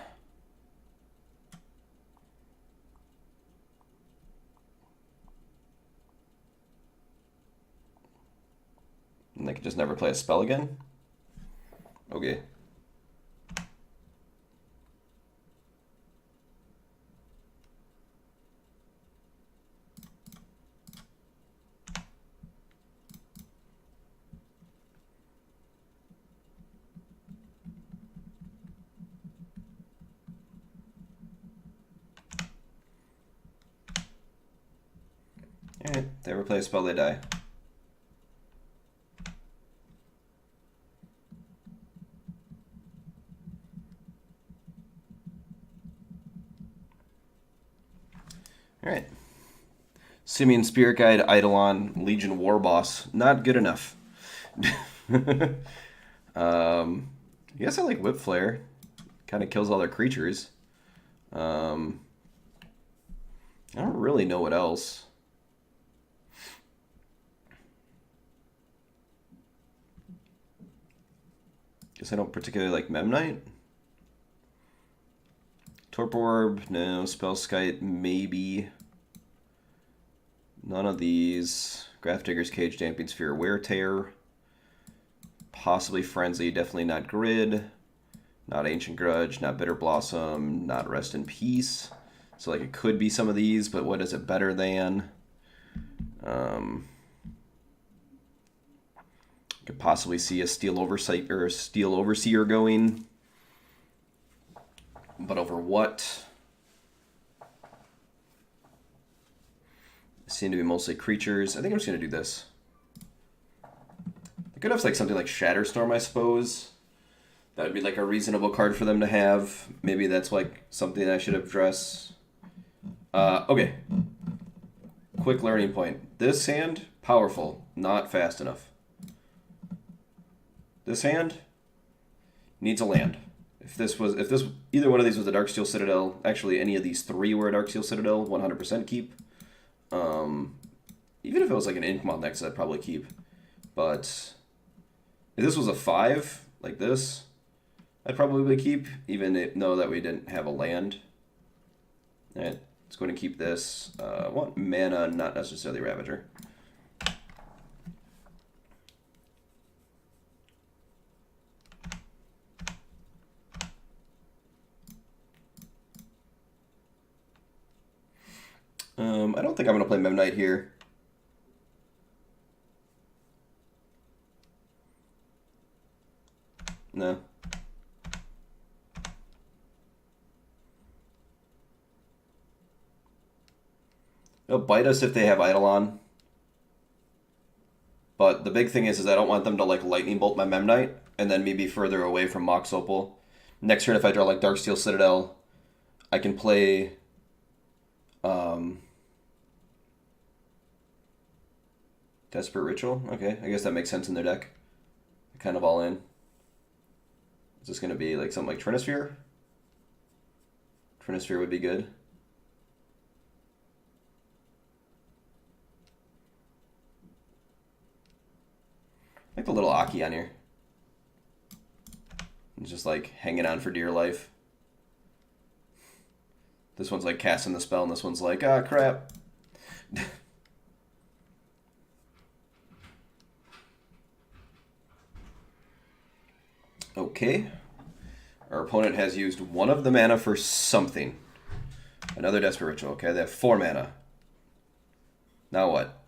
And they can just never play a spell again? Okay. Alright, they ever play a spell, they die. Alright. Simeon Spirit Guide, Eidolon, Legion War Boss. Not good enough. I guess I like Whip Flare. Kind of kills all their creatures. I don't really know what else. Guess I don't particularly like Memnite. Torpor Orb, no. Spellskite, maybe. None of these. Grafdigger's Cage, Damping Sphere, Wear Tear. Possibly Frenzy, definitely not Grid. Not Ancient Grudge, not Bitter Blossom, not Rest in Peace. So like it could be some of these, but what is it better than? Could possibly see a Steel Oversight or a Steel Overseer going. But over what? Seem to be mostly creatures. I think I'm just gonna do this. I could have like something like Shatterstorm, I suppose. That would be like a reasonable card for them to have. Maybe that's like something I should address. Okay. Quick learning point. This hand, powerful, not fast enough. This hand needs a land. If either one of these was a Darksteel Citadel, actually any of these 3 were a Darksteel Citadel, 100% keep. Even if it was like an Inkmoth next, I'd probably keep. But if this was a 5, like this, I'd probably keep, even though that we didn't have a land. Alright, let's go ahead and keep this. I want mana, not necessarily Ravager. I don't think I'm going to play Memnite here. No. They'll bite us if they have Eidolon. But the big thing is I don't want them to like Lightning Bolt my Memnite and then me be further away from Mox Opal. Next turn, if I draw like Darksteel Citadel, I can play Desperate Ritual. Okay, I guess that makes sense in their deck. Kind of all in. Is this going to be like something like Trinisphere? Trinisphere would be good. I like the little Aki on here. It's just like hanging on for dear life. This one's like casting the spell, and this one's like, ah, crap. Okay. Our opponent has used one of the mana for something. Another Desperate Ritual. Okay, they have 4 mana. Now what?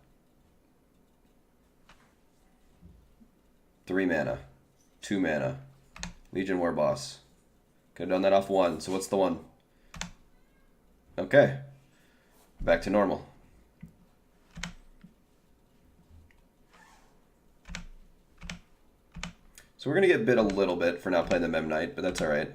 3 mana. 2 mana. Legion War Boss. Could have done that off 1. So what's the 1? Okay. Back to normal. So we're going to get bit a little bit for not playing the Memnite, but that's alright.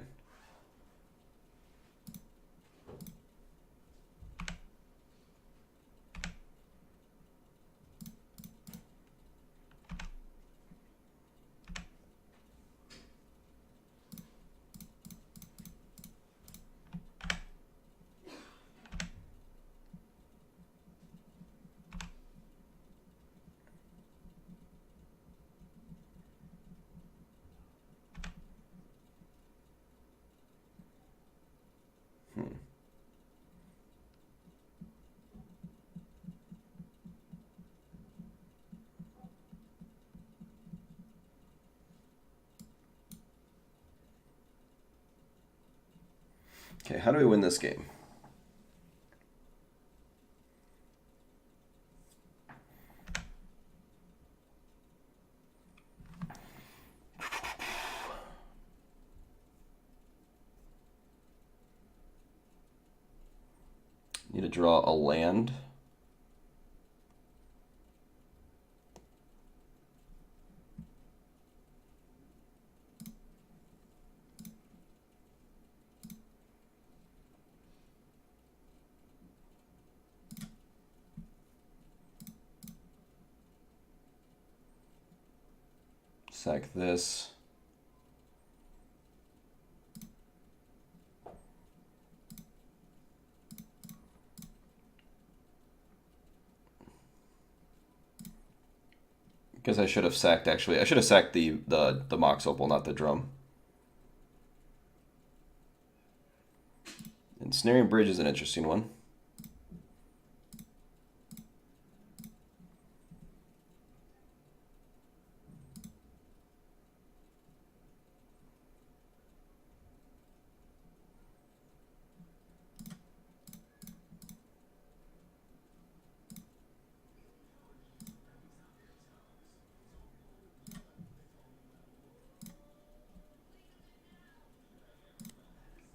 Okay, how do we win this game? Need to draw a land. Sack this. Guess I should have sacked, actually. I should have sacked the Mox Opal, not the drum. Ensnaring Bridge is an interesting one.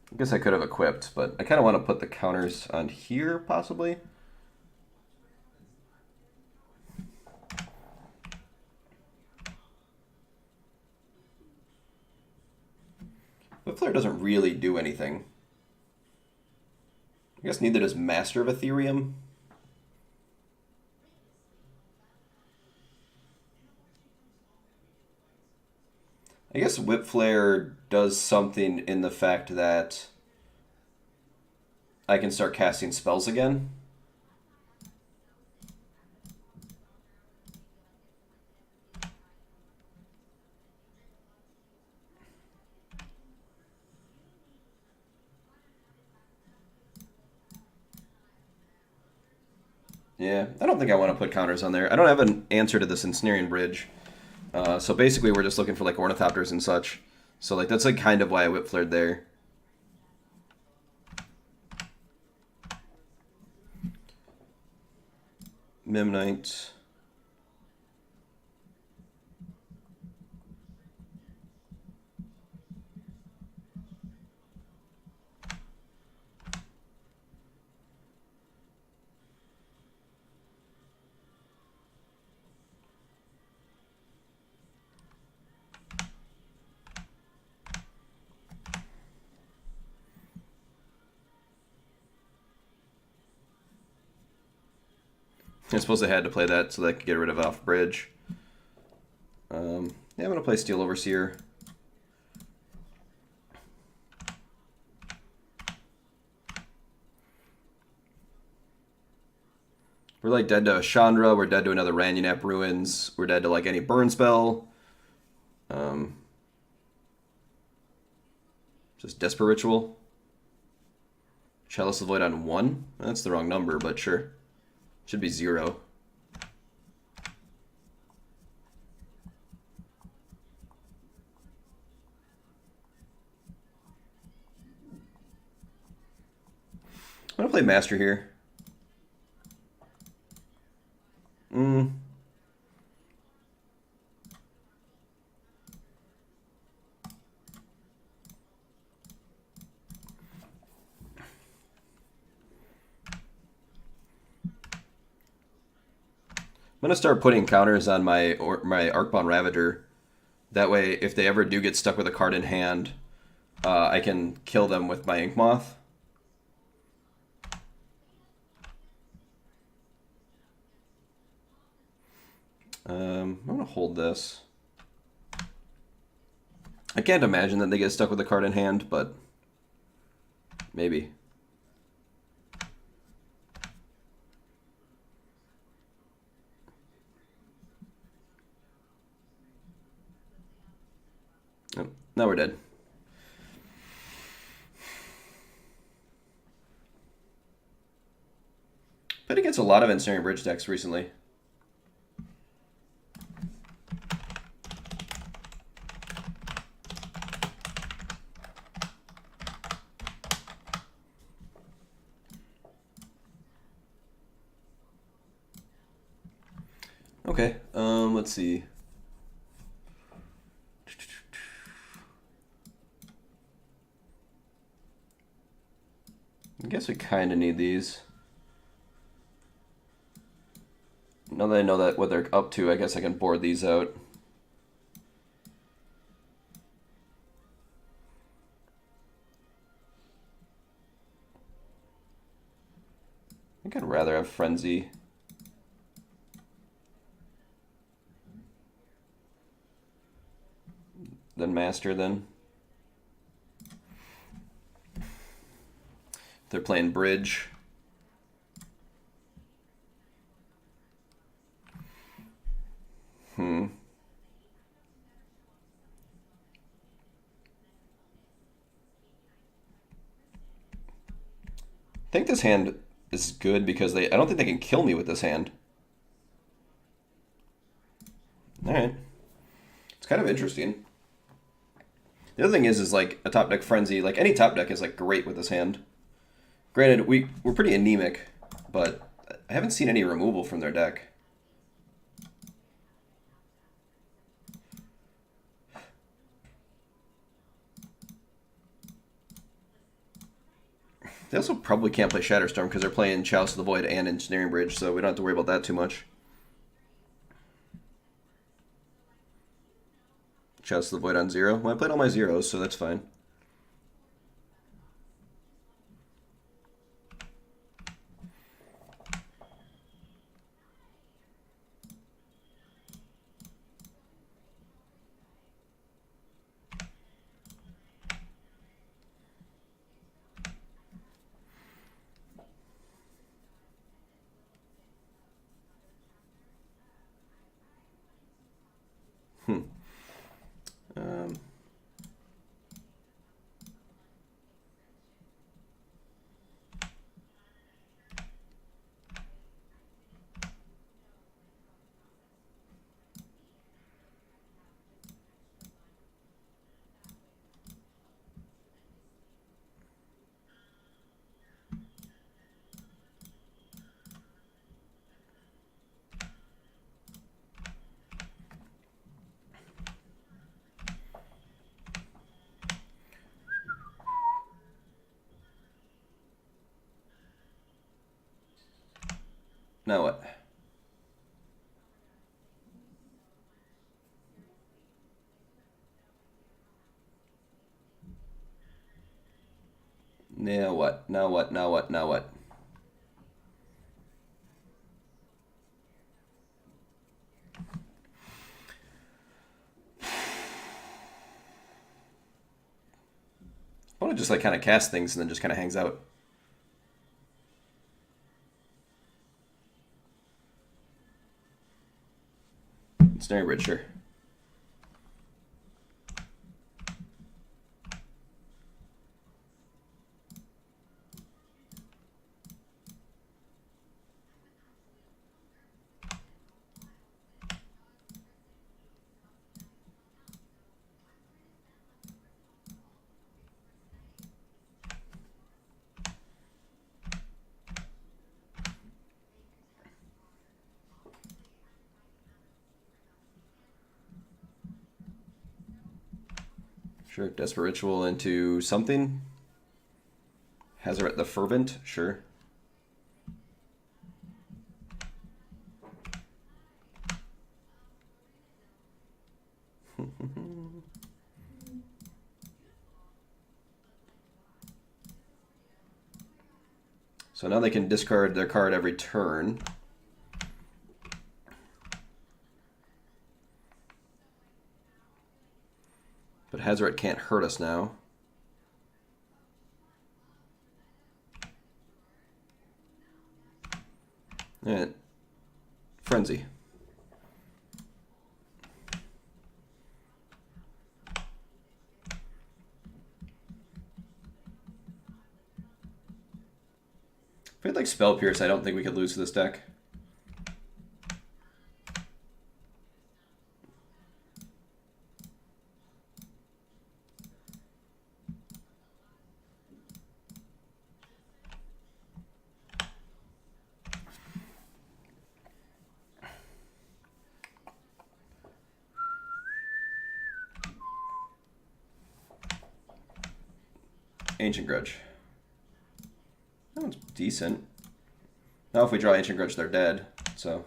I guess I could have equipped, but I kind of want to put the counters on here, possibly. Whip Flare doesn't really do anything. I guess neither does Master of Ethereum. I guess Whip Flare does something in the fact that I can start casting spells again. Yeah, I don't think I want to put counters on there. I don't have an answer to this Ensnaring Bridge. So basically we're just looking for like Ornithopters and such. So like that's like kind of why I Whip Flared there. Memnite. I suppose I had to play that so that I could get rid of off bridge. Yeah, I'm going to play Steel Overseer. We're like dead to Chandra, we're dead to another Ranunap Ruins, we're dead to like any burn spell. Just Desperate Ritual. Chalice of Void on 1? That's the wrong number, but sure. Should be 0. I'm going to play Master here. I'm going to start putting counters on my Arcbound Ravager. That way, if they ever do get stuck with a card in hand, I can kill them with my Ink Moth. I'm going to hold this. I can't imagine that they get stuck with a card in hand, but maybe. Oh, now we're dead. Played against a lot of Ensnaring Bridge decks recently. Okay, let's see. I guess we kind of need these. Now that I know that what they're up to, I guess I can board these out. I think I'd rather have Frenzy. Than Master, then. They're playing Bridge. I think this hand is good because I don't think they can kill me with this hand. Alright. It's kind of interesting. The other thing is like a top deck Frenzy, like any top deck is like great with this hand. Granted, we're pretty anemic, but I haven't seen any removal from their deck. They also probably can't play Shatterstorm because they're playing Chalice of the Void and Engineering Bridge, so we don't have to worry about that too much. Chalice of the Void on 0. Well, I played all my zeros, so that's fine. Now what? Now what? Now what? Now what? Now what? I want to just like kind of cast things and then just kind of hangs out. Snare Bridge, sure. Sure, Desperate Ritual into something. Hazaret the Fervent, sure. So now they can discard their card every turn. But Hazaret can't hurt us now. And Frenzy. If we had like Spell Pierce, I don't think we could lose to this deck. Ancient Grudge. That one's decent. Now if we draw Ancient Grudge, they're dead, so...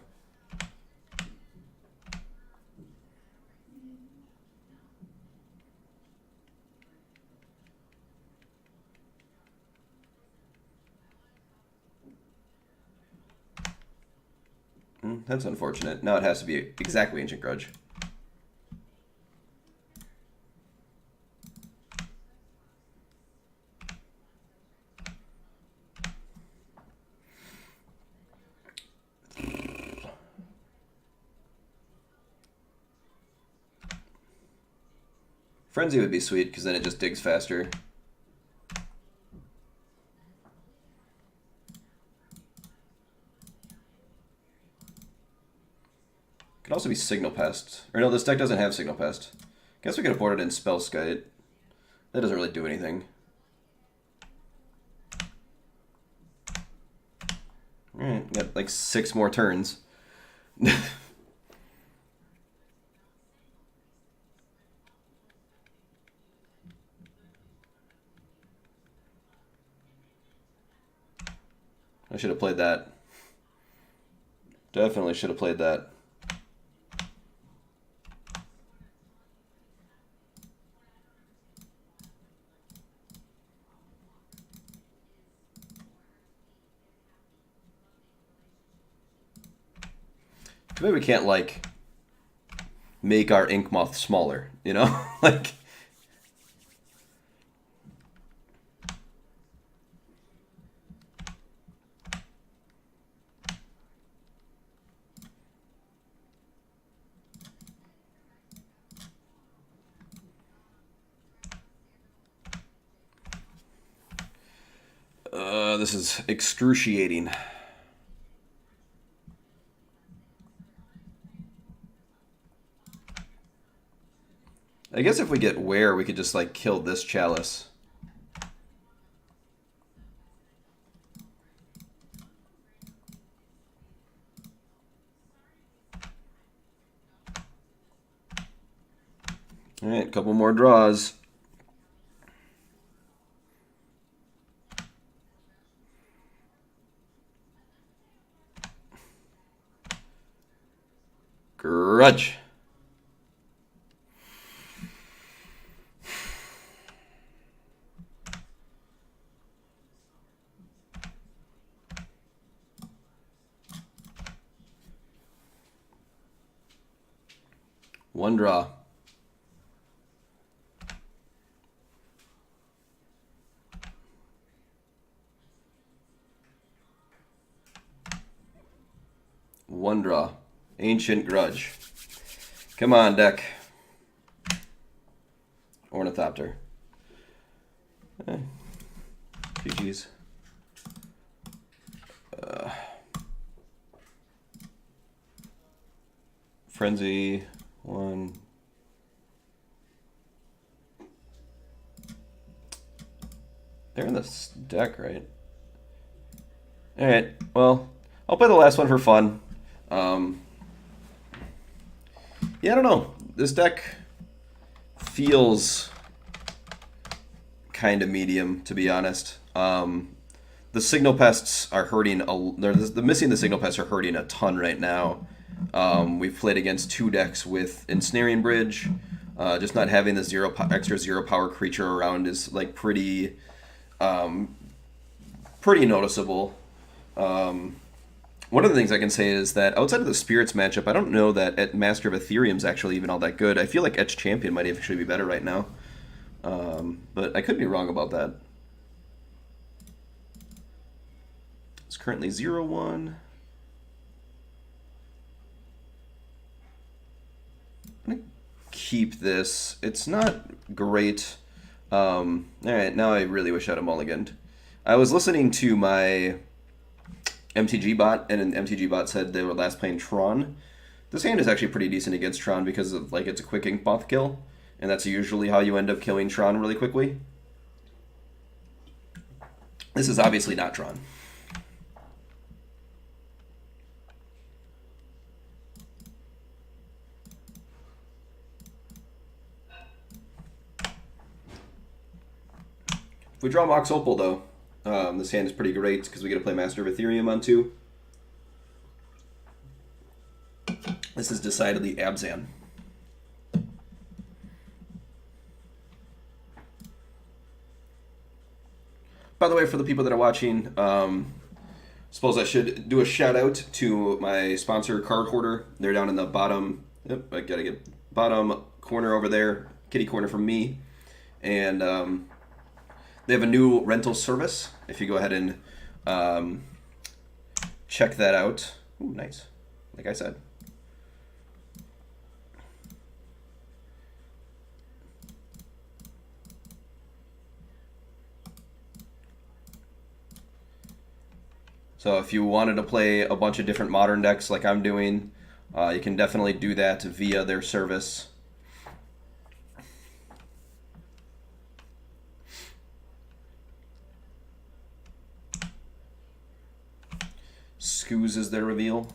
That's unfortunate. Now it has to be exactly Ancient Grudge. Frenzy would be sweet because then it just digs faster. Could also be Signal Pest. Or no, this deck doesn't have Signal Pest. Guess we could have boarded in Spell Skite. That doesn't really do anything. Alright, got like 6 more turns. I should have played that. Definitely should have played that. Maybe we can't, like, make our Ink Moth smaller, you know? Like... this is excruciating. I guess if we get Whir, we could just, like, kill this Chalice. Alright, a couple more draws. Grudge. One draw. One draw. Ancient Grudge. Come on, deck. Ornithopter. GG's. Frenzy. One. They're in this deck, right? Alright, well, I'll play the last one for fun. Yeah, I don't know. This deck feels kind of medium, to be honest. The Signal Pests are hurting. The missing the Signal Pests are hurting a ton right now. We've played against 2 decks with Ensnaring Bridge. Just not having the extra 0 power creature around is like pretty noticeable. One of the things I can say is that outside of the Spirits matchup, I don't know that Master of Ethereum's actually even all that good. I feel like Etched Champion might actually be better right now. But I could be wrong about that. It's currently 0-1. I'm going to keep this. It's not great. Alright, now I really wish I had a mulliganed. I was listening to my MTG bot, and an MTG bot said they were last playing Tron. This hand is actually pretty decent against Tron because of, like, it's a quick Ink Moth kill, and that's usually how you end up killing Tron really quickly. This is obviously not Tron. If we draw Mox Opal, though, this hand is pretty great because we get to play Master of Ethereum on 2. This is decidedly Abzan. By the way, for the people that are watching, suppose I should do a shout out to my sponsor, Card Hoarder. They're down in the bottom. Yep, I gotta get bottom corner over there, kitty corner from me, and they have a new rental service. If you go ahead and check that out. Ooh, nice. Like I said. So if you wanted to play a bunch of different modern decks like I'm doing, you can definitely do that via their service. Skoos is their reveal.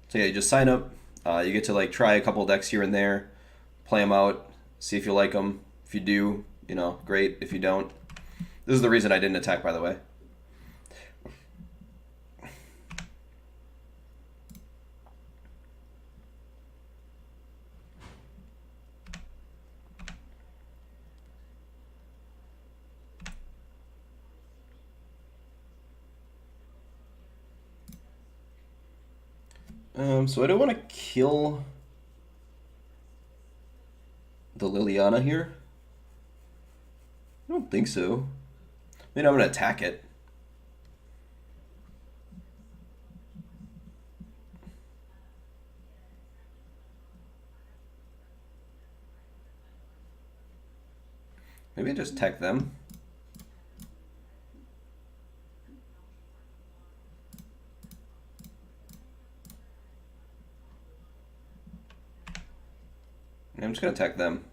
So yeah, you just sign up. You get to like try a couple decks here and there, play them out, see if you like them. If you do, you know, great. If you don't, this is the reason I didn't attack, by the way. So I don't want to kill the Liliana here. I don't think so. I mean, I'm going to attack it. Maybe just attack them. I'm just going to attack them.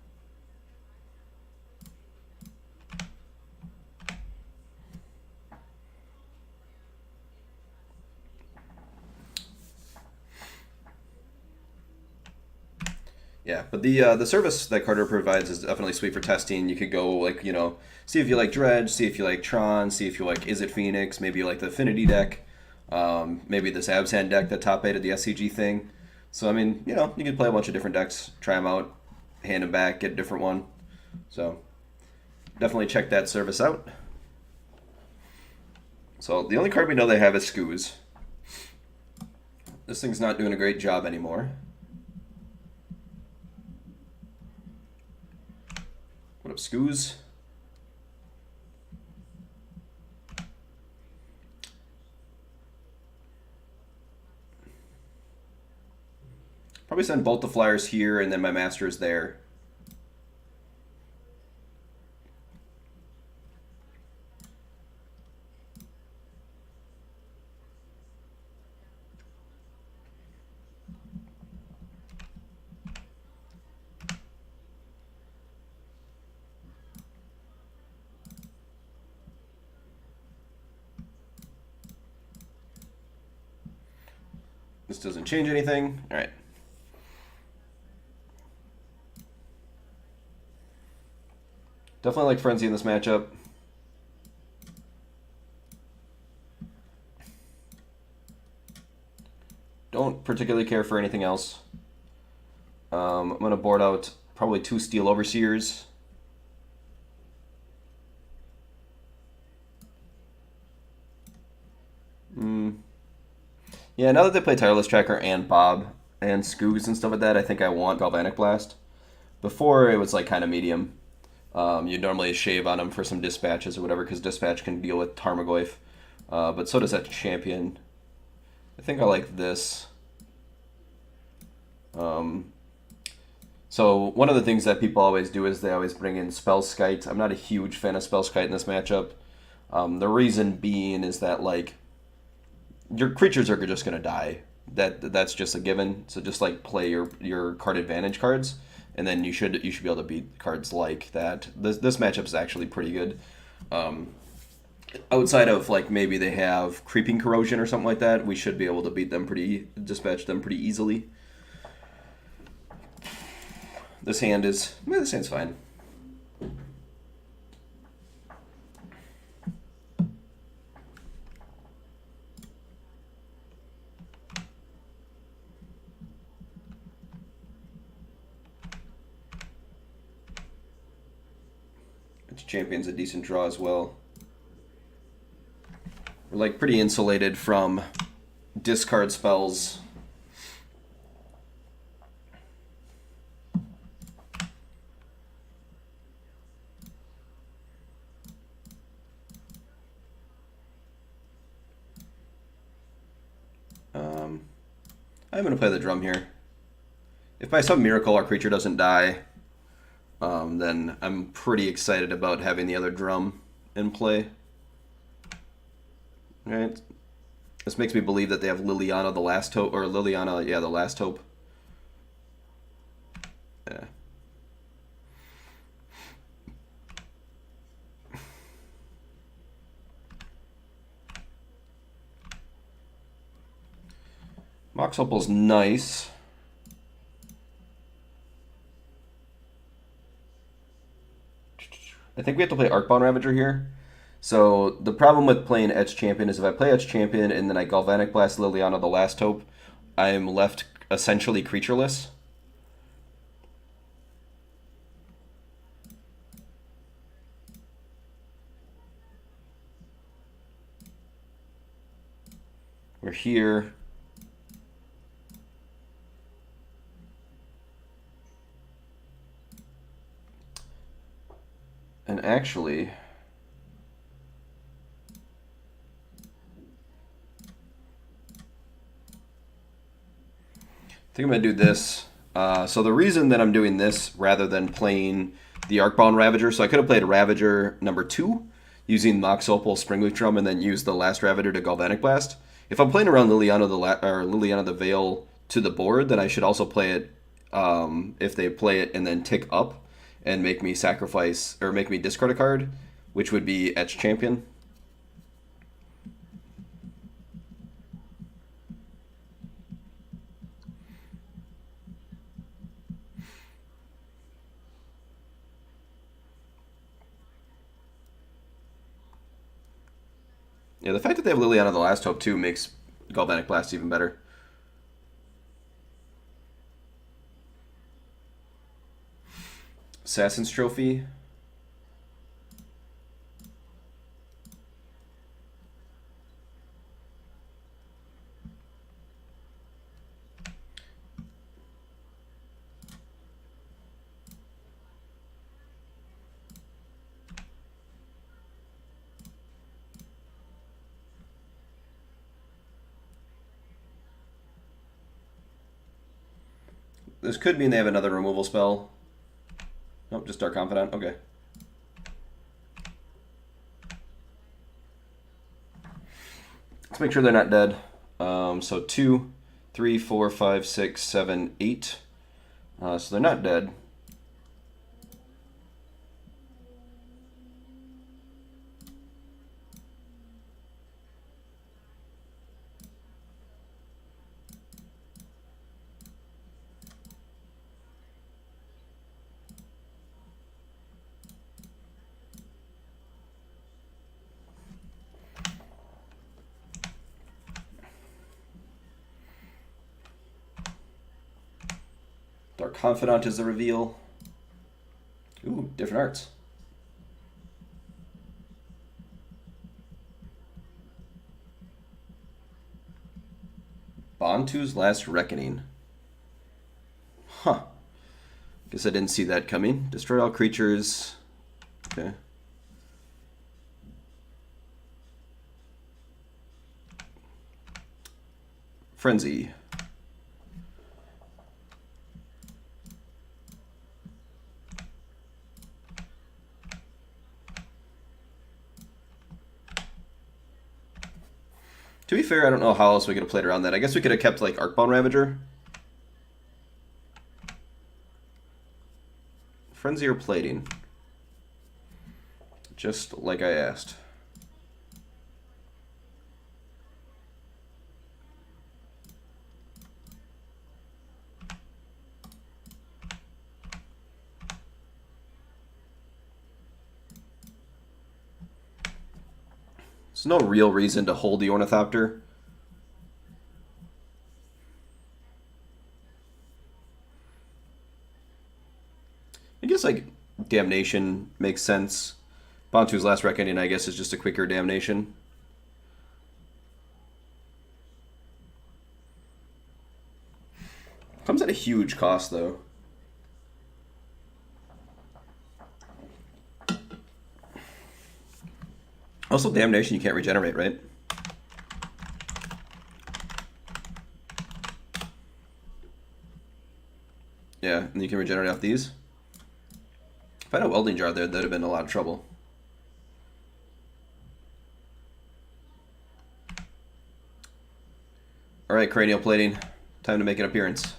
Yeah, but the service that Carter provides is definitely sweet for testing. You could go, like, you know, see if you like Dredge, see if you like Tron, see if you like Is It Phoenix, maybe you like the Affinity deck, maybe this Abzan deck that top 8 at the SCG thing. So, I mean, you know, you can play a bunch of different decks, try them out, hand them back, get a different one. So, definitely check that service out. So, the only card we know they have is Skoos. This thing's not doing a great job anymore. What up, Skoos? Probably send both the flyers here, and then my master is there. This doesn't change anything. All right. Definitely like Frenzy in this matchup. Don't particularly care for anything else. I'm going to board out probably 2 Steel Overseers. Yeah, now that they play Tireless Tracker and Bob and Skoos and stuff like that, I think I want Galvanic Blast. Before, it was like kind of medium. You'd normally shave on them for some dispatches or whatever, because dispatch can deal with Tarmogoyf. But so does that champion. I think I like this. So one of the things that people always do is they always bring in Spellskite. I'm not a huge fan of Spellskite in this matchup. The reason being is that, like, your creatures are just going to die. That's just a given. So just, like, play your card advantage cards, and then you should be able to beat cards like that. This matchup is actually pretty good. Outside of, like, maybe they have Creeping Corrosion or something like that, we should be able to dispatch them pretty easily. This hand's fine. Champion's a decent draw as well. We're like pretty insulated from discard spells. I'm going to play the drum here. If by some miracle our creature doesn't die, then I'm pretty excited about having the other drum in play. Right. This makes me believe that they have Liliana the Last Hope, or Liliana, yeah, the Last Hope. Yeah. Mox Opal's nice. I think we have to play Arcbound Ravager here. So the problem with playing Etch Champion is if I play Etch Champion and then I Galvanic Blast Liliana the Last Hope, I'm left essentially creatureless. We're here. And actually, I think I'm going to do this. So the reason that I'm doing this rather than playing the Arcbound Ravager, so I could have played Ravager number 2 using Mox Opal, Springleaf Drum, and then use the last Ravager to Galvanic Blast. If I'm playing around Liliana Liliana the Veil to the board, then I should also play it if they play it and then tick up and make me sacrifice or make me discard a card, which would be Etch Champion. Yeah, the fact that they have Liliana the Last Hope too makes Galvanic Blast even better. Assassin's Trophy. This could mean they have another removal spell. Nope, just Dark Confidant. Okay. Let's make sure they're not dead. So 2, 3, 4, 5, 6, 7, 8. So they're not dead. Dark Confidant is the reveal. Ooh, different arts. Bantu's Last Reckoning. Huh. Guess I didn't see that coming. Destroy all creatures. Okay. Frenzy. To be fair, I don't know how else we could have played around that. I guess we could have kept like Arcbound Ravager. Frenzy or Plating? Just like I asked. There's no real reason to hold the Ornithopter. I guess, like, Damnation makes sense. Bantu's Last Reckoning, I guess, is just a quicker Damnation. Comes at a huge cost, though. Also, Damnation you can't regenerate, right? Yeah, and you can regenerate off these. If I had a Welding Jar there, that'd have been a lot of trouble. Alright, Cranial Plating. Time to make an appearance.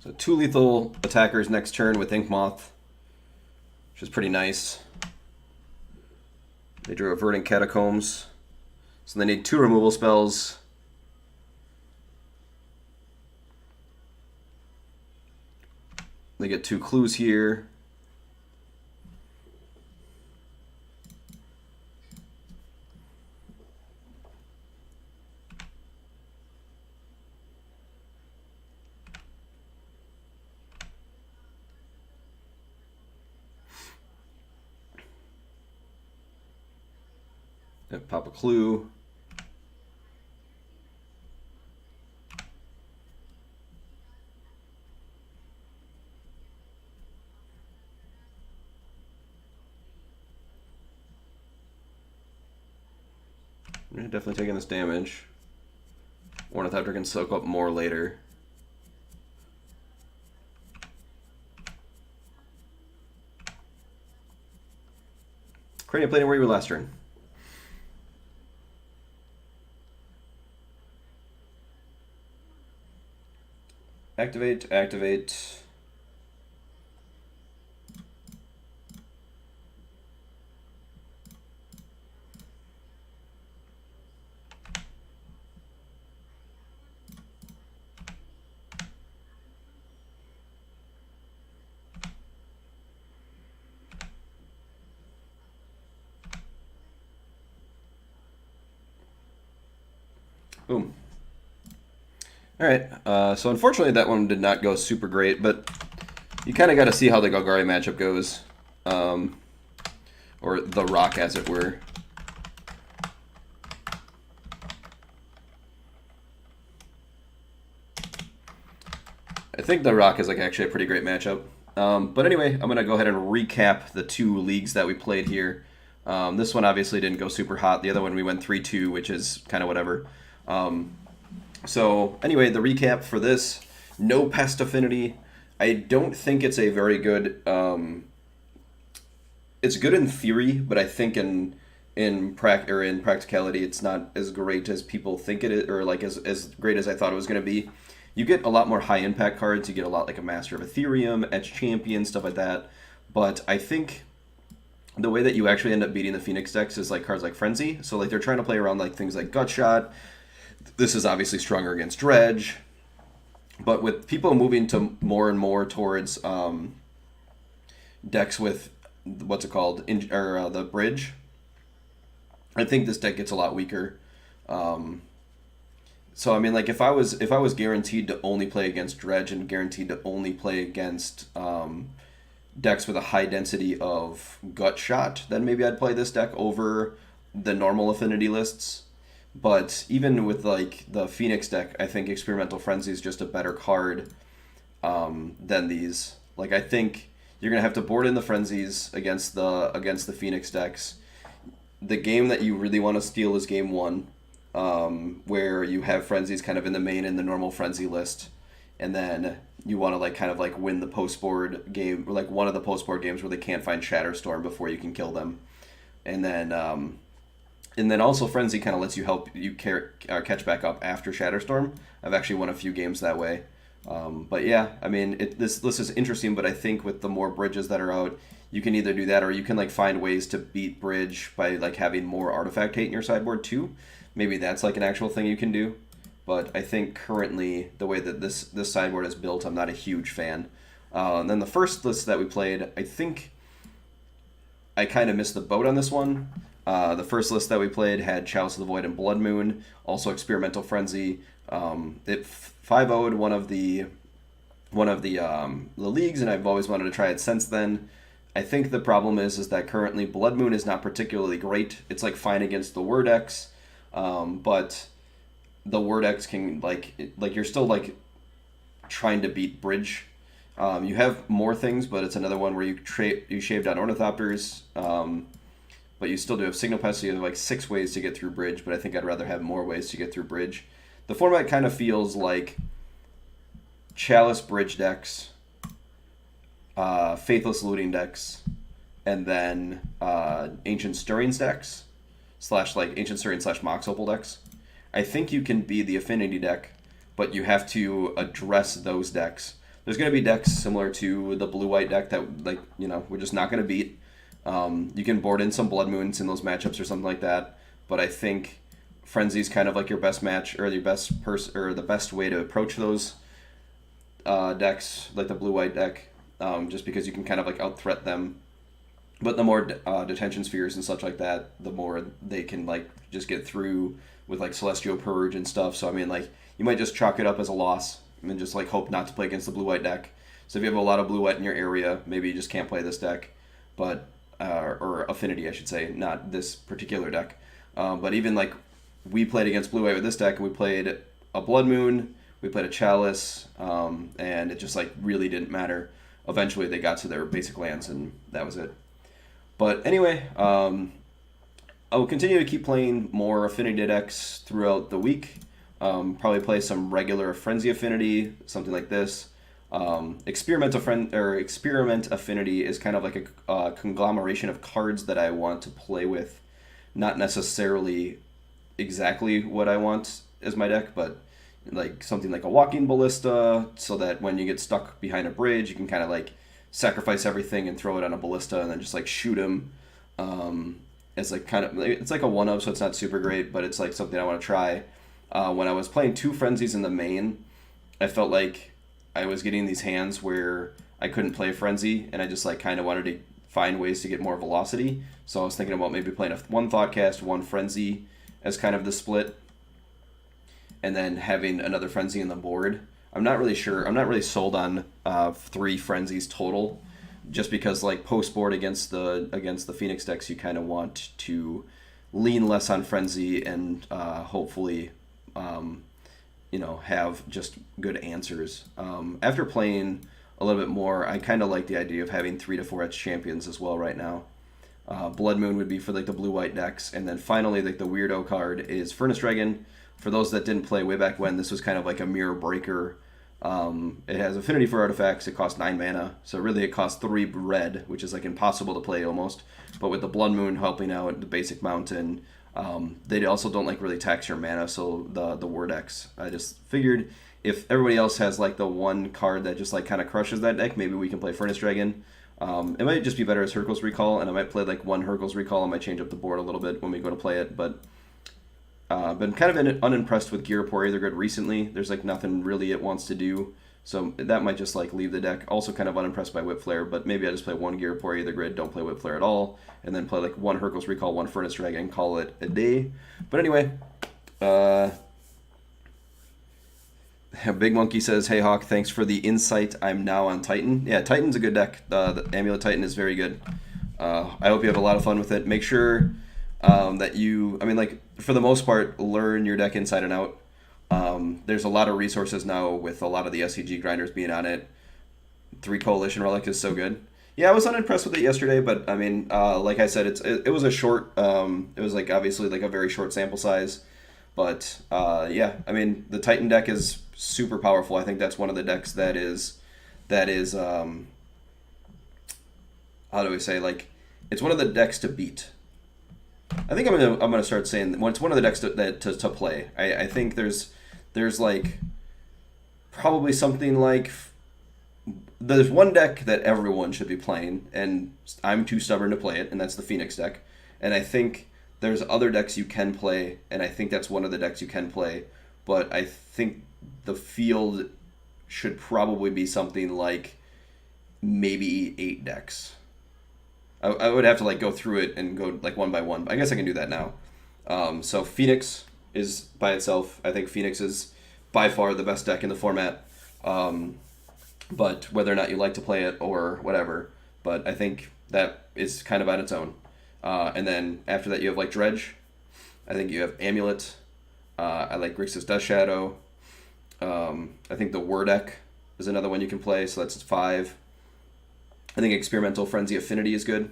So 2 lethal attackers next turn with Ink Moth, which is pretty nice. They drew Averting Catacombs. So they need 2 removal spells. They get 2 clues here. Pop a clue. You're definitely taking this damage. Ornithopter can soak up more later. Cranial Plating, where you were last turn. Activate, activate. Boom. Alright, so unfortunately that one did not go super great, but you kind of got to see how the Golgari matchup goes. Or the Rock, as it were. I think the Rock is like actually a pretty great matchup. But anyway, I'm going to go ahead and recap the 2 leagues that we played here. This one obviously didn't go super hot. The other one we went 3-2, which is kind of whatever. So anyway, the recap for this, no Pest Affinity. I don't think it's a very good, it's good in theory, but I think in practicality, it's not as great as people think it is, or like as great as I thought it was going to be. You get a lot more high impact cards. You get a lot like a Master of Ethereum, Etch Champion, stuff like that. But I think the way that you actually end up beating the Phoenix decks is like cards like Frenzy. So like they're trying to play around like things like Gutshot. This is obviously stronger against Dredge. But with people moving to more and more towards decks with, what's it called, the Bridge, I think this deck gets a lot weaker. So I mean, like if I was guaranteed to only play against Dredge and guaranteed to only play against decks with a high density of Gutshot, then maybe I'd play this deck over the normal affinity lists. But even with like the Phoenix deck, I think Experimental Frenzy is just a better card than these. Like I think you're gonna have to board in the Frenzies against the Phoenix decks. The game that you really want to steal is game 1, where you have Frenzies kind of in the main and the normal Frenzy list, and then you want to like kind of like win the post board game, or like one of the post board games where they can't find Shatterstorm before you can kill them. And then also Frenzy kind of lets you help you catch back up after Shatterstorm. I've actually won a few games that way. But yeah, I mean, this list is interesting, but I think with the more bridges that are out, you can either do that or you can like find ways to beat bridge by like having more artifact hate in your sideboard too. Maybe that's like an actual thing you can do. But I think currently the way that this sideboard is built, I'm not a huge fan. And then the first list that we played, I think I kind of missed the boat on this one. The first list that we played had Chalice of the Void and Blood Moon, also Experimental Frenzy. It 5-0'd one of the leagues, and I've always wanted to try it since then. I think the problem is that currently Blood Moon is not particularly great. It's like fine against the Whir decks, but the Whir decks can like you're still like trying to beat bridge. You have more things, but it's another one where you shave down Ornithopters. But you still do have Signal Pest, so you have like 6 ways to get through bridge, but I think I'd rather have more ways to get through bridge. The format kind of feels like Chalice bridge decks, Faithless Looting decks, and then Ancient Stirrings decks, / like Ancient Stirring / Mox Opal decks. I think you can be the Affinity deck, but you have to address those decks. There's going to be decks similar to the blue-white deck that, like, we're just not going to beat. You can board in some Blood Moons in those matchups or something like that, but I think Frenzy's kind of like your best match or your best or the best way to approach those decks, like the blue-white deck, just because you can kind of like out-threat them. But the more detention spheres and such like that, the more they can like just get through with like Celestial Purge and stuff. So I mean, like, you might just chalk it up as a loss and just like hope not to play against the blue-white deck. So if you have a lot of blue-white in your area, maybe you just can't play this deck, but or Affinity, I should say, not this particular deck. But even like we played against blue-white with this deck, and we played a Blood Moon, we played a Chalice, and it just like really didn't matter. Eventually, they got to their basic lands, and that was it. But anyway, I will continue to keep playing more Affinity decks throughout the week. Probably play some regular Frenzy Affinity, something like this. Experiment Affinity is kind of like a conglomeration of cards that I want to play with. Not necessarily exactly what I want as my deck, but like something like a Walking Ballista, so that when you get stuck behind a bridge, you can kind of like sacrifice everything and throw it on a ballista and then just like shoot him. It's like it's like a 1-up, so it's not super great, but it's like something I want to try. When I was playing 2 Frenzies in the main, I felt like I was getting these hands where I couldn't play Frenzy, and I just like kind of wanted to find ways to get more velocity. So I was thinking about maybe playing one Thoughtcast, 1 Frenzy as kind of the split, and then having another Frenzy in the board. I'm not really sure. I'm not really sold on 3 Frenzies total, just because like post board against the Phoenix decks, you kind of want to lean less on Frenzy and hopefully have just good answers. After playing a little bit more, I kind of like the idea of having 3 to 4 edge champions as well right now. Blood Moon would be for like the blue-white decks, and then finally like the weirdo card is Furnace Dragon. For those that didn't play way back when, this was kind of like a mirror breaker. It has affinity for artifacts. It costs 9 mana, so really it costs 3 red, which is like impossible to play almost. But with the Blood Moon helping out the basic mountain, they also don't like really tax your mana, so the Whir decks. I just figured if everybody else has like the one card that just like kind of crushes that deck, maybe we can play Furnace Dragon. It might just be better as Hurkyl's Recall, and I might play like 1 Hurkyl's Recall. I might change up the board a little bit when we go to play it, but been kind of unimpressed with Gear Pour Either Good recently. There's like nothing really it wants to do, so that might just like leave the deck. Also kind of unimpressed by Whip Flare, but maybe I just play 1 Gear Pour Either Grid, don't play Whip Flare at all, and then play like 1 Hurkyl's Recall, 1 Furnace Dragon, and call it a day. But anyway, Big Monkey says, "Hey Hawk, thanks for the insight. I'm now on Titan." Yeah, Titan's a good deck. The Amulet Titan is very good. I hope you have a lot of fun with it. Make sure that you, for the most part, learn your deck inside and out. There's a lot of resources now with a lot of the SCG grinders being on it. 3 Coalition Relic is so good. Yeah, I was unimpressed with it yesterday, but like I said, it was a short. It was like obviously like a very short sample size, but yeah, the Titan deck is super powerful. I think that's one of the decks that is how do we say, like, it's one of the decks to beat. I think I'm gonna start saying well, it's one of the decks to play. I think there's like probably something like there's one deck that everyone should be playing, and I'm too stubborn to play it, and that's the Phoenix deck. And I think there's other decks you can play, and I think that's one of the decks you can play. But I think the field should probably be something like maybe 8 decks. I would have to like go through it and go like one by one. I guess I can do that now. So Phoenix is by itself. I think Phoenix is by far the best deck in the format. But whether or not you like to play it or whatever, but I think that is kind of on its own. And then after that, you have like Dredge. I think you have Amulet. I like Grixis Dust Shadow. I think the Whir deck is another one you can play, so that's 5. I think Experimental Frenzy Affinity is good,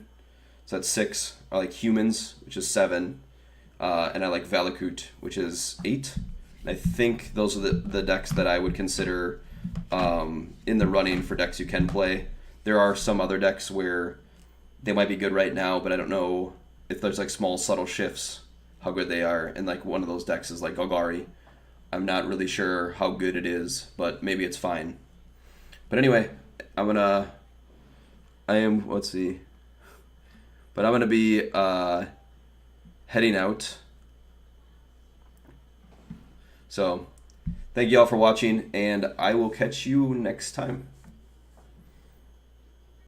so that's 6. I like Humans, which is 7. And I like Valakut, which is 8. And I think those are the decks that I would consider in the running for decks you can play. There are some other decks where they might be good right now, but I don't know if there's like small subtle shifts how good they are. And like one of those decks is like Golgari. I'm not really sure how good it is, but maybe it's fine. But anyway, let's see. But I'm gonna be heading out. So thank you all for watching, and I will catch you next time.